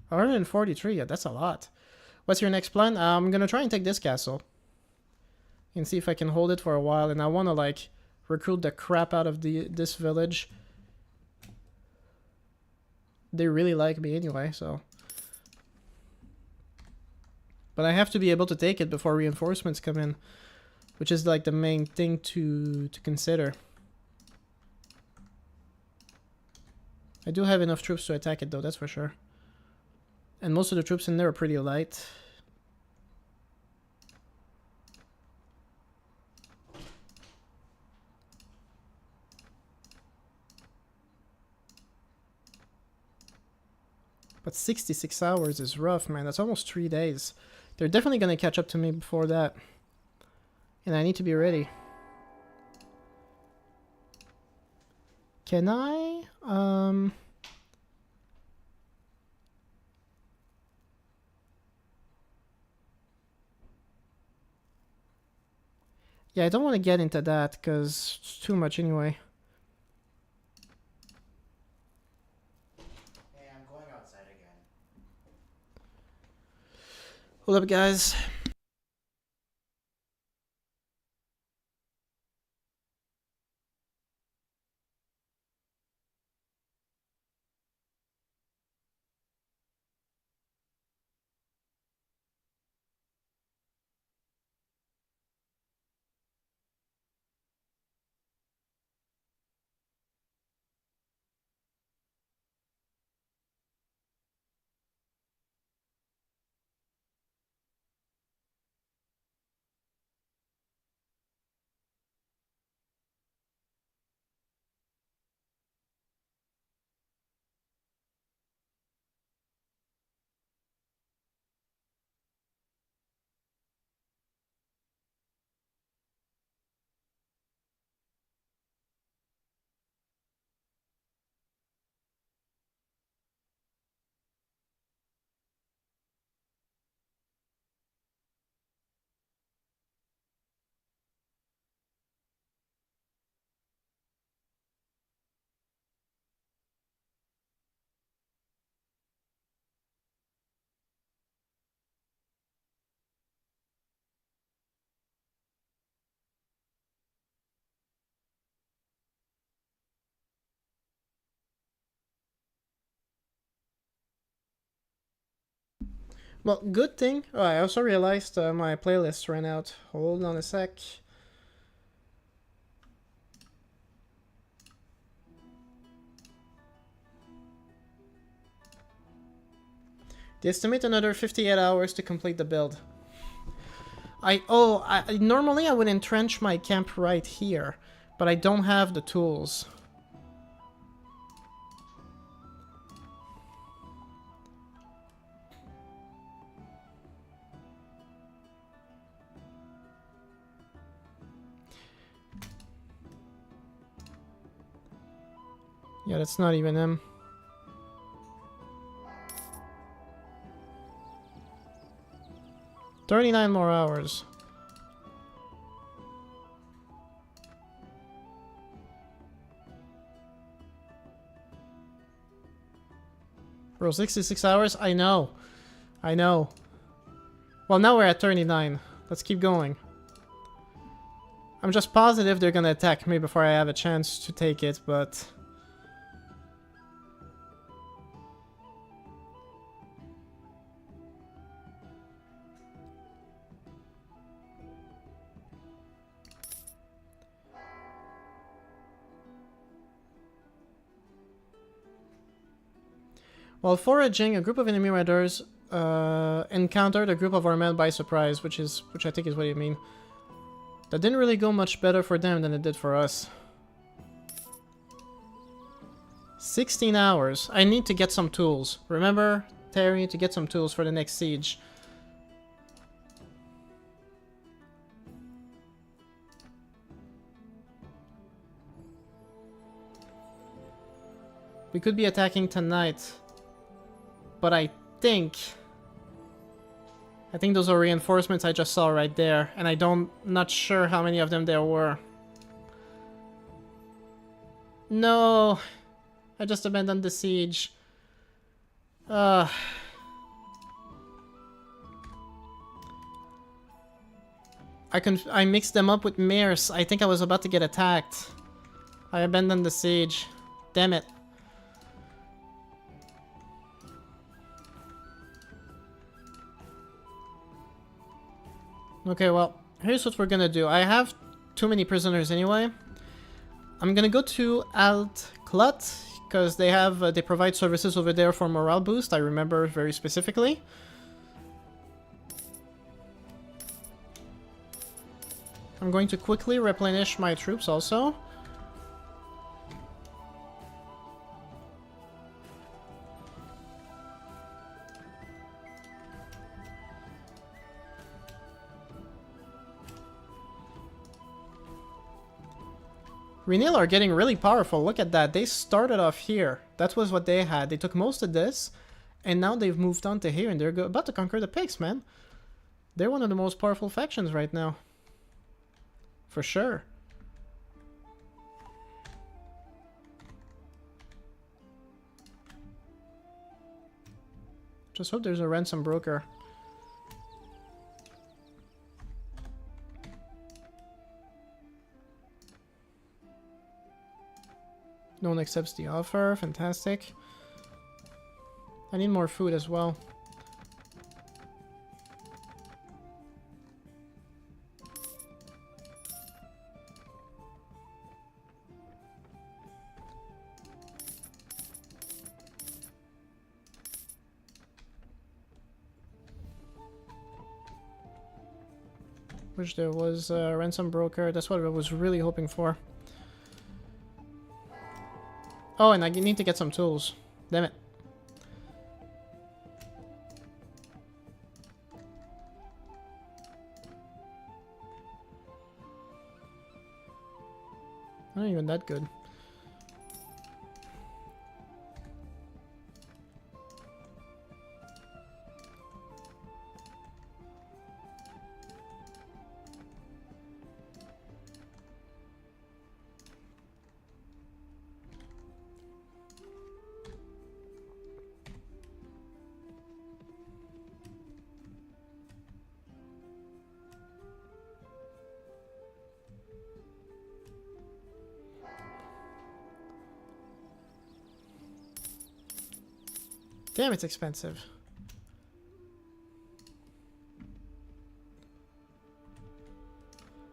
143, yeah, that's a lot. What's your next plan? I'm gonna try and take this castle. And see if I can hold it for a while, and I wanna, like, recruit the crap out of this village. They really like me anyway, so. But I have to be able to take it before reinforcements come in, which is like the main thing to consider. I do have enough troops to attack it though, that's for sure. And most of the troops in there are pretty light. But 66 hours is rough, man. That's almost 3 days. They're definitely going to catch up to me before that. And I need to be ready. Can I? Yeah, I don't want to get into that because it's too much anyway. Hold up, guys. Well, good thing. Oh, I also realized my playlist ran out. Hold on a sec. They estimate another 58 hours to complete the build. Normally I would entrench my camp right here, but I don't have the tools. Yeah, that's not even him. $39 more hours. Bro, 66 hours? I know. I know. Well, now we're at 39. Let's keep going. I'm just positive they're gonna attack me before I have a chance to take it, but... While foraging, a group of enemy riders encountered a group of our men by surprise, which I think is what you mean. That didn't really go much better for them than it did for us. 16 hours. I need to get some tools. Remember, Terry, to get some tools for the next siege. We could be attacking tonight. But I think those are reinforcements I just saw right there, and not sure how many of them there were. No, I just abandoned the siege. I mixed them up with mares. I think I was about to get attacked. I abandoned the siege. Damn it. Okay, well, here's what we're gonna do. I have too many prisoners anyway. I'm gonna go to Alt Clut, because they provide services over there for morale boost, I remember very specifically. I'm going to quickly replenish my troops also. Renil are getting really powerful. Look at that. They started off here. That was what they had. They took most of this, and now they've moved on to here, and they're about to conquer the pigs, man. They're one of the most powerful factions right now. For sure. Just hope there's a ransom broker. No one accepts the offer. Fantastic. I need more food as well. Wish there was a ransom broker. That's what I was really hoping for. Oh, and I need to get some tools. Damn it. Not even that good. Damn, it's expensive.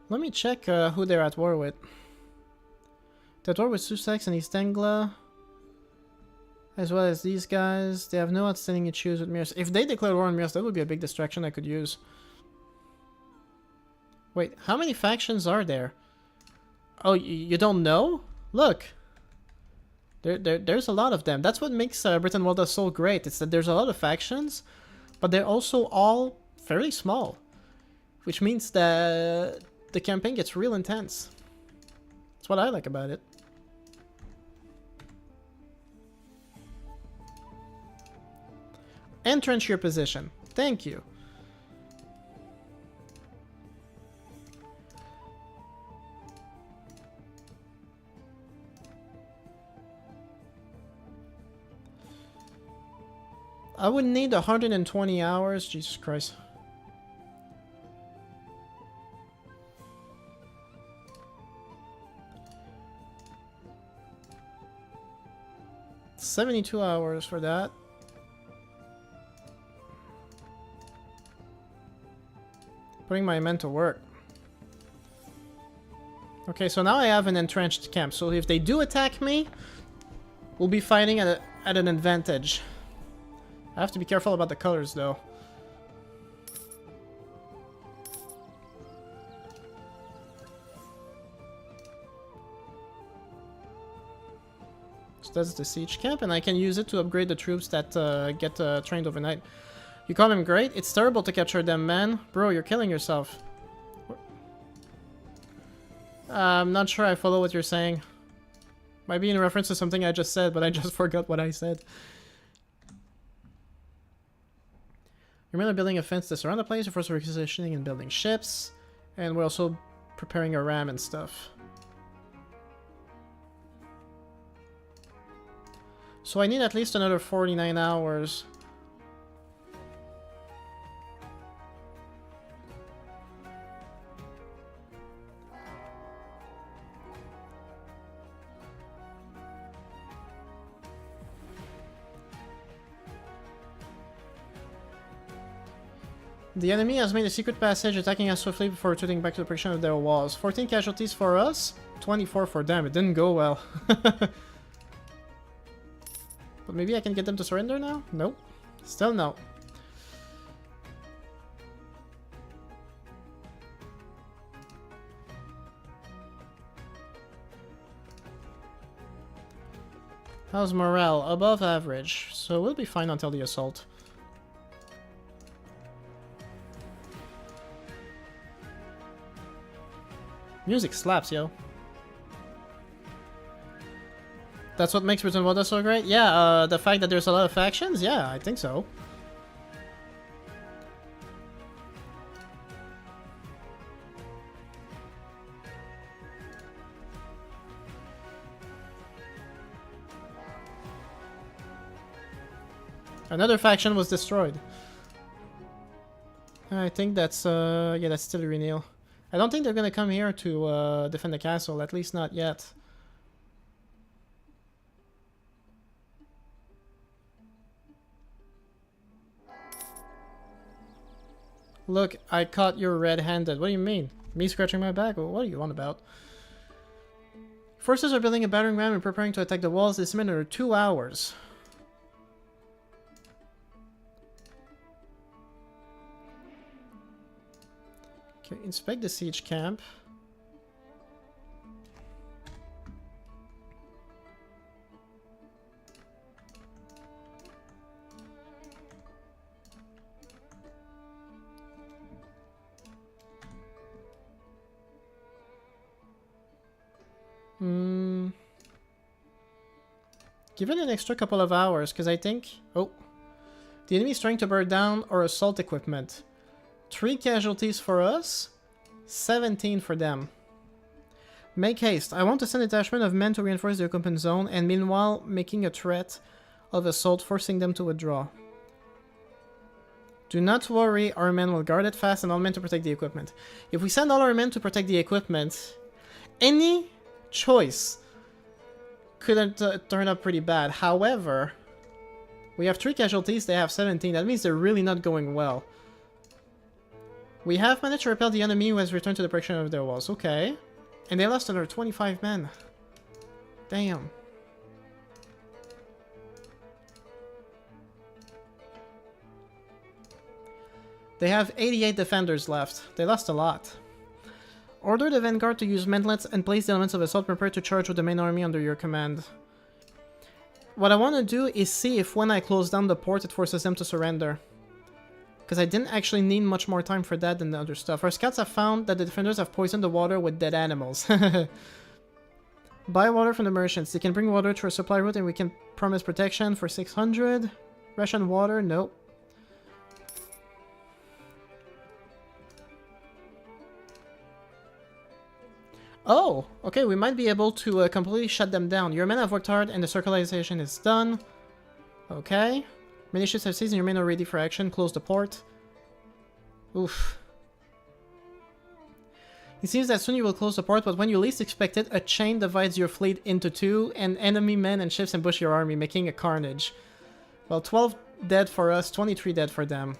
Let me check who they're at war with. They're at war with Sussex and East Anglia, as well as these guys. They have no outstanding issues with Mears. If they declare war on Mears, that would be a big distraction I could use. Wait, how many factions are there? Oh, you don't know? Look! There's a lot of them. That's what makes Brytenwalda so great. It's that there's a lot of factions, but they're also all fairly small. Which means that the campaign gets real intense. That's what I like about it. Entrench your position. Thank you. I would need 120 hours. Jesus Christ. $72 hours for that. Putting my men to work. Okay, so now I have an entrenched camp. So if they do attack me, we'll be fighting at an advantage. I have to be careful about the colors, though. So that's the siege camp, and I can use it to upgrade the troops that get trained overnight. You call them great? It's terrible to capture them, man. Bro, you're killing yourself. I'm not sure I follow what you're saying. Might be in reference to something I just said, but I just forgot what I said. Your men are building a fence to surround the place, you're forced repositioning and building ships, and we're also preparing a ram and stuff. So I need at least another 49 hours. The enemy has made a secret passage, attacking us swiftly before retreating back to the protection of their walls. 14 casualties for us, 24 for them. It didn't go well. But maybe I can get them to surrender now? Nope. Still no. How's morale? Above average. So we'll be fine until the assault. Music slaps, yo. That's what makes Brytenwalda so great? Yeah, the fact that there's a lot of factions? Yeah, I think so. Another faction was destroyed. I think that's, yeah, that's still Renil. I don't think they're gonna come here to defend the castle, at least not yet. Look, I caught you red-handed. What do you mean? Me scratching my back? What are you on about? Forces are building a battering ram and preparing to attack the walls this minute or 2 hours. Okay, inspect the siege camp. Give it an extra couple of hours, because I think... Oh. The enemy is trying to burn down our assault equipment. 3 casualties for us, 17 for them. Make haste. I want to send a detachment of men to reinforce the occupant zone, and meanwhile making a threat of assault, forcing them to withdraw. Do not worry, our men will guard it fast and all men to protect the equipment. If we send all our men to protect the equipment, any choice could turn up pretty bad. However, we have 3 casualties, they have 17. That means they're really not going well. We have managed to repel the enemy who has returned to the direction of their walls. Okay. And they lost another 25 men. Damn. They have 88 defenders left. They lost a lot. Order the vanguard to use mantlets and place the elements of assault prepared to charge with the main army under your command. What I want to do is see if when I close down the port it forces them to surrender. Because I didn't actually need much more time for that than the other stuff. Our scouts have found that the defenders have poisoned the water with dead animals. Buy water from the merchants. They can bring water to our supply route and we can promise protection for 600. Ration water? Nope. Oh, okay, we might be able to completely shut them down. Your men have worked hard and the circularization is done. Okay. Many ships have seized and your men are ready for action. Close the port. Oof. It seems that soon you will close the port, but when you least expect it, a chain divides your fleet into 2, and enemy men and ships ambush your army, making a carnage. Well, 12 dead for us, 23 dead for them.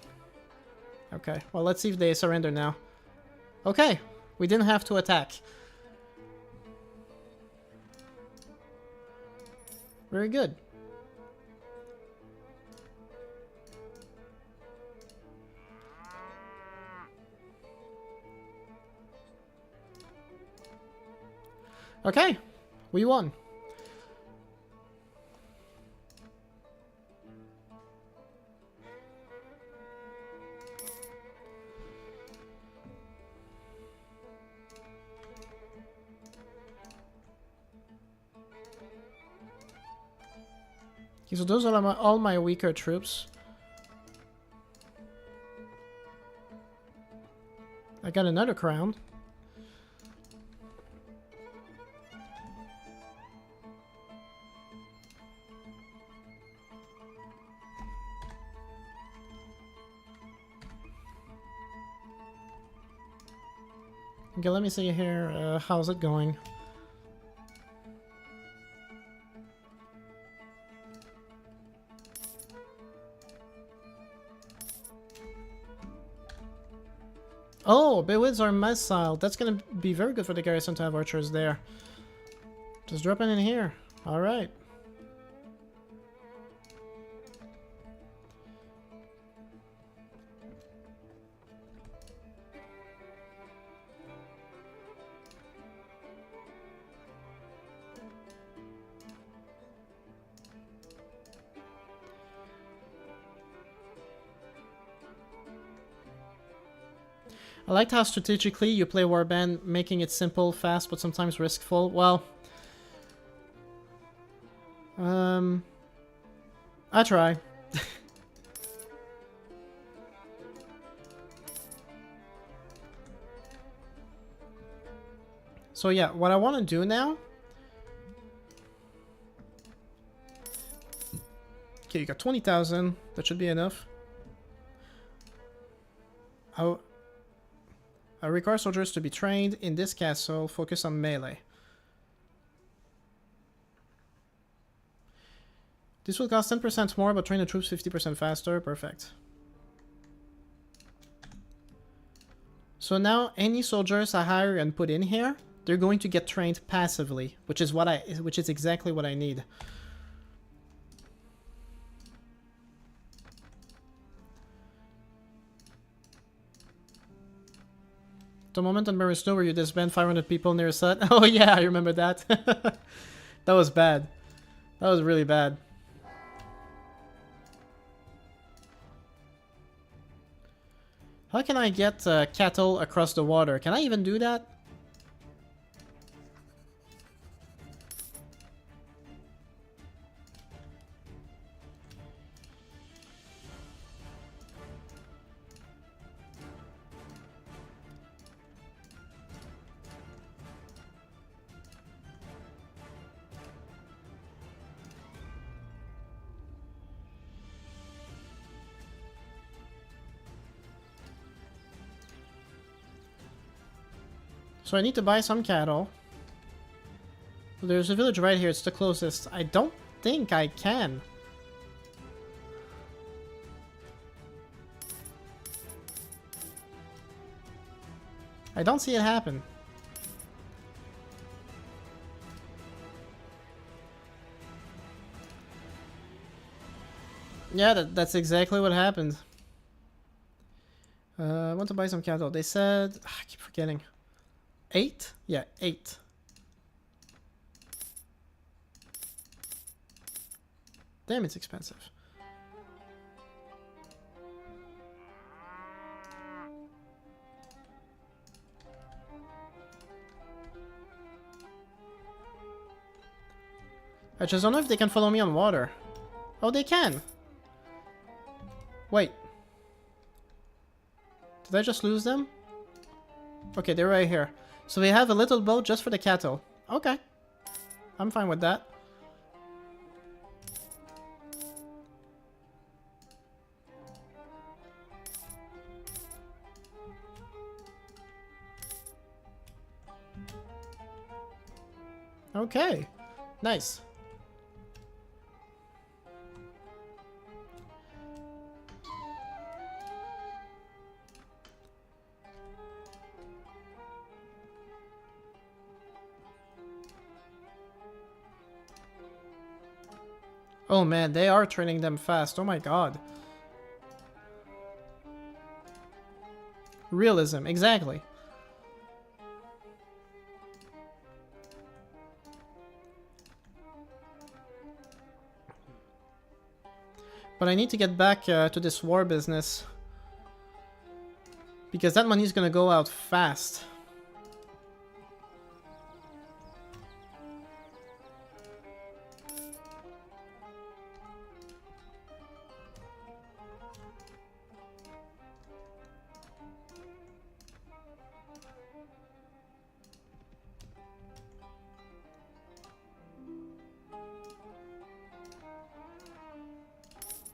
Okay, well, let's see if they surrender now. Okay, we didn't have to attack. Very good. Okay, we won. Okay, so those are all my weaker troops. I got another crown. Okay, let me see here. How's it going? Oh, Bewids are missile. That's gonna be very good for the garrison to have archers there. Just dropping in here. Alright. I liked how strategically you play Warband, making it simple, fast, but sometimes riskful. Well, I try. So yeah, what I want to do now... Okay, you got 20,000. That should be enough. I require soldiers to be trained in this castle. Focus on melee. This will cost 10% more, but train the troops 50% faster. Perfect. So now any soldiers I hire and put in here, they're going to get trained passively, which is exactly what I need. The moment on Mirror Snow where you disband 500 people near a set. Oh yeah, I remember that. That was bad. That was really bad. How can I get cattle across the water? Can I even do that? So I need to buy some cattle. There's a village right here, it's the closest. I don't think I can. I don't see it happen. Yeah, that's exactly what happened. I want to buy some cattle. They said... I keep forgetting. 8? Yeah, 8. Damn, it's expensive. I just don't know if they can follow me on water. Oh, they can! Wait. Did I just lose them? Okay, they're right here. So we have a little boat just for the cattle. Okay. I'm fine with that. Okay. Nice. Oh man, they are training them fast. Oh my god. Realism, exactly. But I need to get back to this war business. Because that money is gonna go out fast.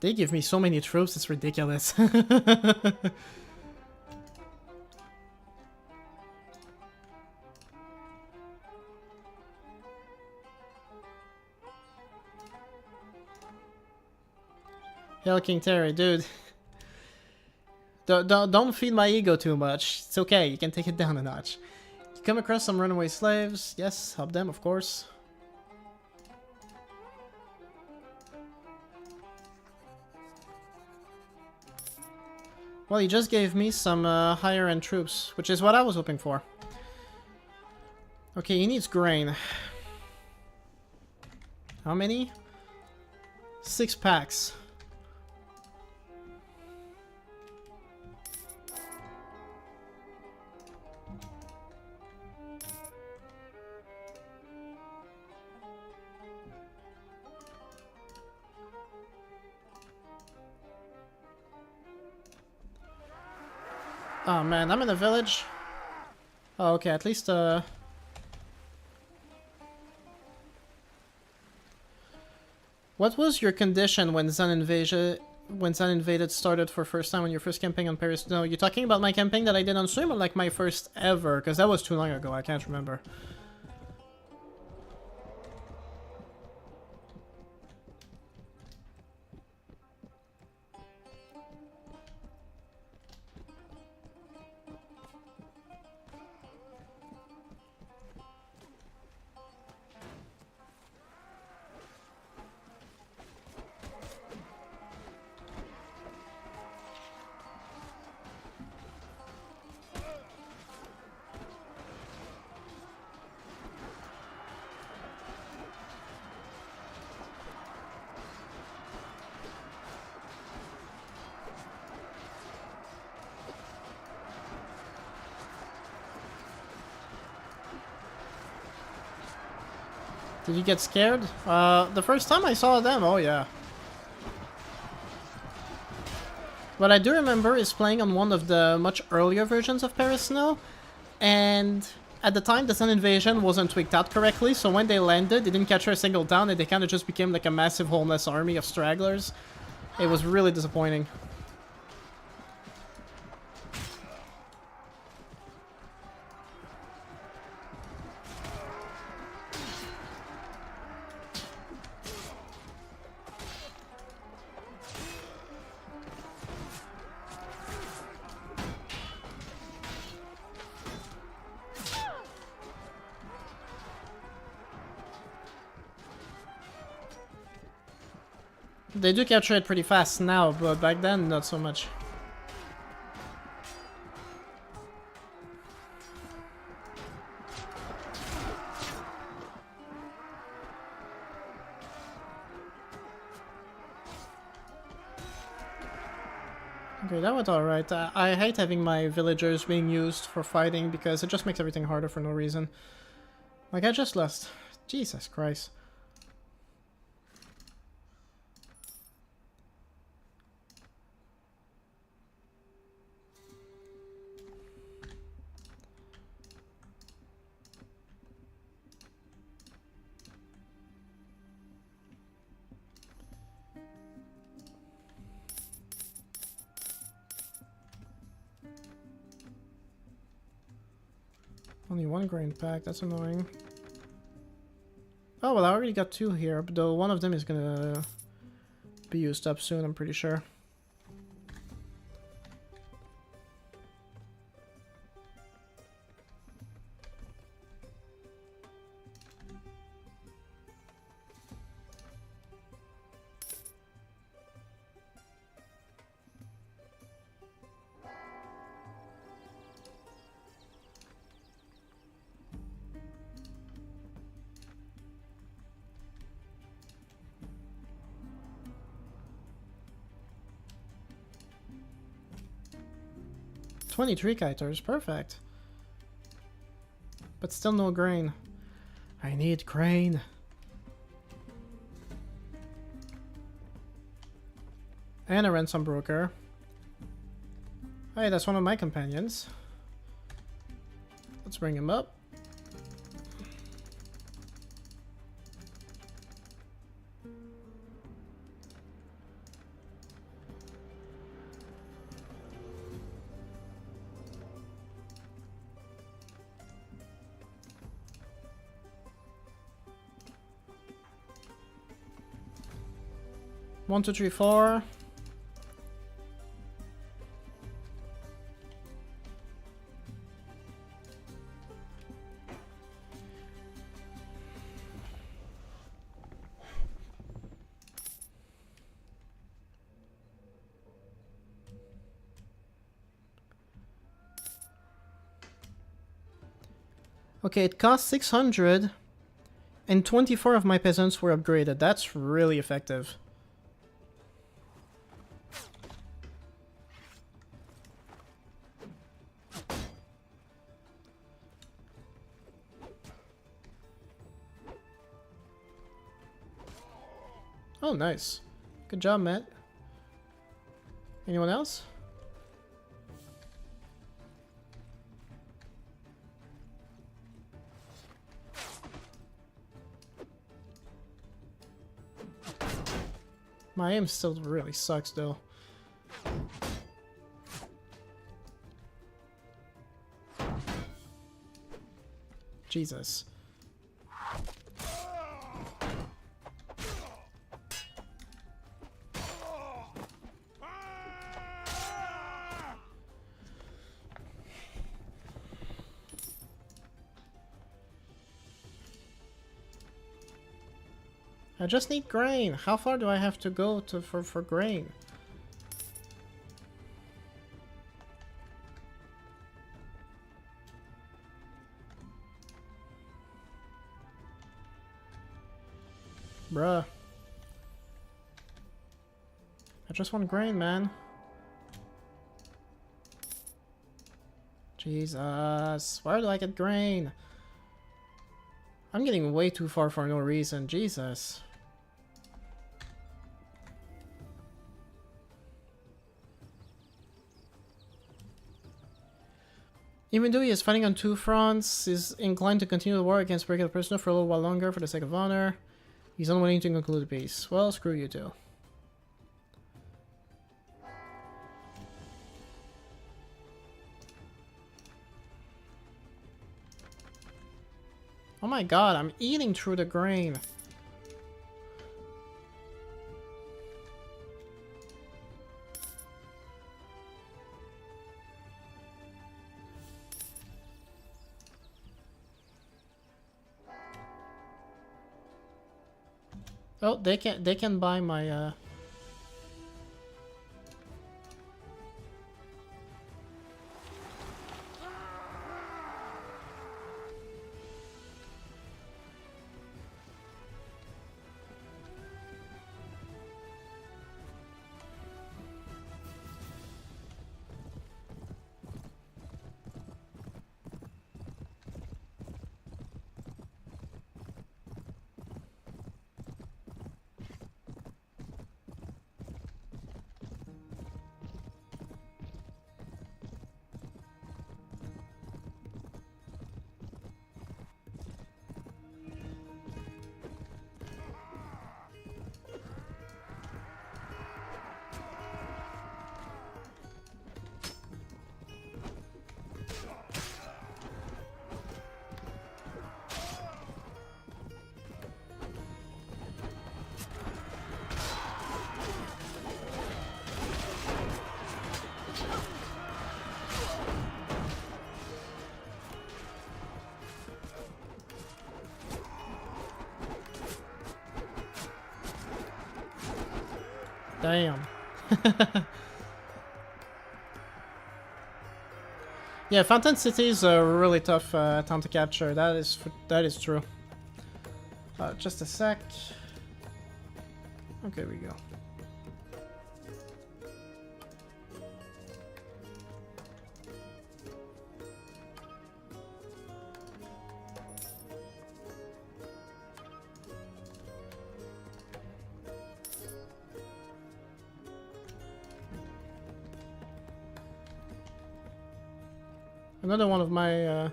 They give me so many troops, it's ridiculous. Hell, King Terry, dude. Don't feed my ego too much. It's okay, you can take it down a notch. You come across some runaway slaves. Yes, help them, of course. Well, he just gave me some higher-end troops, which is what I was hoping for. Okay, he needs grain. How many? 6 packs. Oh man, I'm in a village. Oh, okay, at least what was your condition when Zan invaded started for first time when your first campaign on Paris? No, you're talking about my campaign that I did on stream or like my first ever? Because that was too long ago, I can't remember. Did you get scared? The first time I saw them, oh yeah. What I do remember is playing on one of the much earlier versions of Paris Snow, and at the time the Sun Invasion wasn't tweaked out correctly, so when they landed, they didn't capture a single town, and they kind of just became like a massive homeless army of stragglers. It was really disappointing. They do capture it pretty fast now, but back then, not so much. Okay, that went alright. I hate having my villagers being used for fighting because it just makes everything harder for no reason. Like, I just lost. Jesus Christ. Only one grain pack, that's annoying. Oh, well, I already got 2 here, but though one of them is gonna be used up soon, I'm pretty sure. $23 kiters, perfect. But still no grain. I need grain. And a ransom broker. Hey, that's one of my companions. Let's bring him up. One, two, three, four. Okay, it cost 600, and 24 of my peasants were upgraded. That's really effective. Oh, nice. Good job, Matt. Anyone else? My aim still really sucks, though. Jesus. I just need grain. How far do I have to go for grain? Bruh. I just want grain, man. Jesus. Where do I get grain? I'm getting way too far for no reason. Jesus. Even though he is fighting on two fronts, he's inclined to continue the war against Breaking the Prisoner for a little while longer for the sake of honor. He's unwilling to conclude the peace. Well, screw you too. Oh my god, I'm eating through the grain. Oh, they can buy my Damn. Yeah, Fountain City is a really tough town to capture. That is true. Just a sec. Okay, we go. Another one of my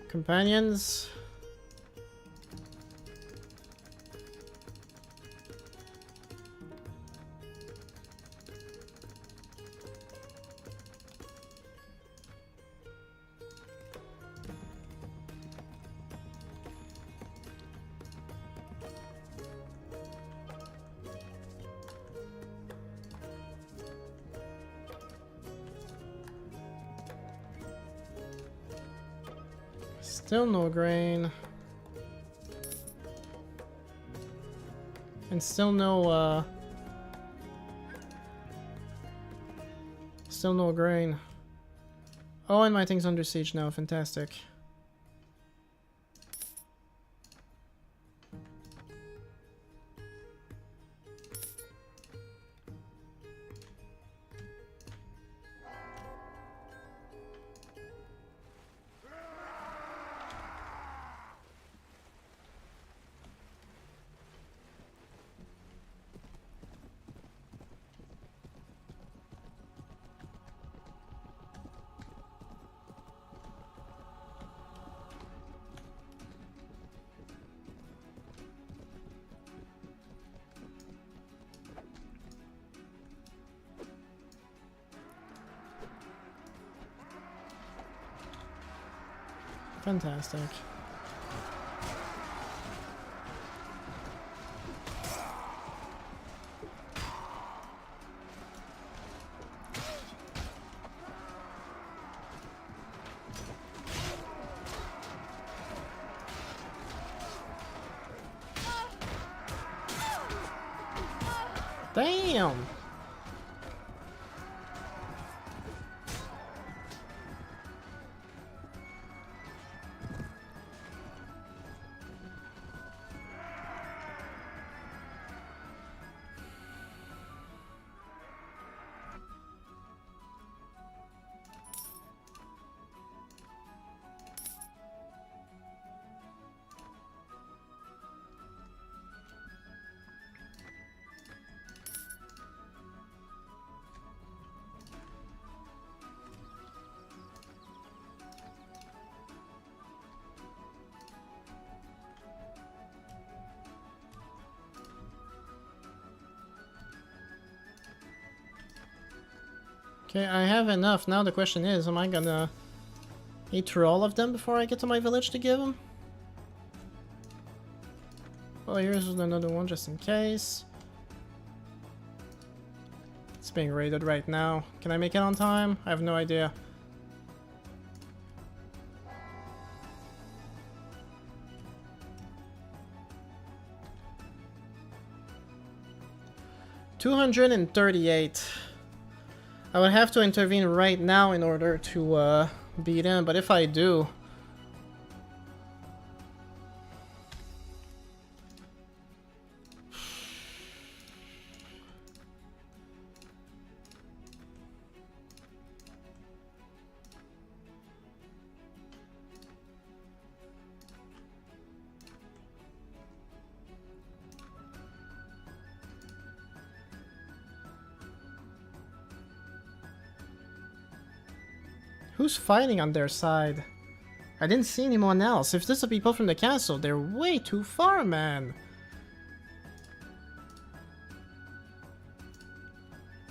companions. Still no grain. And still no grain. Oh, and my thing's under siege now. Fantastic. Fantastic. Damn! Okay, I have enough. Now the question is, am I gonna eat through all of them before I get to my village to give them? Well, here's another one just in case. It's being raided right now. Can I make it on time? I have no idea. $238. I would have to intervene right now in order to beat him, but if I do... Who's fighting on their side? I didn't see anyone else. If this are people from the castle, they're way too far, man.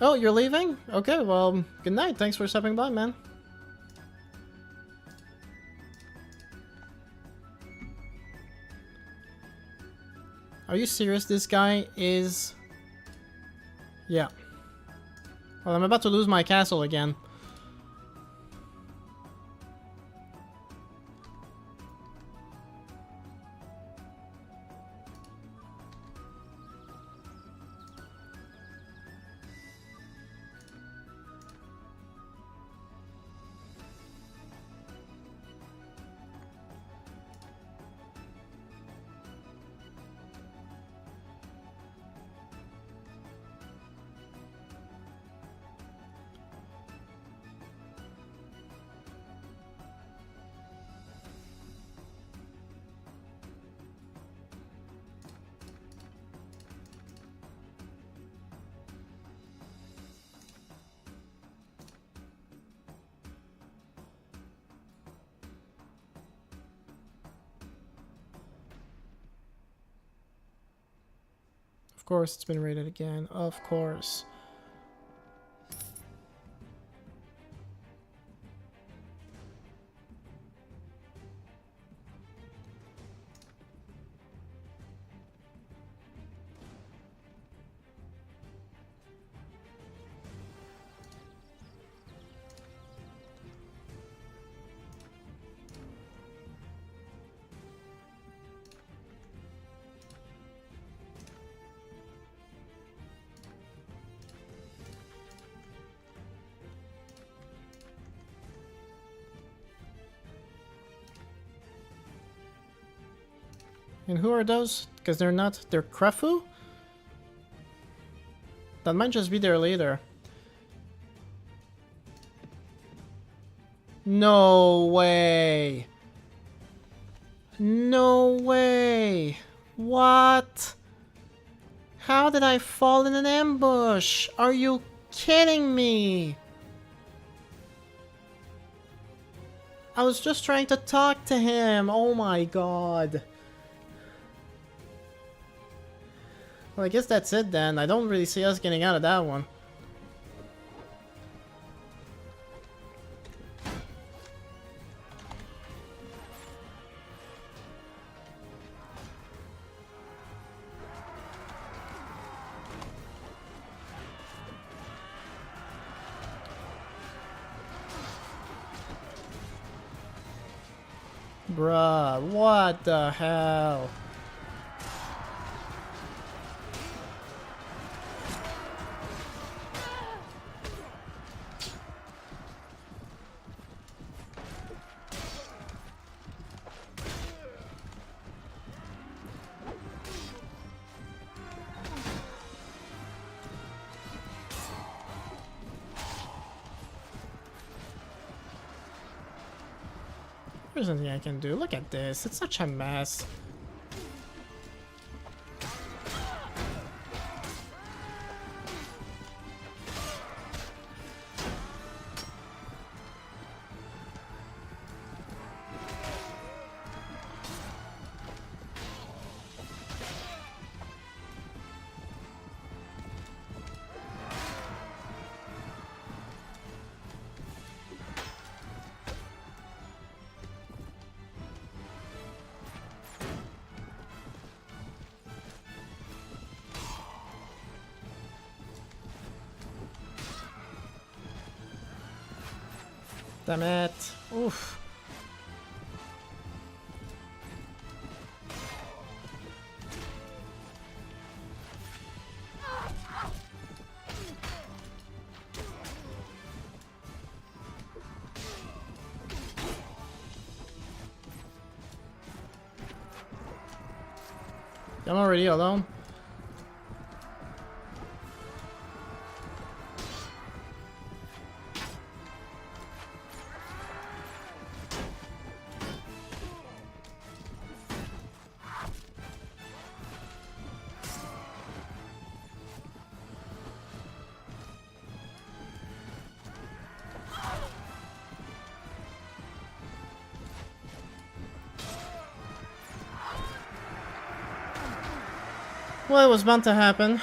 Oh, you're leaving? Okay, well, good night. Thanks for stopping by, man. Are you serious? This guy is... Yeah. Well, I'm about to lose my castle again. Of course, it's been raided again. Of course. And who are those? Because they're not... They're Krefu? That might just be their leader. No way! No way! What? How did I fall in an ambush? Are you kidding me? I was just trying to talk to him. Oh my god. Well, I guess that's it then. I don't really see us getting out of that one. Bruh, what the hell? There's nothing I can do. Look at this. It's such a mess. Damn it. Oof. I'm already alone. Well, it was bound to happen.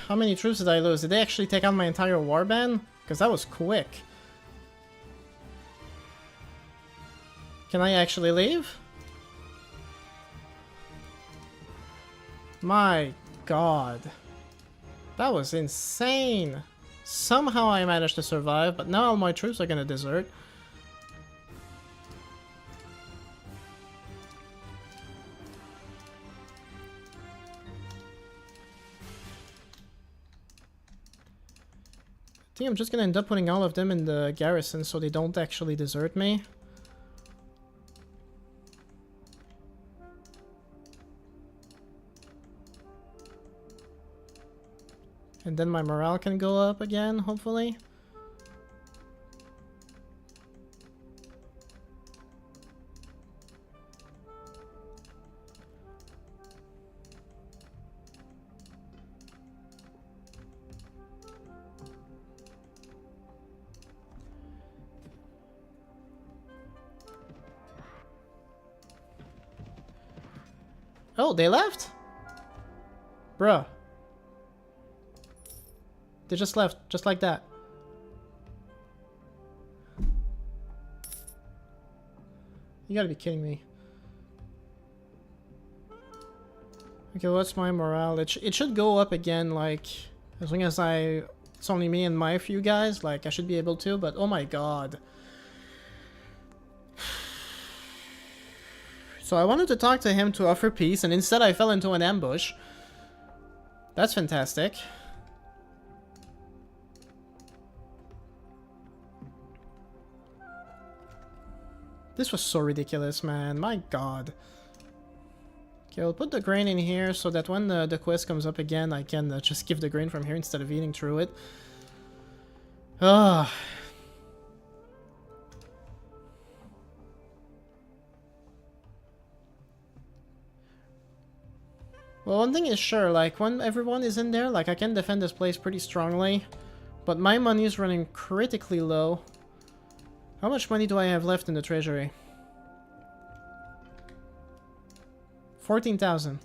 How many troops did I lose? Did they actually take out my entire warband? Because that was quick. Can I actually leave? My god. That was insane. Somehow I managed to survive, but now all my troops are gonna desert. I think I'm just gonna end up putting all of them in the garrison so they don't actually desert me. And then my morale can go up again, hopefully. Oh, they left? Bruh. They just left, just like that. You gotta be kidding me. Okay, what's my morale? It should go up again, like, as long as it's only me and my few guys, like, I should be able to, but oh my god. So I wanted to talk to him to offer peace, and instead I fell into an ambush. That's fantastic. This was so ridiculous, man. My god. Okay, I'll put the grain in here so that when the quest comes up again, I can just give the grain from here instead of eating through it. Ugh. Well, one thing is sure, like, when everyone is in there, like, I can defend this place pretty strongly. But my money is running critically low. How much money do I have left in the treasury? 14,000.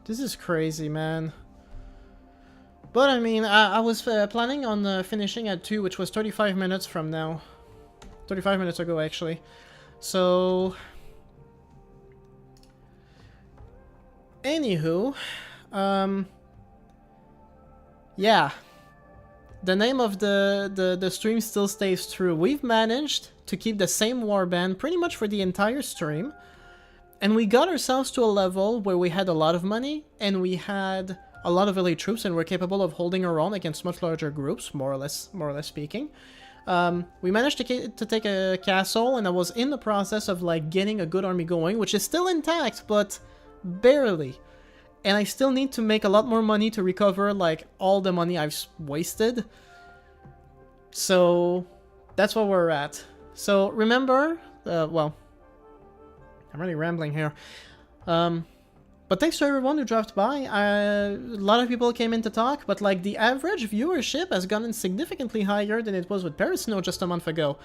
This is crazy, man. But, I mean, I was planning on finishing at 2, which was 35 minutes from now. 35 minutes ago, actually. So... Anywho... yeah. The name of the stream still stays true. We've managed to keep the same warband pretty much for the entire stream. And we got ourselves to a level where we had a lot of money, and we had a lot of elite troops, and we're capable of holding our own against much larger groups, more or less speaking. We managed to take a castle, and I was in the process of, like, getting a good army going, which is still intact, but barely. And I still need to make a lot more money to recover, like, all the money I've wasted. So, that's where we're at. So, remember, well, I'm really rambling here. But thanks to everyone who dropped by. A lot of people came in to talk, but, like, the average viewership has gotten significantly higher than it was with Paris Snow just a month ago.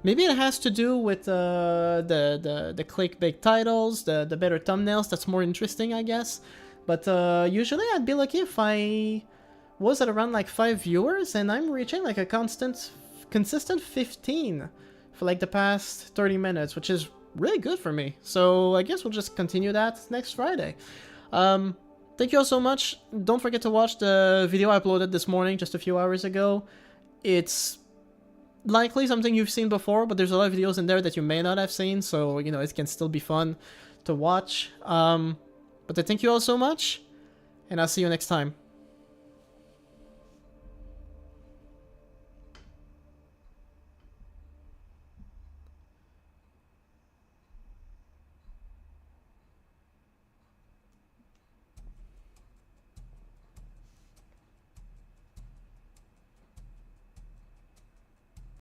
Maybe it has to do with the clickbait titles, the better thumbnails. That's more interesting, I guess. But usually I'd be lucky if I was at around like 5 viewers, and I'm reaching like a consistent 15 for like the past 30 minutes, which is really good for me. So I guess we'll just continue that next Friday. thank you all so much. Don't forget to watch the video I uploaded this morning, just a few hours ago. It's likely something you've seen before, but there's a lot of videos in there that you may not have seen, so, you know, it can still be fun to watch. But I thank you all so much, and I'll see you next time.